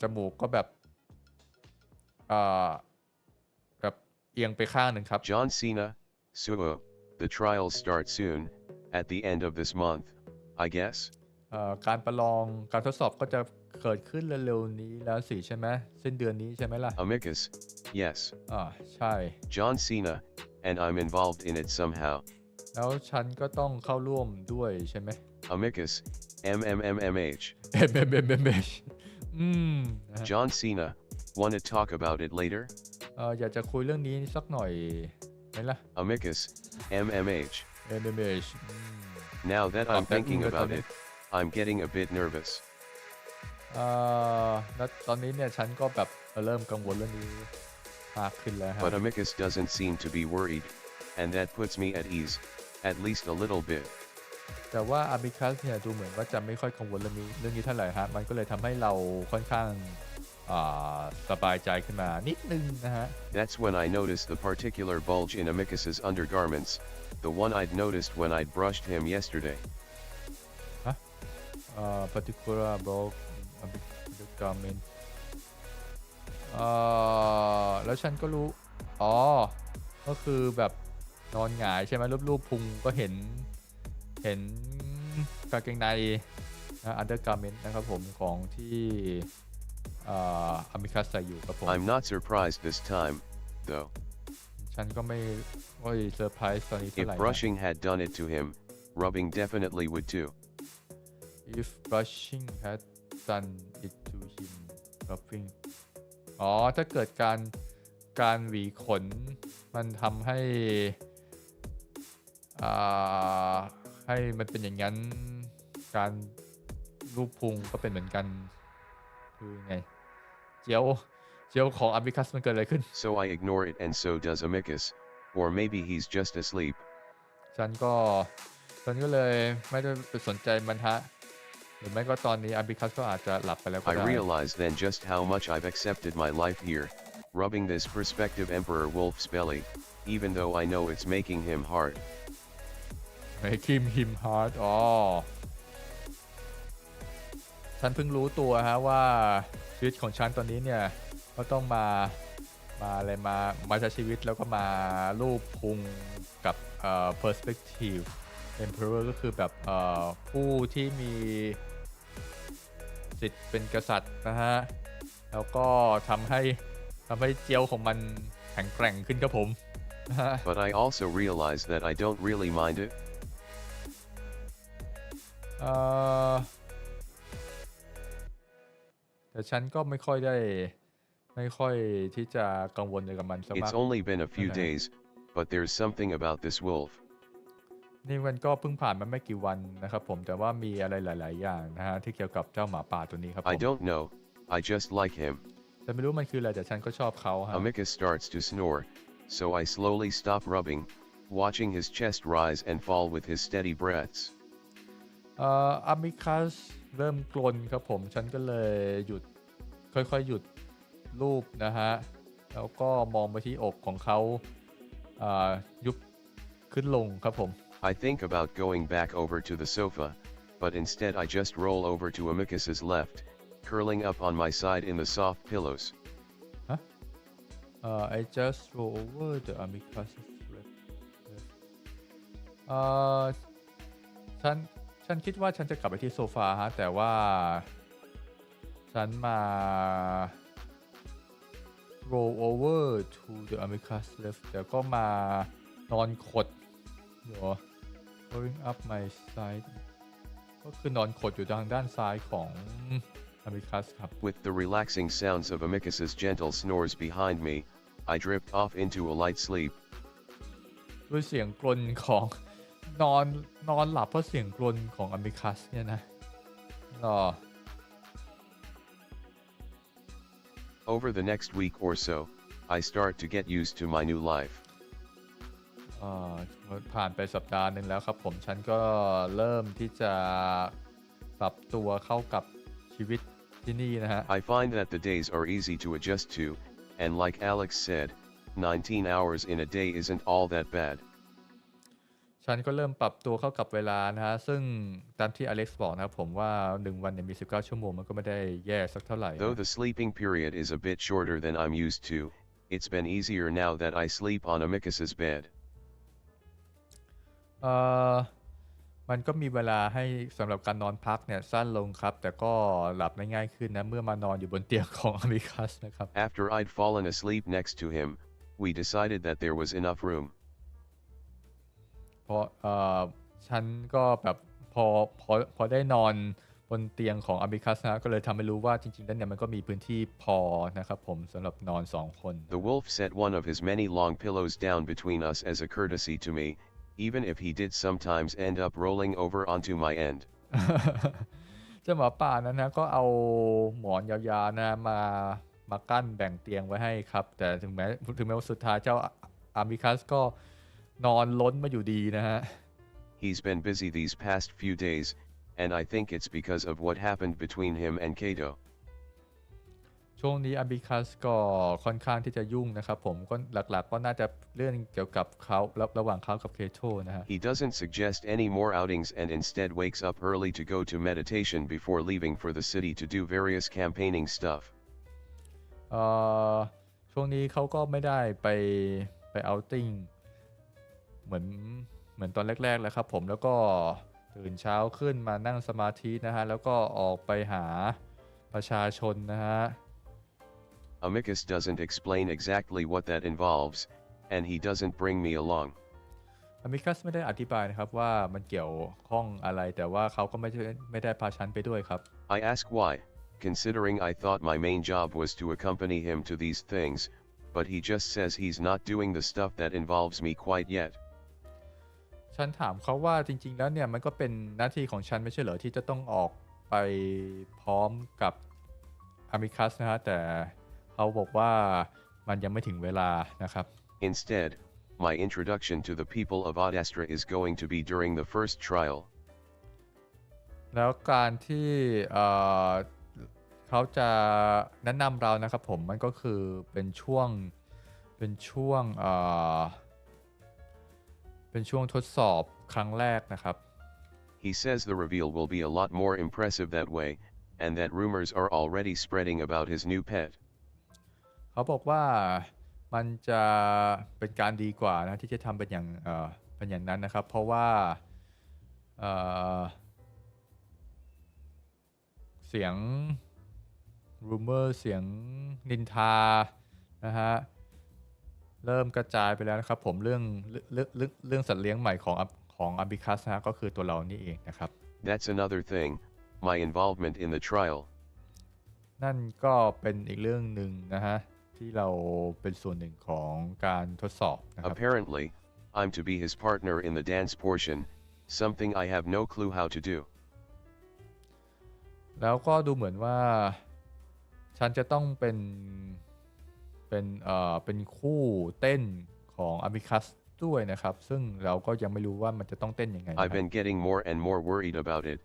จมูกก็แบบเอียงไปข้างหนึ่งครับ John Cena, Suo, the trials start soon, at the end of this month, I guess. การประลองการทดสอบก็จะเกิดขึ้นเร็วๆนี้แล้วสิใช่ไหมสิ้นเดือนนี้ใช่ไหมล่ะ Amicus, yes. ใช่ John Cena, and I'm involved in it somehow. แล้วฉันก็ต้องเข้าร่วมด้วยใช่ไหม Amicus, MMMMH. MMMMH John Cena, wanna talk about it later? อยากจะคุยเรื่องนี้สักหน่อยไหมล่ะ Amicus, MMH. MMH Now that I'm thinking about it, I'm getting a bit nervous. แล้วตอนนี้เนี่ยฉันก็แบบเริ่มกังวลเรื่องนี้มากขึ้นแล้วฮะ But Amicus doesn't seem to be worried, and that puts me at ease, at least a little bit. แต่ว่า Amicus เนี่ยดูเหมือนว่าจะไม่ค่อยกังวลเรื่องนี้เท่าไหร่ฮะมันก็เลยทำให้เราค่อนข้างสบายใจขึ้นมานิดนึงนะฮะ That's when I noticed the particular bulge in Amicus's undergarments, the one I'd noticed when I'd brushed him yesterday. Particular bulge undergarment แล้วฉันก็รู้ก็คือแบบนอนหงายใช่ไหมรูปพุงก็เห็นกางเกงในundergarment นะครับผมของที่Amicus ใส่อยู่ครับผม I'm not surprised this time, though. ฉันก็ไม่เซอร์ไพรส์ตอนนี้เท่าไหร่ If brushing had done it to him, rubbing definitely would too. If brushing had done it to him rubbing ถ้าเกิดการหวีขนมันทำให้มันเป็นอย่างนั้นการรูปพุงก็เป็นเหมือนกันคือไงเจียวของ Amicus มันเกิดอะไรขึ้น So I ignore it and so does Amicus, or maybe he's just asleep. ฉันก็เลยไม่ได้ไปสนใจมันฮะหรือไม่ก็ตอนนี้ Amicus ก็อาจจะหลับไปแล้วก็ I ได้ realize then just how much I've accepted my life here, rubbing this prospective Emperor Wolf's belly, even though I know it's making him hard. Making him hard ฉันเพิ่งรู้ตัวฮะว่าชีวิตของฉันตอนนี้เนี่ยก็ต้องมาใช้ชีวิตแล้วก็มารูปพุงกับperspective emperor ก็คือแบบผู้ที่มีสิทธิ์เป็นกษัตริย์นะฮะแล้วก็ทำให้เจียวของมันแข็งแกร่งขึ้นครับผม But I also realize that I don't really mind it. แต่ฉันก็ไม่ค่อยที่จะกังวลกับมันสักมาก It's only been a few days, but there's something about this wolf. นี่มันก็เพิ่งผ่านมาไม่กี่วันนะครับผมแต่ว่ามีอะไรหลายๆอย่างนะฮะที่เกี่ยวกับเจ้าหมาป่าตัวนี้ครับผม I don't know, I just like him. แต่ไม่รู้มันคืออะไรแต่ฉันก็ชอบเขาฮะ Amicus starts to snore, so I slowly stop rubbing, watching his chest rise and fall with his steady breaths. Amicus เริ่มกลนครับผมฉันก็เลยค่อยๆหยุดรูปนะฮะแล้วก็มองไปที่อกของเขายุบขึ้นลงครับผม I think about going back over to the sofa, but instead I just roll over to Amicus's left, curling up on my side in the soft pillows. I just roll over the Amicus's left. ฉันคิดว่าฉันจะกลับไปที่โซฟาฮะแต่ว่าฉันมา roll over to the amicus left แต่ก็มานอนขดเดี๋ยว going up my side ก็คือนอนขดอยู่ทางด้านซ้ายของ amicus ครับ With the relaxing sounds of Amicus's gentle snores behind me, I drift off into a light sleep. ด้วยเสียงกรนของนอนหลับเพราะเสียงกรนของ amicus เนี่ยนะรอ Over the next week or so, I start to get used to my new life. ผ่านไปสัปดาห์หนึ่งแล้วครับผมฉันก็เริ่มที่จะปรับตัวเข้ากับชีวิตที่นี่นะฮะ I find that the days are easy to adjust to, and like Alex said, 19 hours in a day isn't all that bad. ฉันก็เริ่มปรับตัวเข้ากับเวลานะฮะซึ่งตามที่อเล็กซ์บอกนะครับผมว่า1วันเนี่ยมี19ชั่วโมงมันก็ไม่ได้แย่สักเท่าไหร่ Though the sleeping period is a bit shorter than I'm used to, it's been easier now that I sleep on Amicus's bed. มันก็มีเวลาให้สำหรับการนอนพักเนี่ยสั้นลงครับแต่ก็หลับได้ง่ายขึ้นนะเมื่อมานอนอยู่บนเตียงของ Amicus นะครับ After I'd fallen asleep next to him, we decided that there was enough room. เพราะฉันก็แบบพอได้นอนบนเตียงของ Amicus นะก็เลยทำให้รู้ว่าจริงๆแล้วเนี่ยมันก็มีพื้นที่พอนะครับผมสำหรับนอน2คน The wolf set one of his many long pillows down between us as a courtesy to me, even if he did sometimes end up rolling over onto my end. เจ้าหมาป่านั้นนะก็เอาหมอนยาวๆนะมากั้นแบ่งเตียงไว้ให้ครับแต่ถึงแม้ว่าสุดท้ายเจ้า Amicus ก็นอนล้นมาอยู่ดีนะฮะ He's been busy these past few days, and I think it's because of what happened between him and Kato. ช่วงนี้ Amicus ก็ค่อนข้างที่จะยุ่งนะครับผมก็หลักๆก็น่าจะเรื่องเกี่ยวกับเขาระหว่างเขากับ Kato นะฮะ He doesn't suggest any more outings and instead wakes up early to go to meditation before leaving for the city to do various campaigning stuff. ช่วงนี้เขาก็ไม่ได้ไปเอาติ้งเหมือนตอนแรกๆแล้วครับผมแล้วก็ตื่นเช้าขึ้นมานั่งสมาธินะฮะแล้วก็ออกไปหาประชาชนนะฮะ Amicus doesn't explain exactly what that involves, and he doesn't bring me along. Amicus ไม่ได้อธิบายนะครับว่ามันเกี่ยวข้องอะไรแต่ว่าเขาก็ไม่ได้พาฉันไปด้วยครับ I ask why, considering I thought my main job was to accompany him to these things, but he just says he's not doing the stuff that involves me quite yet. ฉันถามเขาว่าจริงๆแล้วเนี่ยมันก็เป็นหน้าที่ของฉันไม่ใช่เหรอที่จะต้องออกไปพร้อมกับ Amicus นะฮะแต่เขาบอกว่ามันยังไม่ถึงเวลานะครับ Instead, my introduction to the people of Adastra is going to be during the first trial. แล้วการที่เขาจะแนะนำเรานะครับผมมันก็คือเป็นช่วงทดสอบครั้งแรกนะครับ He says the reveal will be a lot more impressive that way, and that rumors are already spreading about his new pet. เขาบอกว่ามันจะเป็นการดีกว่านะที่จะทำเป็นอย่างนั้นนะครับเพราะว่าเสียง rumor เสียงนินทานะฮะเริ่มกระจายไปแล้วนะครับผมเรื่องสัตว์เลี้ยงใหม่ของ Amicus นะก็คือตัวเรานี่เองนะครับ That's another thing, my involvement in the trial. นั่นก็เป็นอีกเรื่องหนึ่งนะฮะที่เราเป็นส่วนหนึ่งของการทดสอบนะครับ Apparently, I'm to be his partner in the dance portion, something I have no clue how to do. แล้วก็ดูเหมือนว่าฉันจะต้องเป็นคู่เต้นของ Amicus ด้วยนะครับซึ่งเราก็ยังไม่รู้ว่ามันจะต้องเต้นยังไง I've been getting more and more worried about it,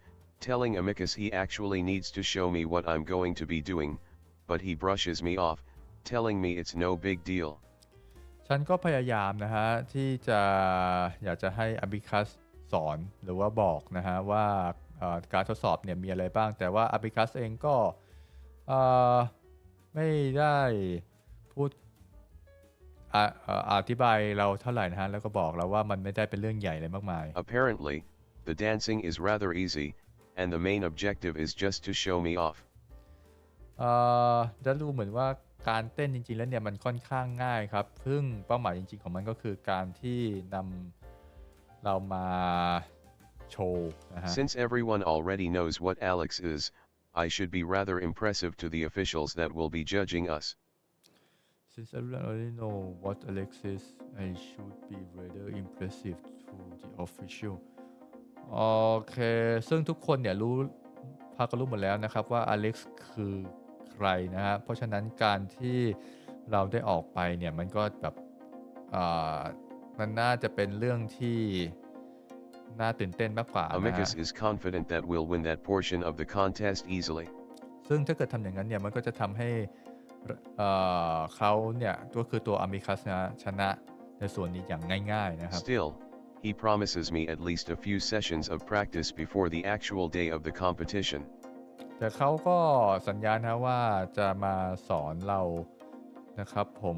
telling Amicus he actually needs to show me what I'm going to be doing, but he brushes me off, telling me it's no big deal. ฉันก็พยายามนะฮะที่จะอยากจะให้ Amicus สอนหรือว่าบอกนะฮะว่าการทดสอบเนี่ยมีอะไรบ้างแต่ว่า Amicus เองก็ไม่ได้พูดอธิบายเราเท่าไหร่นะฮะแล้วก็บอกเราว่ามันไม่ได้เป็นเรื่องใหญ่อะไรมากมาย Apparently, The dancing is rather easy, and the main objective is just to show me off. จะดูเหมือนว่าการเต้นจริงๆแล้วเนี่ยมันค่อนข้างง่ายครับซึ่งเป้าหมายจริงๆของมันก็คือการที่นำเรามาโชว์นะฮะ Since everyone already knows what Alex is, I should be rather impressive to the officials that will be judging us. Since everyone already know what Alex is, I should be rather impressive to the official. โอเคซึ่งทุกคนเนี่ยพาก็รู้หมดแล้วนะครับว่าอเล็กซ์คือใครนะฮะเพราะฉะนั้นการที่เราได้ออกไปเนี่ยมันก็แบบมันน่าจะเป็นเรื่องที่น่าตื่นเต้นมากกว่านะฮะ Amicus is confident that we'll win that portion of the contest easily. ซึ่งถ้าเกิดทำอย่างนั้นเนี่ยมันก็จะทำให้เขาเนี่ยก็คือตัว Amicus นะชนะในส่วนนี้อย่างง่ายๆนะครับ Still, he promises me at least a few sessions of practice before the actual day of the competition. แต่เขาก็สัญญานะว่าจะมาสอนเรานะครับผม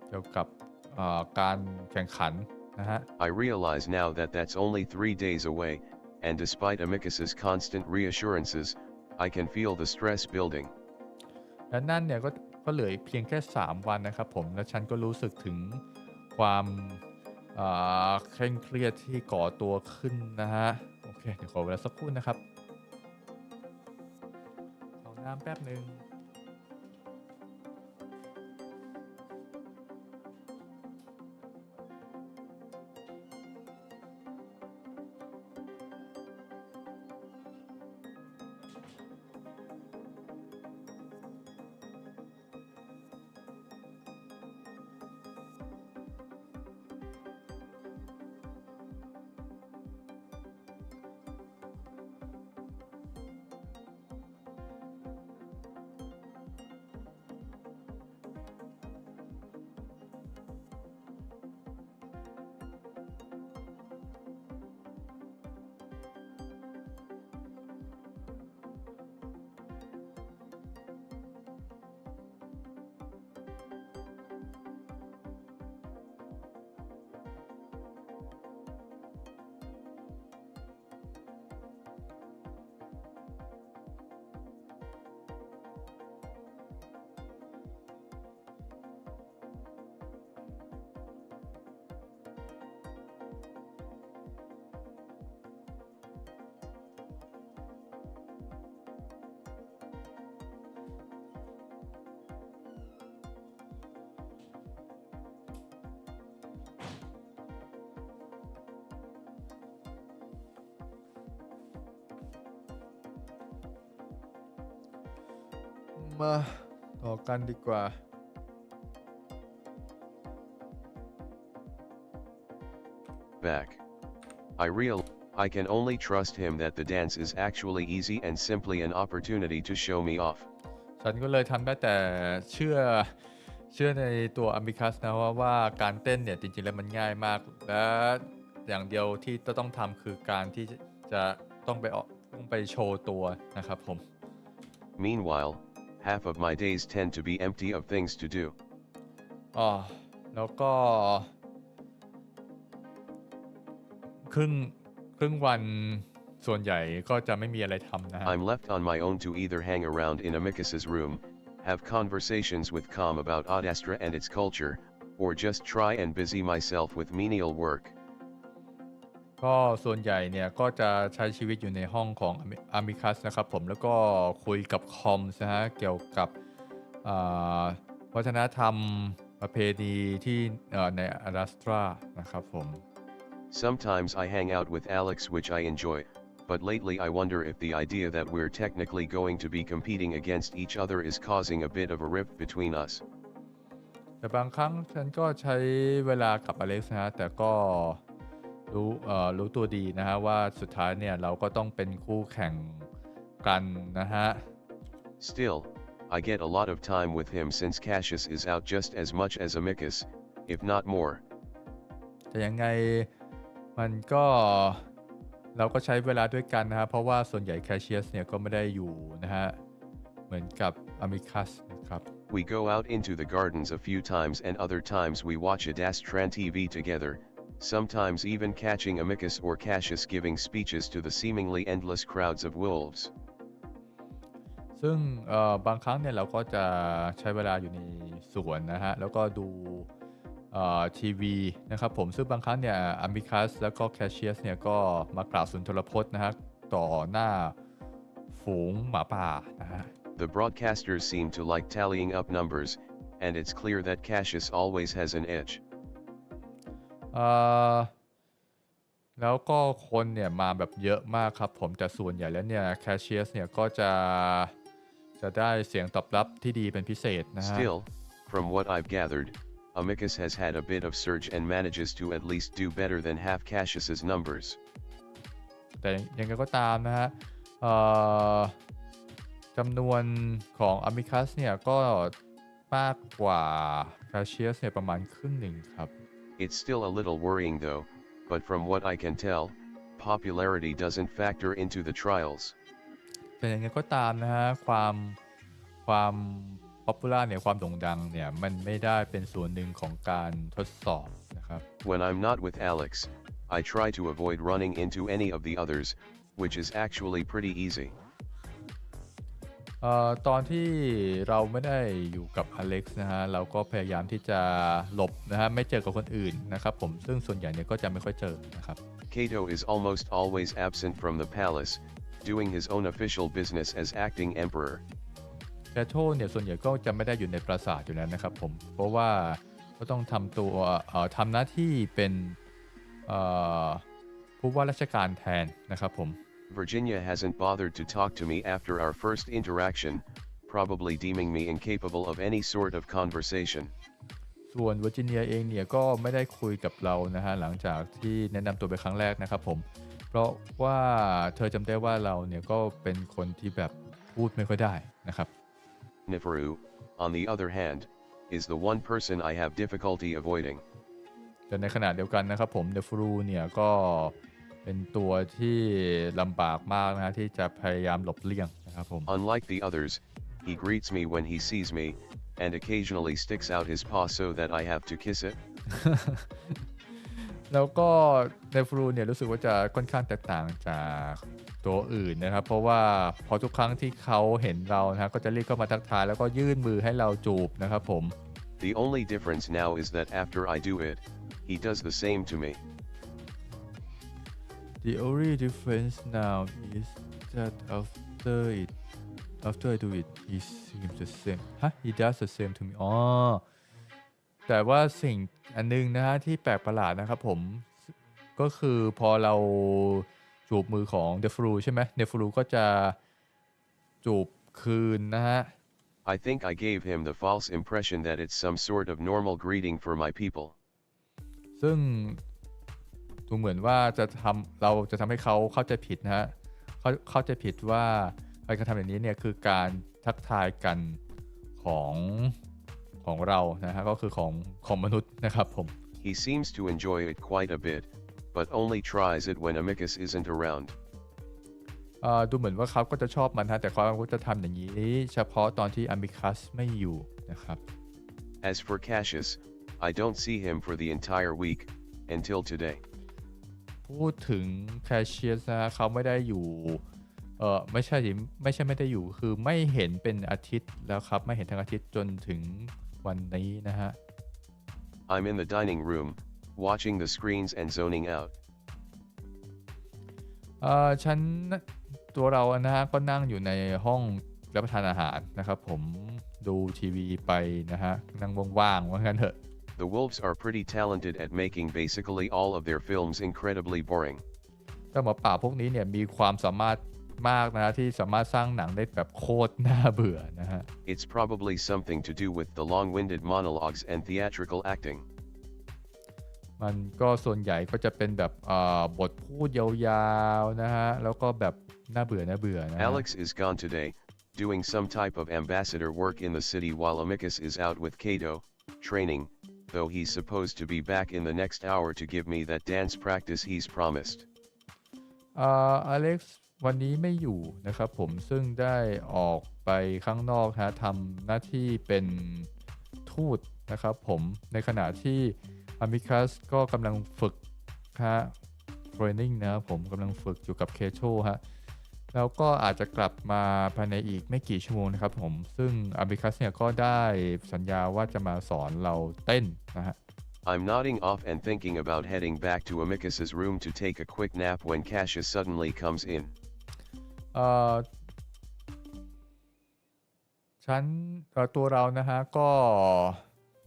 เกี่ยวกับการแข่งขันนะฮะ I realize now that that's only 3 days away, and despite Amicus's constant reassurances, I can feel the stress building. และนั่นเนี่ยก็เหลือเพียงแค่3วันนะครับผมและฉันก็รู้สึกถึงความเคร่งเครียดที่ก่อตัวขึ้นนะฮะโอเคเดี๋ยวขอเวลาสักครู่นะครับเอาน้ำแป๊บนึงมาต่อกันดีกว่า Back. I can only trust him that the dance is actually easy and simply an opportunity to show me off. ฉันก็เลยทำได้แต่เชื่อในตัว Amicus นะว่าการเต้นเนี่ยจริงๆแล้วมันง่ายมากและอย่างเดียวที่ต้องทำคือการที่จะต้องไปโชว์ตัวนะครับผม Meanwhile, half of my days tend to be empty of things to do. แล้วก็ครึ่งวันส่วนใหญ่ก็จะไม่มีอะไรทำนะฮะ I'm left on my own to either hang around in Amicus's room, have conversations with Com about Odastra and its culture, or just try and busy myself with menial work. ก็ส่วนใหญ่เนี่ยก็จะใช้ชีวิตอยู่ในห้องของ Amicus นะครับผมแล้วก็คุยกับคอมนะฮะเกี่ยวกับวัฒนธรรมประเพณีที่ในอดัสตรานะครับผม Sometimes I hang out with Alex, which I enjoy, but lately I wonder if the idea that we're technically going to be competing against each other is causing a bit of a rift between us. แต่บางครั้งฉันก็ใช้เวลากับอเล็กซ์นะฮะแต่ก็รู้ตัวดีนะฮะว่าสุดท้ายเนี่ยเราก็ต้องเป็นคู่แข่งกันนะฮะ Still, I get a lot of time with him since Cassius is out just as much as Amicus, if not more. แต่ยังไงมันก็เราก็ใช้เวลาด้วยกันนะฮะเพราะว่าส่วนใหญ่ Cassius เนี่ยก็ไม่ได้อยู่นะฮะเหมือนกับ Amicus นะครับ We go out into the gardens a few times and other times we watch Adastran TV together, sometimes even catching Amicus or Cassius giving speeches to the seemingly endless crowds of wolves. ซึ่งบางครั้งเนี่ยเราก็จะใช้เวลาอยู่ในสวนนะฮะแล้วก็ดูทีวีนะครับผมซึ่งบางครั้งเนี่ยอามิคัสแล้วก็แคชเชียสเนี่ยก็มากล่าวสุนทรพจน์นะฮะต่อหน้าฝูงหมาป่านะฮะ The broadcasters seem to like tallying up numbers, and it's clear that Cassius always has an edge. แล้วก็คนเนี่ยมาแบบเยอะมากครับผมแต่ส่วนใหญ่แล้วเนี่ยแคชเชียสเนี่ยก็จะได้เสียงตอบรับที่ดีเป็นพิเศษนะฮะ Still, from what I've gathered, Amicus has had a bit of surge and manages to at least do better than half Cassius's numbers. แต่ยังไงก็ตามนะฮะจำนวนของอามิคัสเนี่ยก็มากกว่าแคชเชียสเนี่ยประมาณครึ่งหนึ่งครับ It's still a little worrying though, but from what I can tell, popularity doesn't factor into the trials. แต่ยังไงก็ตามนะฮะความpopular เนี่ยความโด่งดังเนี่ยมันไม่ได้เป็นส่วนหนึ่งของการทดสอบนะครับ When I'm not with Alex, I try to avoid running into any of the others, which is actually pretty easy. ตอนที่เราไม่ได้อยู่กับอเล็กซ์นะฮะเราก็พยายามที่จะหลบนะฮะไม่เจอกับคนอื่นนะครับผมซึ่งส่วนใหญ่เนี่ยก็จะไม่ค่อยเจอนะครับ Cato is almost always absent from the palace, doing his own official business as acting emperor. แคโทเนี่ยส่วนใหญ่ก็จะไม่ได้อยู่ในปราสาทอยู่แล้วนะครับผมเพราะว่าก็ต้องทำหน้าที่เป็นผู้ว่าราชการแทนนะครับผม Virginia hasn't bothered to talk to me after our first interaction, probably deeming me incapable of any sort of conversation. ส่วนเวอร์จิเนียเองเนี่ยก็ไม่ได้คุยกับเรานะฮะหลังจากที่แนะนำตัวไปครั้งแรกนะครับผมเพราะว่าเธอจำได้ว่าเราเนี่ยก็เป็นคนที่แบบพูดไม่ค่อยได้นะครับ Neferu, on the other hand, is the one person I have difficulty avoiding. แต่ในขณะเดียวกันนะครับผมเดฟรูเนี่ยก็เป็นตัวที่ลำบากมากนะฮะที่จะพยายามหลบเลี่ยงนะครับผม Unlike the others, he greets me when he sees me, and occasionally sticks out his paw so that I have to kiss it. แล้วก็เดฟรูเนี่ยรู้สึกว่าจะค่อนข้างแตกต่างจากตัวอื่นนะครับเพราะว่าพอทุกครั้งที่เขาเห็นเรานะฮะก็จะรีบเข้ามาทักทายแล้วก็ยื่นมือให้เราจูบนะครับผม The only difference now is that after I do it, he does the same to me. The only difference now is that after I do it he seems the same he does the same to me อ๋อแต่ว่าสิ่งอันนึงนะฮะที่แปลกประหลาดนะครับผมก็คือพอเราจูบมือของเดฟรูใช่ไหมเดฟรูก็จะจูบคืนนะฮะ I think I gave him the false impression that it's some sort of normal greeting for my people. ซึ่งดูเหมือนว่าเราจะทำให้เขาเข้าใจผิดนะฮะเข้าใจผิดว่าการกระทำอย่างนี้เนี่ยคือการทักทายกันของเรานะฮะก็คือของมนุษย์นะครับผม He seems to enjoy it quite a bit, but only tries it when Amicus isn't around. ดูเหมือนว่าเขาก็จะชอบมันฮะแต่เขาก็จะทำอย่างนี้เฉพาะตอนที่อามิคัสไม่อยู่นะครับ As for Cassius, I don't see him for the entire week, until today. พูดถึงแคชเชียสนะเขาไม่ได้อยู่ไม่ใช่ไม่ได้อยู่คือไม่เห็นเป็นอาทิตย์แล้วครับไม่เห็นทั้งอาทิตย์จนถึงวันนี้นะฮะ I'm in the dining room, watching the screens and zoning out. ตัวเรานะฮะก็นั่งอยู่ในห้องรับประทานอาหารนะครับผมดูทีวีไปนะฮะนั่งว่างๆว่างั้นเถอะ The wolves are pretty talented at making basically all of their films incredibly boring. เจ้าหมาป่าพวกนี้เนี่ยมีความสามารถมากนะที่สามารถสร้างหนังได้แบบโคตรน่าเบื่อนะฮะ It's probably something to do with the long-winded monologues and theatrical acting. มันก็ส่วนใหญ่ก็จะเป็นแบบบทพูดยาวๆนะฮะแล้วก็แบบน่าเบื่อนะฮะ Alex is gone today, doing some type of ambassador work in the city while Amicus is out with Cato, training, though he's supposed to be back in the next hour to give me that dance practice he's promised. อเล็กซ์วันนี้ไม่อยู่นะครับผมซึ่งได้ออกไปข้างนอกฮะทำหน้าที่เป็นทูตนะครับผมในขณะที่อามิคัสก็กำลังฝึก ฮะ training นะครับผมกำลังฝึกอยู่กับเคโชฮะแล้วก็อาจจะกลับมาภายในอีกไม่กี่ชั่วโมงนะครับผมซึ่งอาบิคัสเนี่ยก็ได้สัญญาว่าจะมาสอนเราเต้นนะฮะI'm nodding off and thinking about heading back to Amicus's room to take a quick nap when Cassius suddenly comes in. ตัวเรานะฮะก็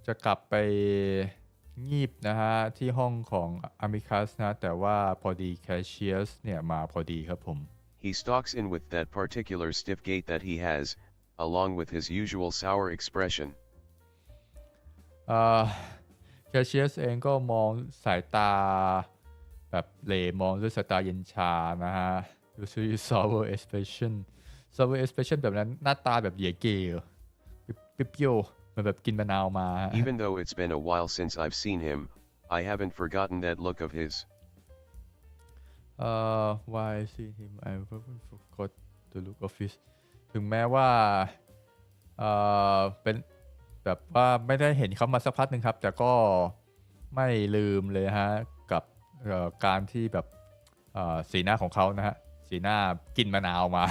จะกลับไปงีบนะฮะที่ห้องของอามิคัสนะแต่ว่าพอดีแคชเชียสเนี่ยมาพอดีครับผม He stalks in with that particular stiff gait that he has, along with his usual sour expression. แคชเชียสเองก็มองสายตาแบบเหล่มองด้วยสายตาเย็นชานะฮะ usually sour expression แบบนั้นหน้าตาแบบเย่เก๋เปรี้ยวๆมันแบบกินมะนาวมา Even though it's been a while since I've seen him, I haven't forgotten that look of his. Why I see him I haven't forgot the look of his ถึงแม้ว่าเป็นแบบว่าไม่ได้เห็นเขามาสักพักหนึ่งครับแต่ก็ไม่ลืมเลยฮะกับการที่แบบสีหน้าของเขานะฮะสีหน้ากินมะนาวมา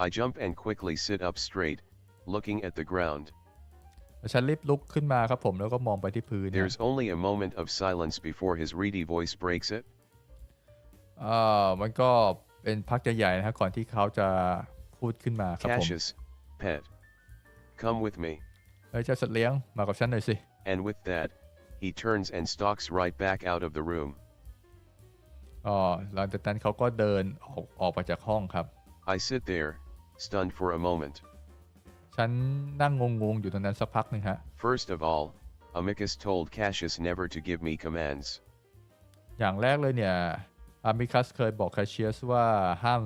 I jump and quickly sit up straight, looking at the ground. ฉันรีบลุกขึ้นมาครับผมแล้วก็มองไปที่พื้น There's only a moment of silence before his reedy voice breaks it. มันก็เป็นพักใหญ่ๆนะฮะก่อนที่เขาจะพูดขึ้นมาครับผม Cassius, pet, come with me. เจ้าสัตว์เลี้ยงมากับฉันหน่อยสิ And with that, he turns and stalks right back out of the room. หลังจากนั้นเขาก็เดินออกไปจากห้องครับ I sit there, stunned for a moment. ฉันนั่งงงๆอยู่ตรงนั้นสักพักหนึ่งฮะ First of all, Amicus told Cassius never to give me commands. อย่างแรกเลยเนี่ยอามิคัสเคยบอกแคชเชียสว่าห้าม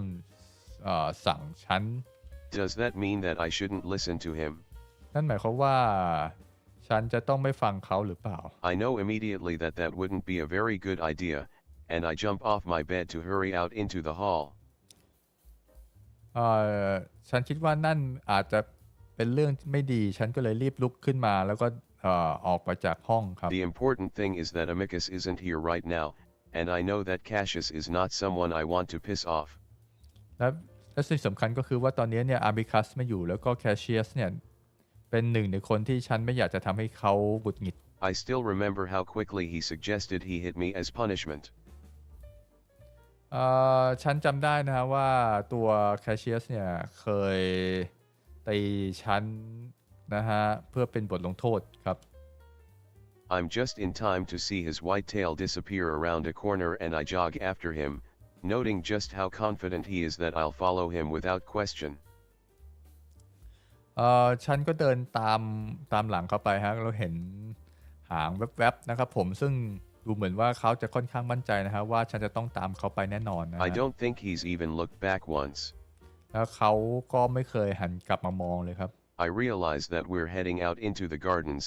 สั่งฉัน Does that mean that I shouldn't listen to him? นั่นหมายความว่าฉันจะต้องไม่ฟังเขาหรือเปล่า I know immediately that that wouldn't be a very good idea, and I jump off my bed to hurry out into the hall. ฉันคิดว่านั่นอาจจะเป็นเรื่องไม่ดีฉันก็เลยรีบลุกขึ้นมาแล้วก็ออกไปจากห้องครับ The important thing is that Amicus isn't here right now, and I know that Cassius is not someone I want to piss off. และสิ่งสำคัญก็คือว่าตอนนี้เนี่ยอามิคัสไม่อยู่แล้วก็แคชเชียสเนี่ยเป็นหนึ่งในคนที่ฉันไม่อยากจะทำให้เขาหงุดหงิด I still remember how quickly he suggested he hit me as punishment. ฉันจำได้นะฮะว่าตัวแคชเชียสเนี่ยเคยตีฉันนะฮะเพื่อเป็นบทลงโทษครับ I'm just in time to see his white tail disappear around a corner and I jog after him, noting just how confident he is that I'll follow him without question. ฉันก็เดินตามหลังเขาไปฮะเราเห็นหางแวบๆนะครับผมซึ่งดูเหมือนว่าเขาจะค่อนข้างมั่นใจนะฮะว่าฉันจะต้องตามเขาไปแน่นอนนะ I don't think he's even looked back once. แล้วเขาก็ไม่เคยหันกลับมามองเลยครับ I realize that we're heading out into the gardens,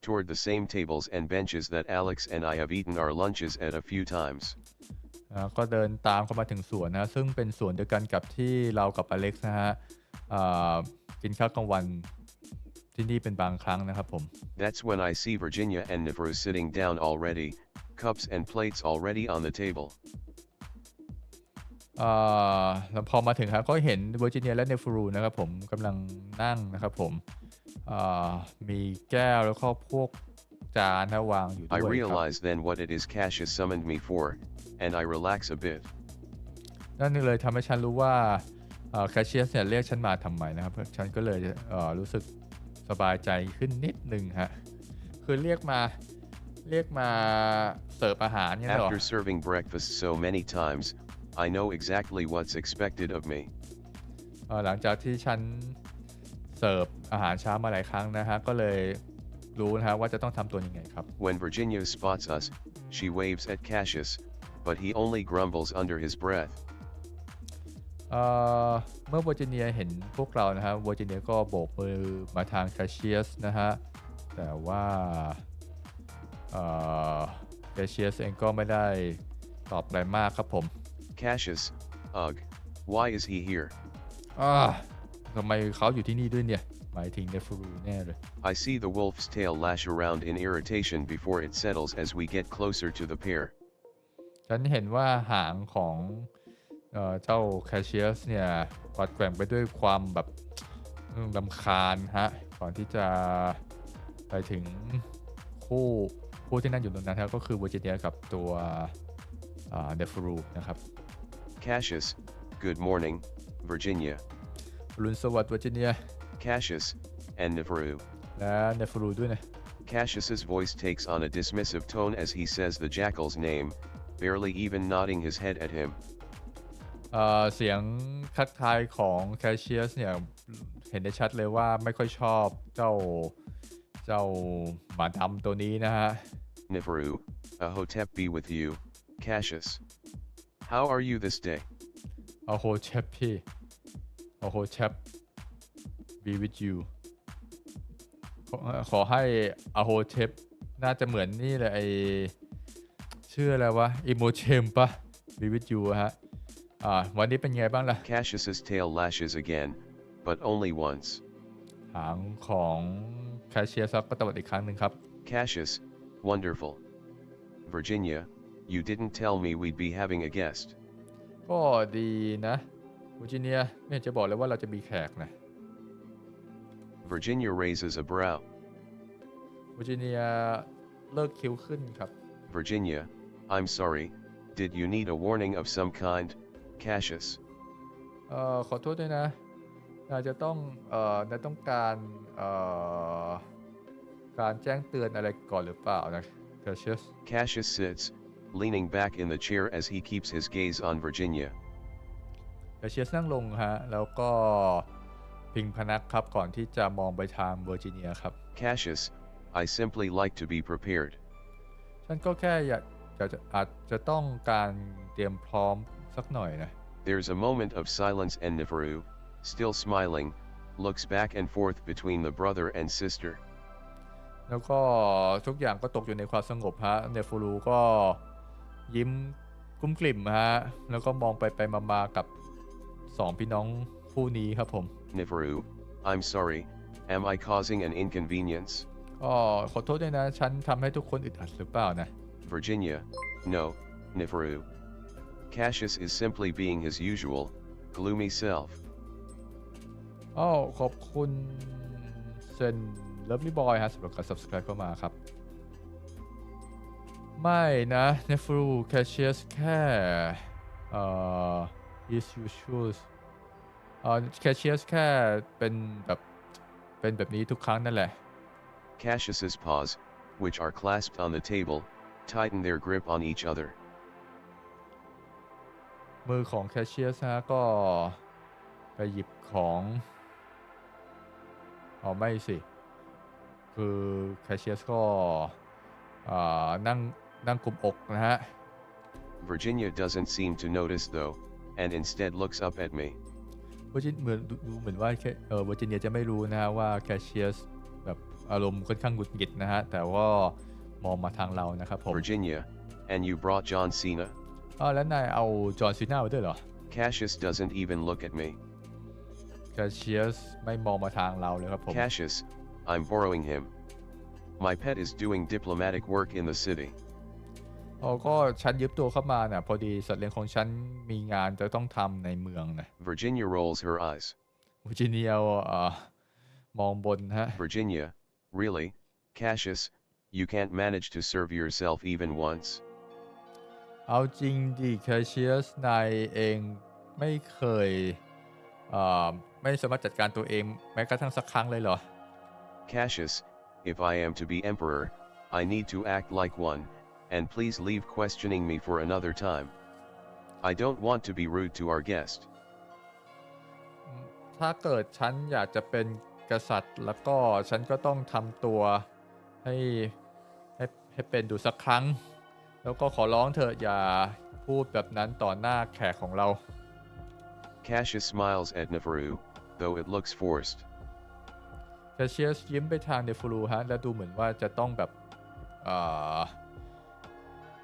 toward the same tables and benches that Alex and I have eaten our lunches at a few times. ก็เดินตามเข้ามาถึงสวนนะซึ่งเป็นสวนเดียวกันกับที่เรากับอเล็กซ์นะฮะกินข้าวกลางวันที่นี่เป็นบางครั้งนะครับผม That's when I see Virginia and Nefru sitting down already, cups and plates already on the table. แล้วพอมาถึงครับก็เห็นเวอร์จิเนียและเนฟรูนะครับผมกำลังนั่งนะครับผมมีแก้วแล้วก็พวกจานวางอยู่ด้วย I realize then what it is Cassius summoned me for, and I relax a bit. นั่นเลยทำให้ฉันรู้ว่าแคชเชียสเนี่ยเรียกฉันมาทำไมนะครับฉันก็เลยรู้สึกสบายใจขึ้นนิดนึงฮะคือเรียกมาเสิร์ฟอาหารเนี่ยหรอ After serving breakfast so many times, I know exactly what's expected of me. หลังจากที่ฉันเสิร์ฟอาหารเช้ามาหลายครั้งนะฮะก็เลยรู้นะฮะว่าจะต้องทำตัวยังไงครับ When Virginia spots us, she waves at Cassius, but he only grumbles under his breath. เมื่อเวอร์จิเนียเห็นพวกเรานะฮะเวอร์จิเนียก็โบกมือมาทางแคชเชียสนะฮะแต่ว่าแคชเชียสเองก็ไม่ได้ตอบอะไรมากครับผม Cassius, ugh, why is he here? ทำไมเขาอยู่ที่นี่ด้วยเนี่ยหมายถึงเนฟรูแน่เลย I see the wolf's tail lash around in irritation before it settles as we get closer to the pair. ฉันเห็นว่าหางของเจ้าแคชเชียสเนี่ยกวัดแกว่งไปด้วยความแบบรำคาญฮะก่อนที่จะไปถึงคู่คู่ที่นั่งอยู่ตรงนั้นครับก็คือเวอร์จิเนียกับตัวเดฟรูนะครับ Cassius, good morning, Virginia. รุนสวัสดิ์เวอร์จิเนีย Cassius, and Neferu. และเดฟรูด้วยนะ Cassius's voice takes on a dismissive tone as he says the jackal's name, barely even nodding his head at him. เสียงทักทายของแคชเชียสเนี่ยเห็นได้ชัดเลยว่าไม่ค่อยชอบเจ้าหมาดำตัวนี้นะฮะ Neferu, a hotep be with you, Cassius. How are you this day? โฮเชปพี่โฮเชป be with you ขอให้โฮเชปน่าจะเหมือนนี่เลยชื่ออะไรวะอิโมเชมปะ be with you ฮะวันนี้เป็นไงบ้างล่ะ Cassius's tail lashes again, but only once. หางของแคชเชียสก็ตวัดอีกครั้งหนึ่งครับ Cassius, wonderful. Virginia, you didn't tell me we'd be having a guest. ก็ดีนะเวอร์จิเนียไม่จะบอกเลยว่าเราจะมีแขกนะ Virginia raises a brow. เวอร์จิเนียเลิกคิ้วขึ้นครับ Virginia, I'm sorry, did you need a warning of some kind, Cassius? ขอโทษด้วยนะนายจะต้องการแจ้งเตือนอะไรก่อนหรือเปล่านะ Cassius Cassius sits, leaning back in the chair as he keeps his gaze on Virginia. Cassius นั่งลงฮะแล้วก็พิงพนักครับก่อนที่จะมองไปทางเวอร์จิเนียครับ Cassius, I simply like to be prepared. ฉันก็แค่อาจจะต้องการเตรียมพร้อมสักหน่อยนะ There's a moment of silence and Neferu, still smiling, looks back and forth between the brother and sister. แล้วก็ทุกอย่างก็ตกอยู่ในความสงบฮะเนฟูรูก็ยิ้มกุ้มกลิ่มฮะแล้วก็มองไปมากับ2พี่น้องคู่นี้ครับผม Neferu, I'm sorry, am I causing an inconvenience? ก็ขอโทษด้วยนะฉันทำให้ทุกคนอึดอัดหรือเปล่านะ Virginia, no, Neferu. Cassius is simply being his usual, gloomy self. ขอบคุณเซนเลิฟลี่บอยฮะสำหรับการ subscribe เข้ามาครับไม่นะเนฟรูแคชเชียสแค่is usual แคชเชียสแค่เป็นแบบนี้ทุกครั้งนั่นแหละ Cassius's paws, which are clasped on the table, tighten their grip on each other. มือของแคชเชียสฮะก็ไปหยิบของไม่สิคือแคชเชียสก็นั่งกุมอกนะฮะ Virginia doesn't seem to notice though, and instead looks up at me. เหมือนว่าเวอร์จิเนียจะไม่รู้นะฮะว่าแคชเชียสแบบอารมณ์ค่อนข้างหงุดหงิดนะฮะแต่ว่ามองมาทางเรานะครับผม Virginia, and you brought John Cena? แล้วนายเอาจอห์นซีนามาด้วยเหรอ Cassius doesn't even look at me. แคชเชียสไม่มองมาทางเราเลยครับผม Cassius, I'm borrowing him. My pet is doing diplomatic work in the city. ก็ฉันยืมตัวเข้ามาน่ะพอดีสัตว์เลี้ยงของฉันมีงานจะต้องทำในเมืองนะ Virginia rolls her eyes. เวอร์จิเนียมองบนฮะ Virginia, really, Cassius, you can't manage to serve yourself even once. เอาจริงดิแคชเชียสนายเองไม่เคยไม่สามารถจัดการตัวเองแม้กระทั่งสักครั้งเลยเหรอ Cassius, if I am to be emperor, I need to act like one, and please leave questioning me for another time. I don't want to be rude to our guest. ถ้าเกิดฉันอยากจะเป็นกษัตริย์แล้วก็ฉันก็ต้องทำตัวให้เป็นดูสักครั้งแล้วก็ขอร้องเถอะอย่าพูดแบบนั้นต่อหน้าแขกของเรา Cassius smiles at Neferu, though it looks forced. แคชเชียสยิ้มไปทางเนฟูรูฮะและดูเหมือนว่าจะต้องแบบ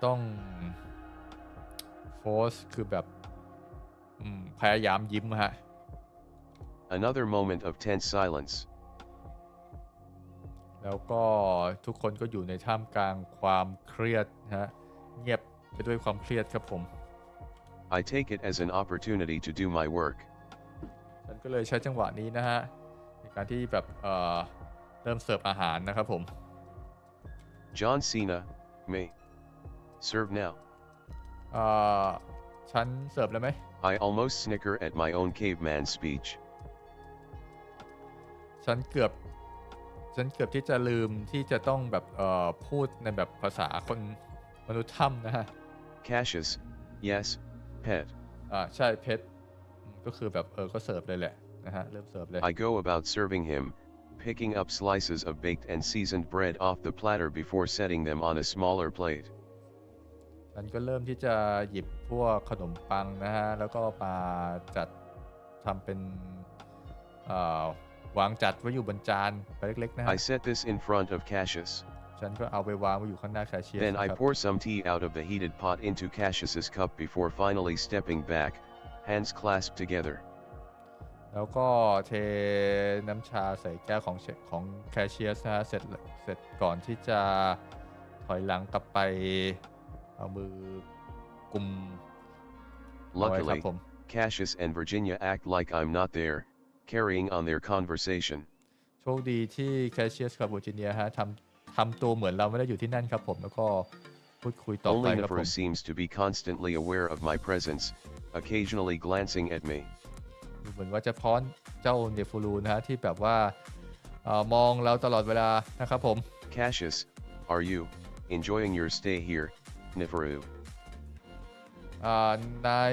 ต้อง force คือแบบพยายามยิ้มฮะ Another moment of tense silence. แล้วก็ทุกคนก็อยู่ในท่ามกลางความเครียดฮะเงียบ ไปด้วยความเครียดครับผม I take it as an opportunity to do my work. ฉันก็เลยใช้จังหวะนี้นะฮะในการที่แบบเริ่มเสิร์ฟอาหารนะครับผม John Cena, me. Serve now. ฉันเสิร์ฟแล้วไหม I almost snicker at my own caveman speech. ฉันเกือบที่จะลืมที่จะต้องแบบพูดในแบบภาษาคนมนุษย์ถ้ำนะฮะ Cassius, yes, pet. ใช่เพชรก็คือแบบก็เสิร์ฟเลยแหละนะฮะเริ่มเสิร์ฟเลย I go about serving him, picking up slices of baked and seasoned bread off the platter before setting them on a smaller plate. ฉันก็เริ่มที่จะหยิบพวกขนมปังนะฮะแล้วก็มาจัดทำเป็นวางจัดไว้อยู่บนจานไปเล็กๆนะฮะ I set this in front of Cassius. ฉันก็เอาไปวางไว้อยู่ข้างหน้าแคชเชียร์ Then I pour some tea out of the heated pot into Cassius's cup before finally stepping back, hands clasped together. แล้วก็เทน้ำชาใส่แก้วของแคชเชียร์นะฮะเสร็จก่อนที่จะถอยหลังกลับไปเอามือกุมเอาไว้ครับ Luckily, ผม Cassius and Virginia act like I'm not there, carrying on their conversation. โชคดีที่แคชเชียร์กับเวอร์จิเนียฮะทำตัวเหมือนเราไม่ได้อยู่ที่นั่นครับผมแล้วก็พูดคุยต่อไป Only ครับผม Neferu seems to be constantly aware of my presence, occasionally glancing at me. ดูเหมือนว่าจะพ้อนเจ้าเนฟูรูนะฮะที่แบบว่ามองเราตลอดเวลานะครับผม Cassius, are you enjoying your stay here, Neferu? นาย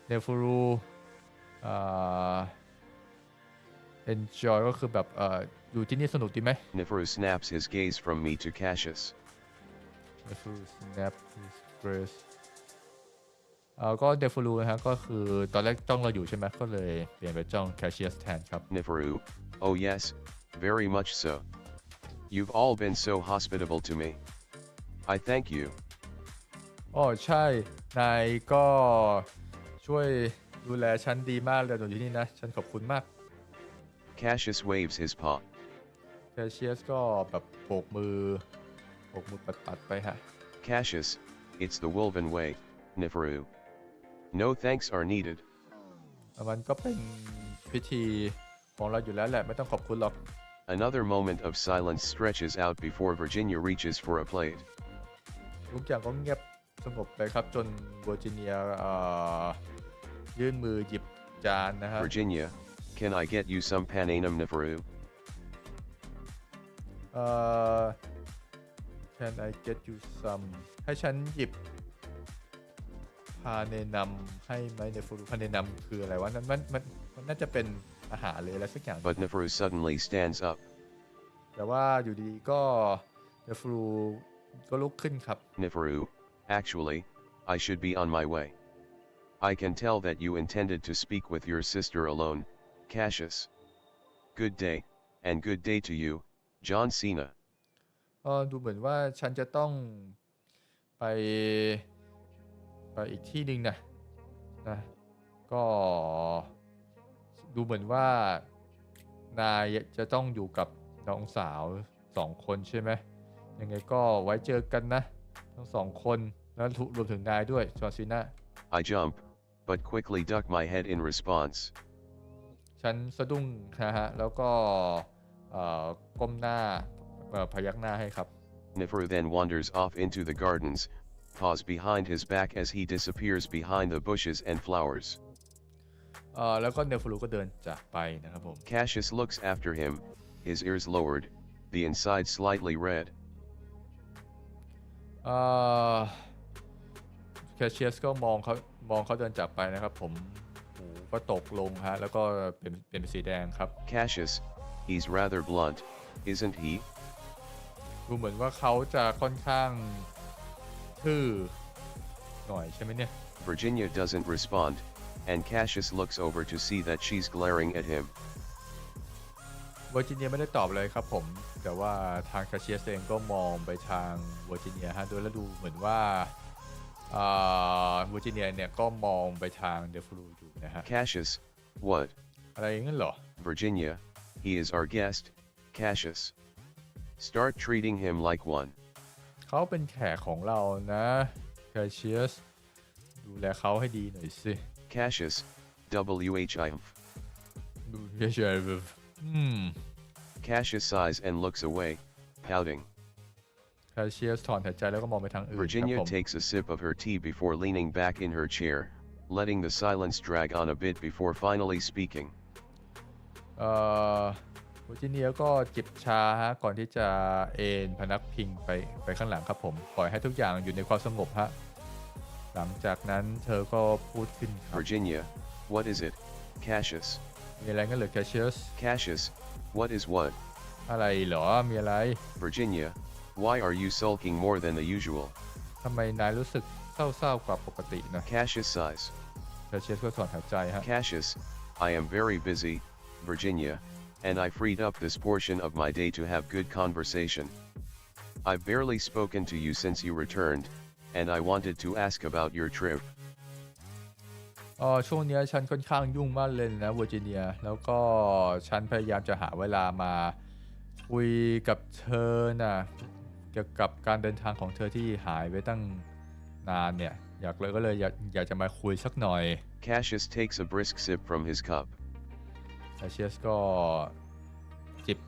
เนฟูรูenjoy ก็คือแบบอยู่ที่นี่สนุกดีไหม Neferu snaps his gaze from me to Cassius. Neferu snap his gaze ก็เดฟูรูนะฮะก็คือตอนแรกจ้องเราอยู่ใช่ไหมก็เลยเปลี่ยนไปจ้องแคชเชียร์แทนครับ Neferu, oh yes, very much so. You've all been so hospitable to me. I thank you. อ๋อใช่นายก็ช่วยดูแลฉันดีมากเลยตอนอยู่ที่นี่นะฉันขอบคุณมาก Cassius waves his paw. แคชเชียร์ก็แบบโบกมือปัดไปฮะ Cassius, it's the Wolven way, Neferu. No thanks are needed. มันก็เป็นพิธีของเราอยู่แล้วแหละไม่ต้องขอบคุณหรอก Another moment of silence stretches out before Virginia reaches for a plate. ทุกอย่างก็เงียบสงบไปครับจนเวอร์จิเนียยื่นมือหยิบจานนะฮะ Virginia, can I get you some panenum, Neferu? Can I get you some ให้ฉันหยิบพาเนนัมให้ไหมเนฟูรุพาเนนัมคืออะไรวะมันน่าจะเป็นอาหารเลยอะไรสักอย่าง But Neferu suddenly stands up. แต่ว่าอยู่ดีๆก็เนฟูรุก็ลุกขึ้นครับ Neferu, actually, I should be on my way. I can tell that you intended to speak with your sister alone, Cassius. Good day, and good day to you, John Cena. ดูเหมือนว่าฉันจะต้องไปอีกที่หนึ่งนะก็ดูเหมือนว่านายจะต้องอยู่กับน้องสาว2 คนใช่ไหมยังไงก็ไว้เจอกันนะทั้ง2 คนแล้วรวมถึงนายด้วยจอห์นซีนา I jump, but quickly duck my head in response. ฉันสะดุ้งนะฮะแล้วก็ก้มหน้าพยักหน้าให้ครับ Neferu then wanders off into the gardens, paws behind his back as he disappears behind the bushes and flowers. แล้วก็เนฟูรุก็เดินจากไปนะครับผม Cassius looks after him, his ears lowered, the inside slightly red. แคชเชียร์ก็มองเขาเดินจากไปนะครับผมหูก็ตกลงฮะแล้วก็เป็นสีแดงครับ Cassius, he's rather blunt, isn't he? ดูเหมือนว่าเขาจะค่อนข้างทื่อหน่อยใช่ไหมเนี่ย Virginia doesn't respond, and Cassius looks over to see that she's glaring at him. เวอร์จิเนียไม่ได้ตอบเลยครับผมแต่ว่าทางแคชเชียร์เองก็มองไปทางเวอร์จิเนียฮะโดยแล้วดูเหมือนว่าเวอร์จิเนียเนี่ยก็มองไปทางเดฟลูอยู่นะฮะ Cassius, what? อะไรงั้นเหรอ Virginia, he is our guest, Cassius. Start treating him like one. เขาเป็นแขกของเรานะแคชเชียสดูแลเขาให้ดีหน่อยสิ Cassius, WHIF. ดูแคชเชียสCassius sighs and looks away, pouting. แคชเชียสถอนหายใจแล้วก็มองไปทางอื่น Virginia ครับผม takes a sip of her tea before leaning back in her chair, letting the silence drag on a bit before finally speaking. เวอร์จิเนียก็จิบชาฮะก่อนที่จะเอนพนักพิงไปข้างหลังครับผมปล่อยให้ทุกอย่างอยู่ในความสงบฮะหลังจากนั้นเธอก็พูดขึ้นครับ Virginia, what is it, Cassius? มีอะไรงั้นเหรอแคชเชียส Cassius, what is what? อะไรเหรอมีอะไร Virginia, why are you sulking more than the usual? ทำไมนายรู้สึกเศร้าๆกว่าปกตินะ Cassius sighs. แคชเชียสก็ถอนหายใจฮะ Cassius, I am very busy, Virginia, and I freed up this portion of my day to have good conversation. I've barely spoken to you since you returned, and I wanted to ask about your trip. ช่วงนี้ฉันค่อนข้างยุ่งมากเลยนะเวอร์จิเนียแล้วก็ฉันพยายามจะหาเวลามาคุยกับเธอนะเกี่ยวกับการเดินทางของเธอที่หายไปตั้งนานเนี่ยอยากจะมาคุยสักหน่อย Cassius takes a brisk sip from his cup. แคชเชียสก็จิบ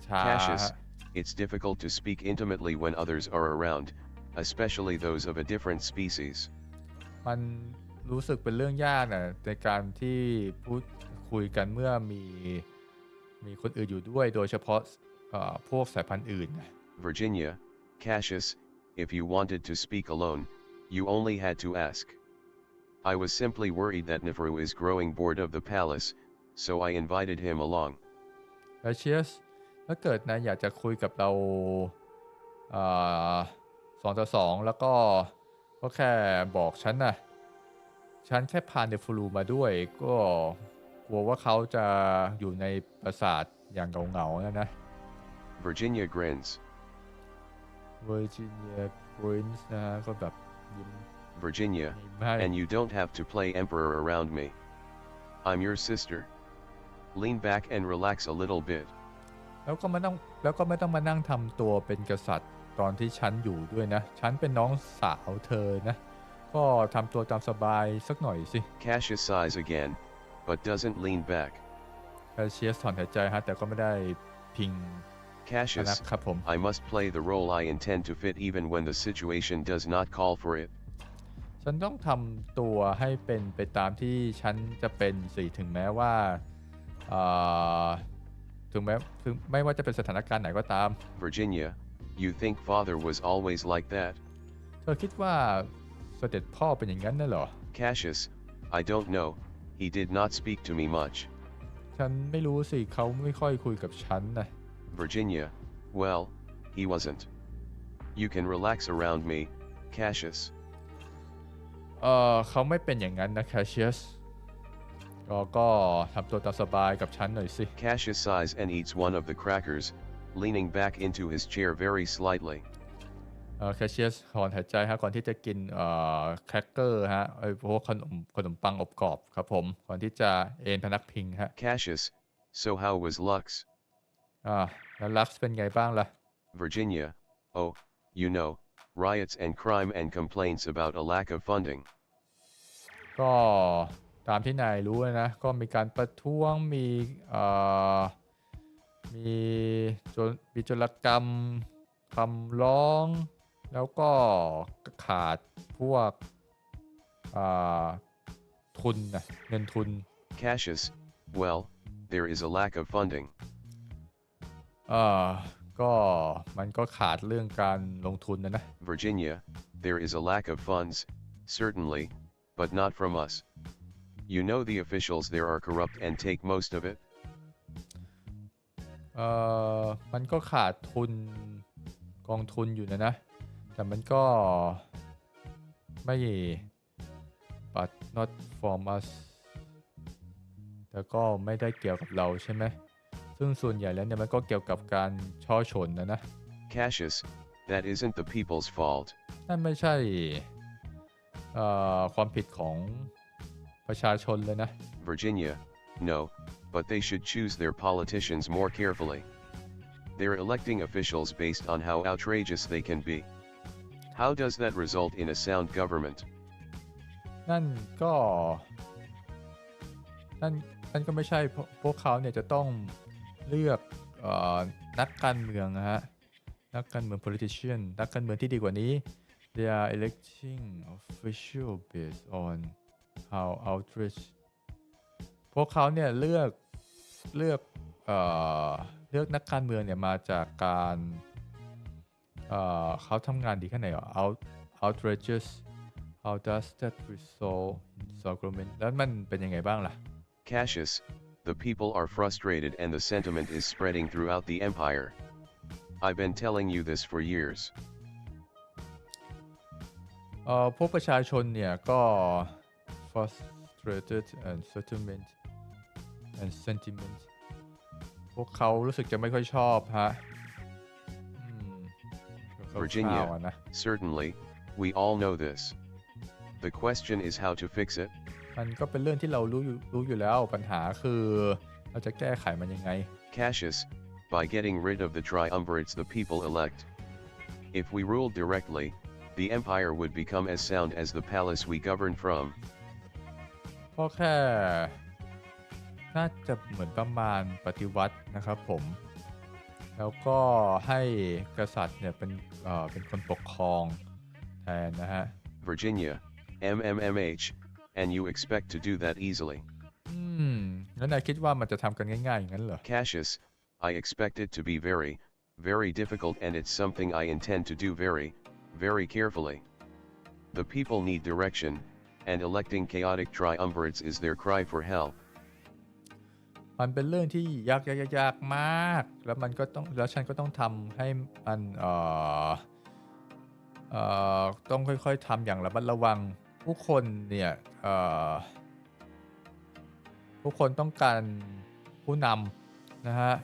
ชา Cassius, it's difficult to speak intimately when others are around, especially those of a different species. มันรู้สึกเป็นเรื่องยากนะในการที่พูดคุยกันเมื่อมีคนอื่นอยู่ด้วยโดยเฉพาะพวกสายพันธุ์อื่น Virginia, Cassius, if you wanted to speak alone, you only had to ask. I was simply worried that Nefru is growing bored of the palace, so I invited him along. Cassius ถ้าเกิดนะอยากจะคุยกับเรา2 ต่อ 2แล้วก็แค่บอกฉันนะฉันแค่พาเนฟรูมาด้วยก็กลัวว่าเขาจะอยู่ในปราสาทอย่างเหงาๆนะ Virginia grins. Virginia grins นะก็แบบยิ้ม Virginia, ให้ and you don't have to play emperor around me. I'm your sister. Lean back and relax a little bit. แล้วก็ไม่ต้องมานั่งทำตัวเป็นกษัตริย์ตอนที่ฉันอยู่ด้วยนะฉันเป็นน้องสาวเธอนะก็ทำตัวตามสบายสักหน่อยสิ Cassius sighs again, but doesn't lean back. Cassius ถอนหายใจฮะแต่ก็ไม่ได้พิง Cassius, นะครับผม I must play the role I intend to fit even when the situation does not call for it. ฉันต้องทำตัวให้เป็นไปตามที่ฉันจะเป็นสิถึงแม้ว่าถึงไม่ว่าจะเป็นสถานการณ์ไหนก็ตาม Virginia, you think father was always like that? เธอคิดว่าเสด็จพ่อเป็นอย่างนั้นน่ะเหรอ Cassius, I don't know, he did not speak to me much. ฉันไม่รู้สิเขาไม่ค่อยคุยกับฉันนะ Virginia, well, he wasn't. You can relax around me, Cassius. เขาไม่เป็นอย่างนั้นนะ Cassius ก็ทำตัวตามสบายกับฉันหน่อยสิ Cassius sighs and eats one of the crackers, leaning back into his chair very slightly. Cassius ถอนหายใจฮะก่อนที่จะกินแครกเกอร์ฮะพวกขนมปังอบกรอบครับผมก่อนที่จะเอนพนักพิงฮะ Cassius, so how was Lux? แล้วลักซ์เป็นไงบ้างล่ะ Virginia, oh, you know, riots and crime and complaints about a lack of funding. ก็ตามที่นายรู้นะก็มีการประท้วงมีโจรกรรมคำร้องแล้วก็ขาดพวกทุนนะเงินทุน Cassius, well, there is a lack of funding. ก็มันก็ขาดเรื่องการลงทุนนะ Virginia, there is a lack of funds, certainly, but not from us. You know the officials there are corrupt and take most of it. มันก็ขาดทุนกองทุนอยู่นะแต่มันก็ไม่ but not from us แต่ก็ไม่ได้เกี่ยวกับเราใช่ไหมซึ่งส่วนใหญ่แล้วเนี่ยมันก็เกี่ยวกับการช่อฉนนะ Cassius, that isn't the people's fault. นั่นไม่ใช่ความผิดของประชาชนเลยนะ Virginia, no, but they should choose their politicians more carefully. They're electing officials based on how outrageous they can be. How does that result in a sound government? นั่นก็ไม่ใช่พวกเขาเนี่ยจะต้องเลือกนักการเมืองนะฮะนักการเมือง politician นักการเมืองที่ดีกว่านี้ they are electing official based on how outreach พวกเขาเนี่ยเลือกนักการเมืองเนี่ยมาจากการเขาทำงานดีแค่ไหนoutrageous how does that result in disagreement แล้วมันเป็นยังไงบ้างล่ะ Cassius, the people are frustrated and the sentiment is spreading throughout the empire. I've been telling you this for years. พวกประชาชนเนี่ยก็ frustrated and sentiment พวกเขารู้สึกจะไม่ค่อยชอบฮะVirginia, certainly, we all know this. The question is how to fix it. มันก็เป็นเรื่องที่เรารู้อยู่แล้วปัญหาคือเราจะแก้ไขมันยังไง Cassius, by getting rid of the triumvirates the people elect. If we ruled directly, the empire would become as sound as the palace we govern from. ก็แค่น่าจะเหมือนประมาณปฏิวัตินะครับผมแล้วก็ให้กษัตริย์เนี่ยเป็นคนปกครองแทนนะฮะ Virginia, MMMH, and you expect to do that easily. แล้วนายคิดว่ามันจะทำกันง่ายๆอย่างนั้นเหรอ Cassius, I expect it to be very, very difficult and it's something I intend to do very, very carefully. The people need direction, and electing chaotic triumvirates is their cry for help. มันเป็นเรื่องที่ยากมากแล้วฉันก็ต้องทำให้มันต้องค่อยๆทำอย่างระมัดระวังผู้คนเนี่ยผู้คนต้องการผู้นำนะฮะ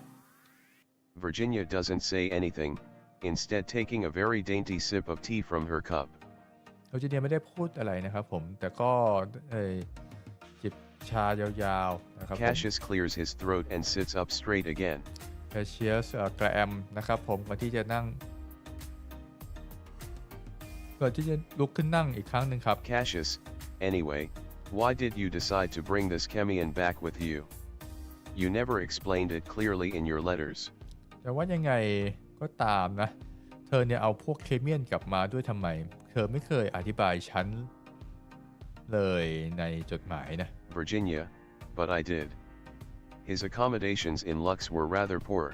Virginia doesn't say anything, instead taking a very dainty sip of tea from her cup. Virginia ไม่ได้พูดอะไรนะครับผมแต่ก็จิบชายาวๆนะครับ Cassius clears his throat and sits up straight again. Cassius กระแอมนะครับผมก่อนที่จะลุกขึ้นนั่งอีกครั้งหนึ่งครับ Cassius, anyway, why did you decide to bring this Chemian back with you? You never explained it clearly in your letters. แต่ว่ายังไงก็ตามนะเธอเนี่ยเอาพวกเคเมียนกลับมาด้วยทำไมเธอไม่เคยอธิบายฉันเลยในจดหมายนะ Virginia, but I did. His accommodations in Lux were rather poor.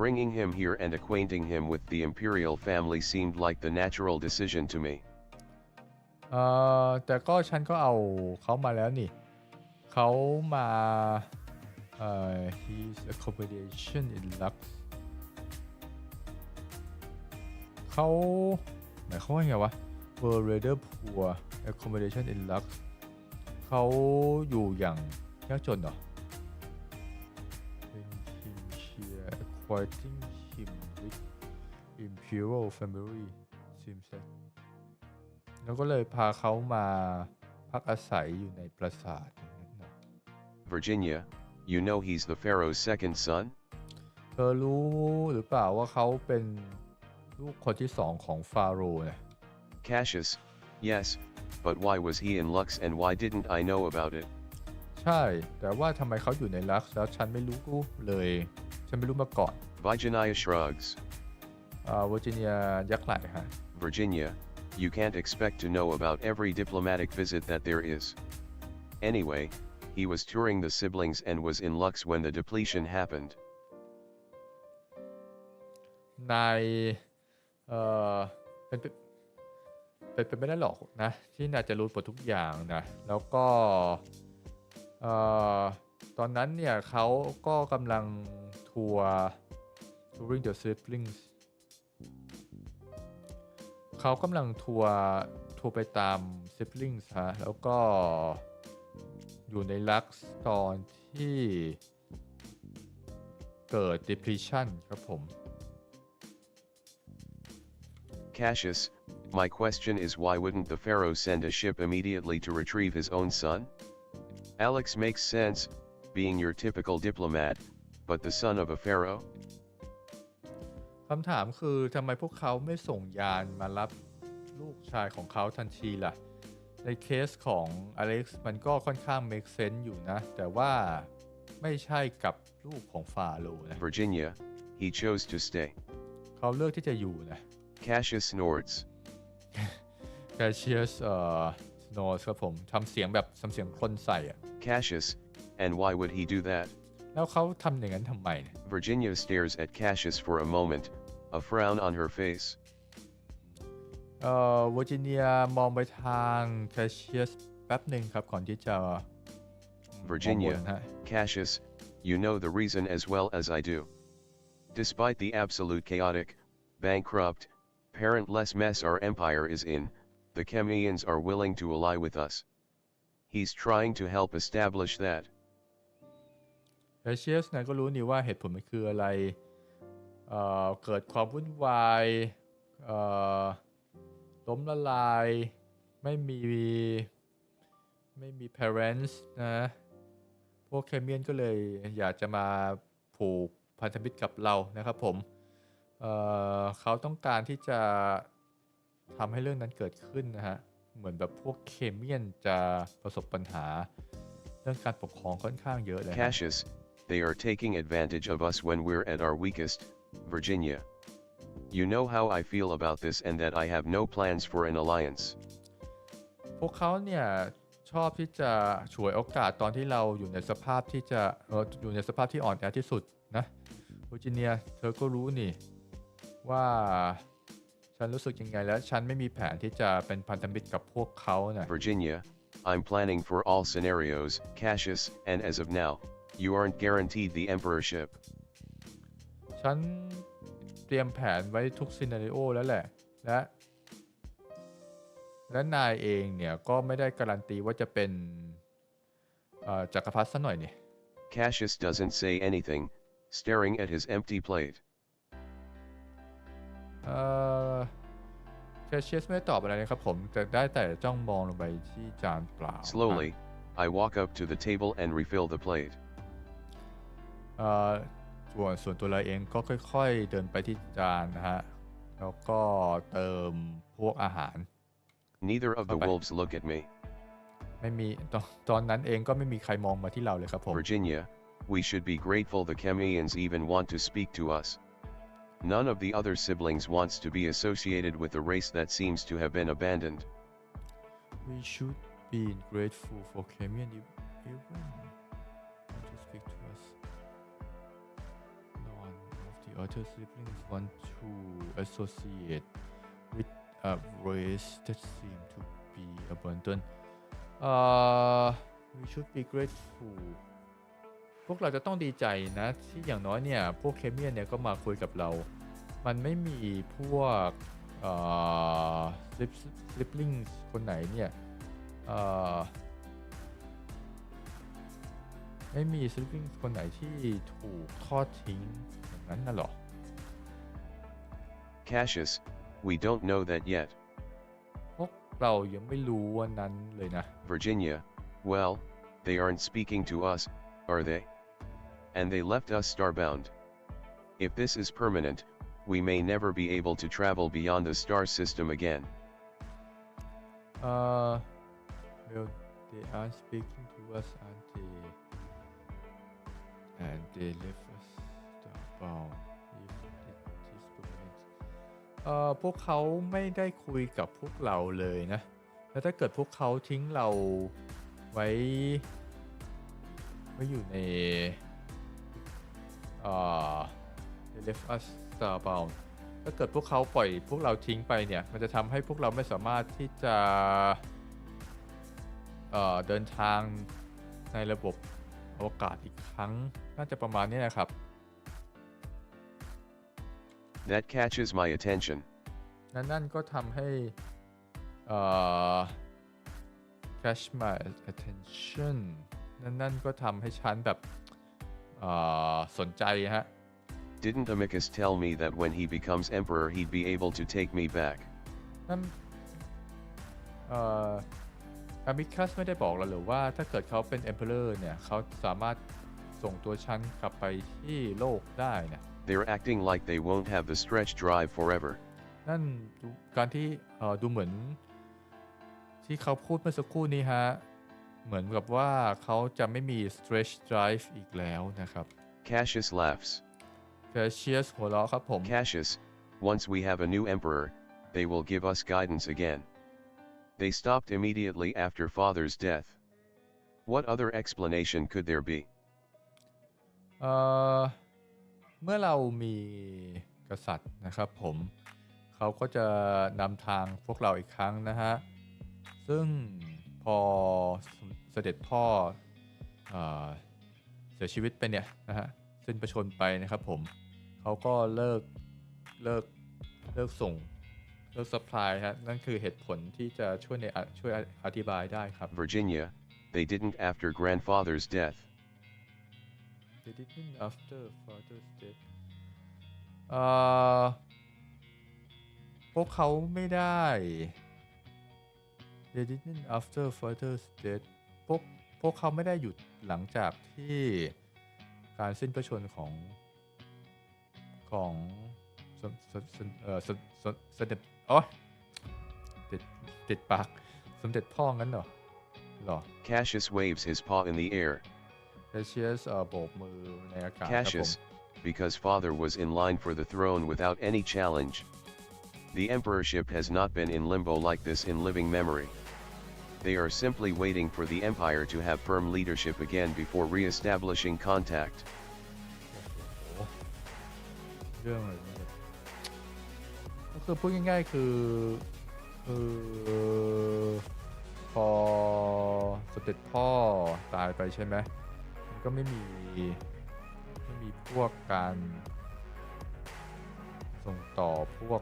Bringing him here and acquainting him with the imperial family seemed like the natural decision to me. แต่ก็ฉันก็เอาเขามาแล้วนี่เขามา his accommodation in Lux เขาหมายความว่าไงวะ were rather poor accommodation in Lux เขาอยู่อย่างยากจนเหรอ acquainting him with imperial family seems like แล้วก็เลยพาเขามาพักอาศัยอยู่ในปราสาท Virginia, you know he's the pharaoh's second son? เธอรู้หรือเปล่าว่าเขาเป็นลูกคนที่สองของฟาโรห์นะ Cassius, yes, but why was he in Lux and why didn't I know about it? ใช่แต่ว่าทำไมเขาอยู่ในลักซ์แล้วฉันไม่รู้เลยฉันไม่รู้มาก่อน Virginia shrugs. Virginia ยักไหล่ฮะ Virginia, you can't expect to know about every diplomatic visit that there is. Anyway, he was touring the siblings and was in Lux when the depletion happened. นายเป็นไม่ได้หรอกนะที่นายจะรู้หมดทุกอย่างนะแล้วก็ตอนนั้นเนี่ยเขาก็กำลังtouring the siblings เขากำลังทัวร์ไปตาม siblings ฮะแล้วก็อยู่ในลักซ์ตอนที่เกิด depletion ครับผม Cassius, my question is why wouldn't the pharaoh send a ship immediately to retrieve his own son? Alex makes sense, being your typical diplomat, but the son of a pharaoh? คำถามคือทำไมพวกเขาไม่ส่งยานมารับ ลูกชายของเขาทันทีล่ะในเคสของอเล็กซ์มันก็ค่อนข้าง make sense อยู่นะแต่ว่าไม่ใช่กับลูกของฟาโรห์นะ Virginia, he chose to stay. เขาเลือกที่จะอยู่นะ Cassius snorts. Cassius snores ครับผมทำเสียงแบบทำเสียงคนใส่อะ Cassius, and why would he do that? แล้วเขาทำอย่างนั้นทำไมเนี่ย Virginia stares at Cassius for a moment, a frown on her face. วอร์จิเนียมองไปทางแคชเชียสแป๊บหนึ่งครับก่อนที่จะ Virginia, Cassius, you know the reason as well as I do. Despite the absolute chaotic, bankrupt, parentless mess our empire is in, the Chemians are willing to ally with us. He's trying to help establish that. แคชเชียสนะก็รู้นี่ว่าเหตุผลมันคืออะไรเกิดความวุ่นวายล้มละลายไม่มี parents นะพวกเคมีนก็เลยอยากจะมาผูกพันธมิตรกับเรานะครับผมเขาต้องการที่จะทำให้เรื่องนั้นเกิดขึ้นนะฮะเหมือนแบบพวกเคมีนจะประสบปัญหาเรื่องการปกครองค่อนข้างเยอะเลย Cassius, they are taking advantage of us when we're at our weakest, Virginia. You know how I feel about this and that I have no plans for an alliance. พวกเขาเนี่ยชอบที่จะฉวยโอกาสตอนที่เราอยู่ในสภาพที่จะอยู่ในสภาพที่อ่อนแอที่สุดนะเวอร์จิเนียเธอก็รู้นี่ว่าฉันรู้สึกยังไงและฉันไม่มีแผนที่จะเป็นพันธมิตรกับพวกเขานะ Virginia, I'm planning for all scenarios, Cassius, and as of now, you aren't guaranteed the emperorship. ฉันเตรียมแผนไว้ทุกซีนาริโอแล้วแหละและนายเองเนี่ยก็ไม่ได้การันตีว่าจะเป็นจักรพรรดิซะหน่อยนี่ Cassius doesn't say anything, staring at his empty plate. Cassius ไม่ตอบอะไรนะครับผมแต่ได้แต่จ้องมองลงไปที่จานเปล่า Slowly, I walk up to the table and refill the plate. ส่วนตัวเราเองก็ค่อยๆเดินไปที่จานนะฮะแล้วก็เติมพวกอาหาร Neither of the wolves look at me. ไม่มีตอนนั้นเองก็ไม่มีใครมองมาที่เราเลยครับผม Virginia, we should be grateful the Chemians even want to speak to us. None of the other siblings wants to be associated with a race that seems to have been abandoned. We should be grateful for Chemian even want to speak to us. None of the other siblings want to associate with a race that seems to be abandoned. We should be grateful. พวกเราจะต้องดีใจนะที่อย่างน้อยเนี่ยพวกเคมีนเนี่ยก็มาคุยกับเรามันไม่มีพวกsiblings คนไหนเนี่ยไม่มี siblings คนไหนที่ถูกทอดทิ้งอย่างนั้นน่ะหรอ Cassius, we don't know that yet. พวกเรายังไม่รู้วันนั้นเลยนะ Virginia, well, they aren't speaking to us, are they? And they left us starbound. If this is permanent, we may never be able to travel beyond the star system again. Well, they aren't speaking to us, aren't they? And they left us starbound. If it is permanent. พวกเขาไม่ได้คุยกับพวกเราเลยนะแล้วถ้าเกิดพวกเขาทิ้งเราไว้อยู่ในthey left us starbound ถ้าเกิดพวกเขาปล่อยพวกเราทิ้งไปเนี่ยมันจะทำให้พวกเราไม่สามารถที่จะเดินทางในระบบอวกาศอีกครั้งน่าจะประมาณนี้นะครับ That catches my attention. นั่นก็ทำให้catch my attention นั่นก็ทำให้ฉันแบบสนใจฮะ Didn't Amicus tell me that when he becomes emperor he'd be able to take me back? นั่นAmicus ไม่ได้บอกเราหรือว่าถ้าเกิดเขาเป็น emperor เนี่ยเขาสามารถส่งตัวฉันกลับไปที่โลกได้เนี่ย They're acting like they won't have the stretch drive forever. นั่นการที่ดูเหมือนที่เขาพูดเมื่อสักครู่นี้ฮะเหมือนกับว่าเขาจะไม่มี stretch drive อีกแล้วนะครับ Cassius laughs. Cassius หัวเราะครับผม Cassius, once we have a new emperor, they will give us guidance again. They stopped immediately after father's death. What other explanation could there be? เมื่อเรามีกษัตริย์นะครับผมเขาก็จะนำทางพวกเราอีกครั้งนะฮะซึ่งพอเสด็จพ่อเสียชีวิตไปเนี่ยนะฮะสิ้นพระชนม์ไปนะครับผมเขาก็เลิกส่งเลิกซัพพลายฮะนั่นคือเหตุผลที่จะช่วยอธิบายได้ครับ Virginia, they didn't after grandfather's death. They didn't after father's death. พวกเขาไม่ได้ They didn't after father's death. พวกเขาไม่ได้หยุดหลังจากที่การสิ้นพระชนม์ของสมเด็จติดปากสมเด็จพ่องั้นเหรอCassius waves his paw in the air. Cassius โบกมือในอากาศ Cassius, because father was in line for the throne without any challenge. The emperorship has not been in limbo like this in living memory. They are simply waiting for the empire to have firm leadership again before re-establishing contact. เรื่องอะไรนี่ก็คือพูดง่ายๆคือพอสมเด็จพ่อตายไปใช่ไหมมันก็ไม่มีพวกการส่งต่อพวก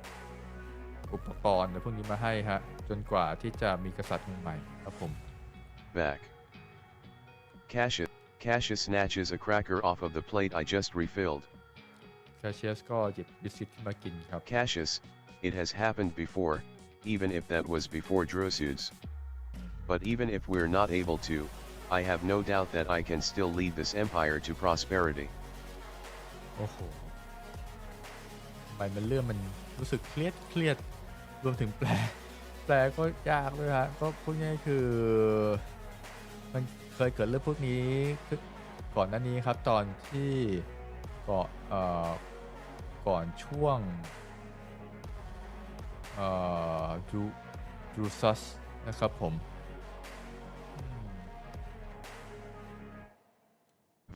อุปกรณ์อะไรพวกนี้มาให้ฮะจนกว่าที่จะมีกษัตริย์ใหม่ครับผม Back. Cassius snatches a cracker off of the plate I just refilled. Cassius ก็หยิบบิสกิตขึ้นมากินครับ Cassius, it has happened before, even if that was before Drosudes. But even if we're not able to, I have no doubt that I can still lead this empire to prosperity. โอ้โหทำไมมันเรื่องมันรู้สึกเครียดรวมถึงแปลก็ยากด้วยฮะก็พูดง่ายคือมันเคยเกิดเรื่องพวกนี้ก่อนหน้านี้ครับตอนที่ก่อนช่วงจูซัสนะครับผม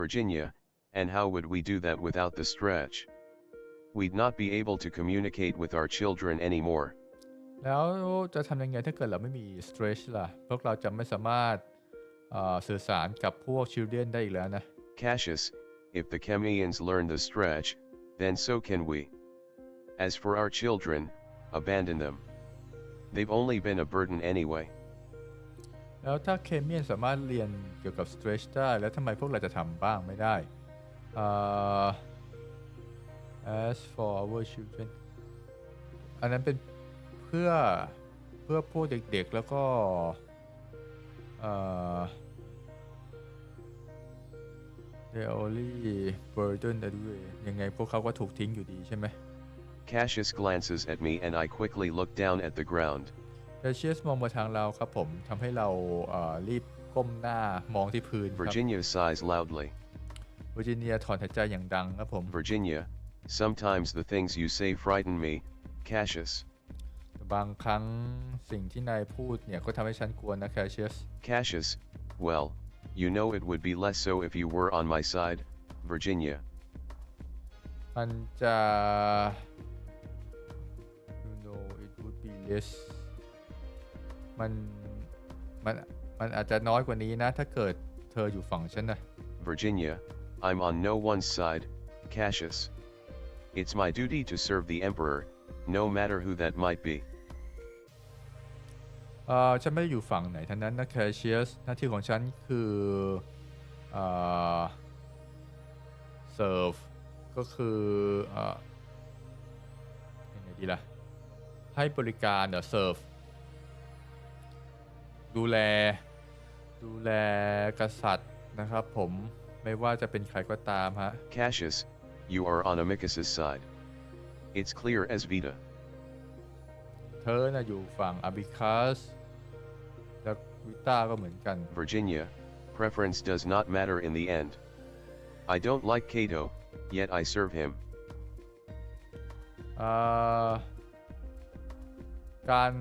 Virginia, and how would we do that without the stretch? We'd not be able to communicate with our children anymore. แล้วจะทำยังไงถ้าเกิดเราไม่มี stretch ล่ะพวกเราจะไม่สามารถสื่อสารกับพวก children ได้อีกแล้วนะ Cassius, if the Chemians learn the stretch, then so can we. As for our children, abandon them. They've only been a burden anyway. แล้วถ้าเคเมียนสามารถเรียนเกี่ยวกับ stretch ได้แล้วทำไมพวกเราจะทำบ้างไม่ได้ As for our children อันนั้นเป็นเพื่อพวกเด็กๆแล้วก็they only burden anyway ยังไงพวกเขาก็ถูกทิ้งอยู่ดีใช่ไหม Cassius glances at me and I quickly look down at the ground. Cassius มองมาทางเราครับผมทำให้เรารีบก้มหน้ามองที่พื้นครับ Virginia sighs loudly. Virginia ถอนหายใจอย่างดังครับผม Virginia, sometimes the things you say frighten me, Cassius. บางครั้งสิ่งที่นายพูดเนี่ยก็ทำให้ฉันกลัวนะ Cassius. Cassius, well, you know it would be less so if you were on my side, Virginia. มันจะ you know it would be less มันอาจจะน้อยกว่านี้นะถ้าเกิดเธออยู่ฝั่งฉันนะ Virginia, I'm on no one's side, Cassius. It's my duty to serve the emperor, no matter who that might be. ฉันไม่ได้อยู่ฝั่งไหนทั้งนั้นนะ Cassius หน้าที่ของฉันคือserve ก็คือยังไงดีล่ะให้บริการserve ดูแลกษัตริย์นะครับผมไม่ว่าจะเป็นใครก็ตามฮะ Cassius, you are on Amicus's side. It's clear as Vita. เธอนะอยู่ฝั่งอาบิคัสแล้ววิต้าก็เหมือนกัน Virginia, preference does not matter in the end. I don't like Cato, yet I serve him. การ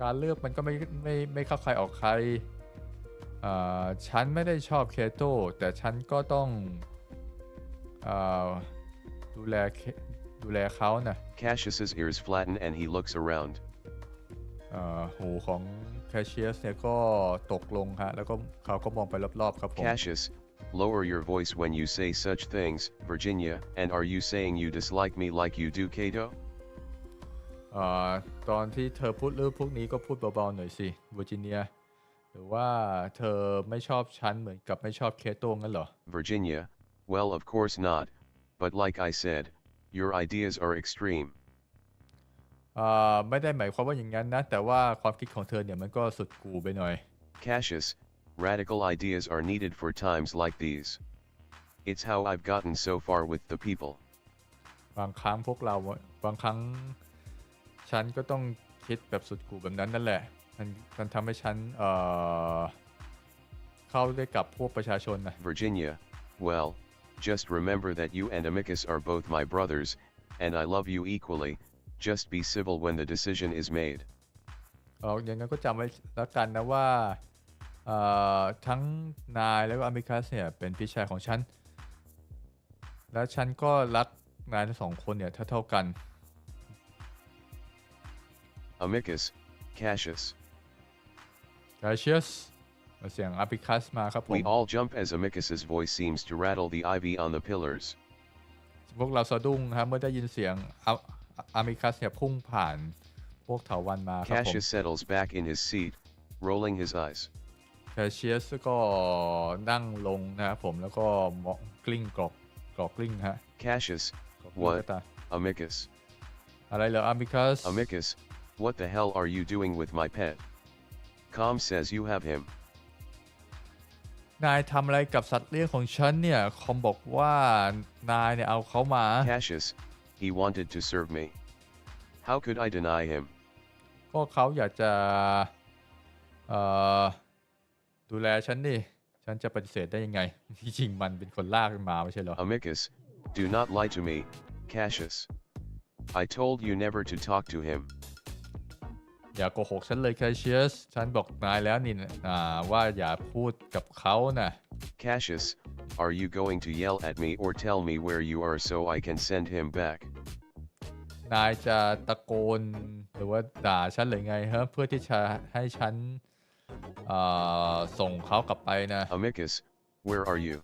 การเลือกมันก็ไม่เข้าใครออกใครฉันไม่ได้ชอบเคโตแต่ฉันก็ต้องดูแลเขานะ Cassius's ears flatten and he looks around. หูของแคชเชียสเนี่ยก็ตกลงฮะแล้วก็เขาก็มองไปรอบๆครับผม Cassius, lower your voice when you say such things, Virginia, and are you saying you dislike me like you do Cato? ตอนที่เธอพูดเรื่องพวกนี้ก็พูดเบาๆหน่อยสิเวอร์จิเนียหรือว่าเธอไม่ชอบฉันเหมือนกับไม่ชอบเคโตงั้นเหรอ Virginia, well of course not, but like I said, your ideas are extreme. ไม่ได้หมายความว่าอย่างนั้นนะแต่ว่าความคิดของเธอเนี่ยมันก็สุดกูไปหน่อย Cassius, radical ideas are needed for times like these. It's how I've gotten so far with the people. บางครั้งฉันก็ต้องคิดแบบสุดกูแบบนั้นนั่นแหละมันทำให้ฉันเข้าได้กับพวกประชาชนนะ Virginia, well, just remember that you and Amicus are both my brothers, and I love you equally, just be civil when the decision is made. อย่างนั้นก็จำไว้แล้วกันนะว่าทั้งนายแล้วก็อเมริกัสเนี่ยเป็นพี่ชายของฉันและฉันก็รักนายทั้งสองคนเนี่ยเท่ากัน Amicus, Cassius. เสียงอเมริกัสมาครับผม We all jump as Amicus's voice seems to rattle the ivy on the pillars. พวกเราสะดุ้งครับเมื่อได้ยินเสียงอเมริกัสเนี่ยพุ่งผ่านพวกเถาวัลย์มาครับผม Cassius settles back in his seat, rolling his eyes. แคชเชียสก็นั่งลงนะครับผมแล้วก็มองกลิ้งกรอกกลิ้งฮะ Cassius, what? Amicus. อะไรเหรออเมริกัส Amicus, what the hell are you doing with my pet? Com says you have him. นายทำอะไรกับสัตว์เลี้ยงของฉันเนี่ยคอมบอกว่านายเนี่ยเอาเขามา Cassius, he wanted to serve me. How could I deny him? ก็เขาอยากจะดูแลฉันนี่ฉันจะปฏิเสธได้ยังไงที่จริงมันเป็นคนลากมาไม่ใช่เหรอ Amicus, do not lie to me, Cassius. I told you never to talk to him. อย่าโกหกฉันเลยแคชเชียสฉันบอกนายแล้วนี่ว่าอย่าพูดกับเขานะ Cassius, are you going to yell at me or tell me where you are so I can send him back? นายจะตะโกนหรือว่าด่าฉันหรือไงฮะเพื่อที่จะให้ฉันส่งเขากลับไปนะ Amicus, where are you?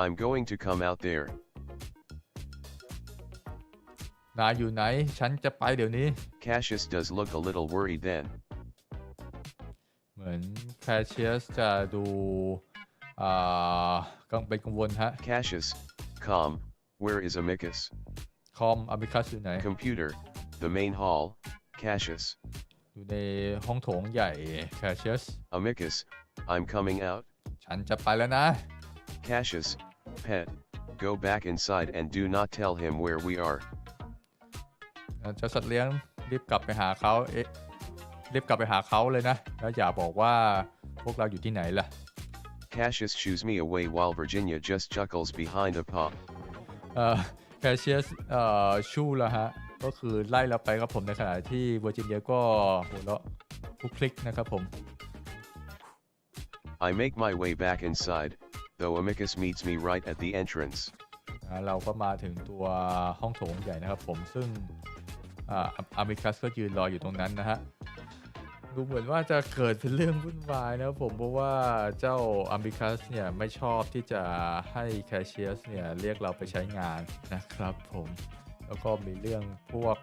I'm going to come out there. นายอยู่ไหนฉันจะไปเดี๋ยวนี้ Cassius does look a little worried then. เหมือนแคชเชียสจะดูเป็นกังวลฮะ Cassius, com, where is Amicus? คอมอเมริกัสอยู่ไหน Computer, the main hall, Cassius. อยู่ในห้องโถงใหญ่แคชเชียส Amicus, I'm coming out. ฉันจะไปแล้วนะ Cassius, pet, go back inside and do not tell him where we are. เจ้าสัตว์เลี้ยงรีบกลับไปหาเขารีบกลับไปหาเขาเลยนะแล้วอย่าบอกว่าพวกเราอยู่ที่ไหนล่ะ Cassius shoos me away while Virginia just chuckles behind a paw. แคชเชียสชู้แล้วฮะก็คือไล่เราไปครับผมในขณะที่เวอร์จิเนียก็หัวเราะคลุกคลิกนะครับผม I make my way back inside, though Amicus meets me right at the entrance. เราก็มาถึงตัวห้องโถงใหญ่นะครับผมซึ่งอเมริกัสก็ยืนรออยู่ตรงนั้นนะฮะดูเหมือนว่าจะเกิดเป็นเรื่องวุ่นวายนะครับผมเพราะว่าเจ้าอเมริกัสเนี่ยไม่ชอบที่จะให้แคชเชียสเนี่ยเรียกเราไปใช้งานนะครับผมแล้วก็มีเรื่องพวก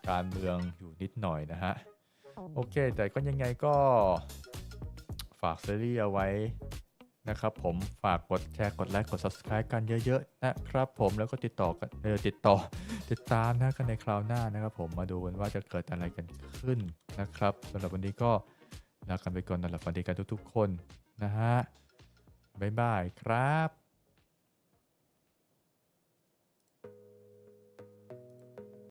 การเมืองอยู่นิดหน่อยนะฮะโอเคแต่ก็ยังไงก็ฝากซีรีส์เอาไว้นะครับผมฝากกดแชร์กดไลค์กด Subscribe กันเยอะๆนะครับผมแล้วก็ติดตามนะกันในคราวหน้านะครับผมมาดูกันว่าจะเกิดอะไรกันขึ้นนะครับสำหรับวันนี้ก็ลากันไปก่อนสำหรับวันนี้กันทุกๆคนนะฮะบ๊ายบายครับ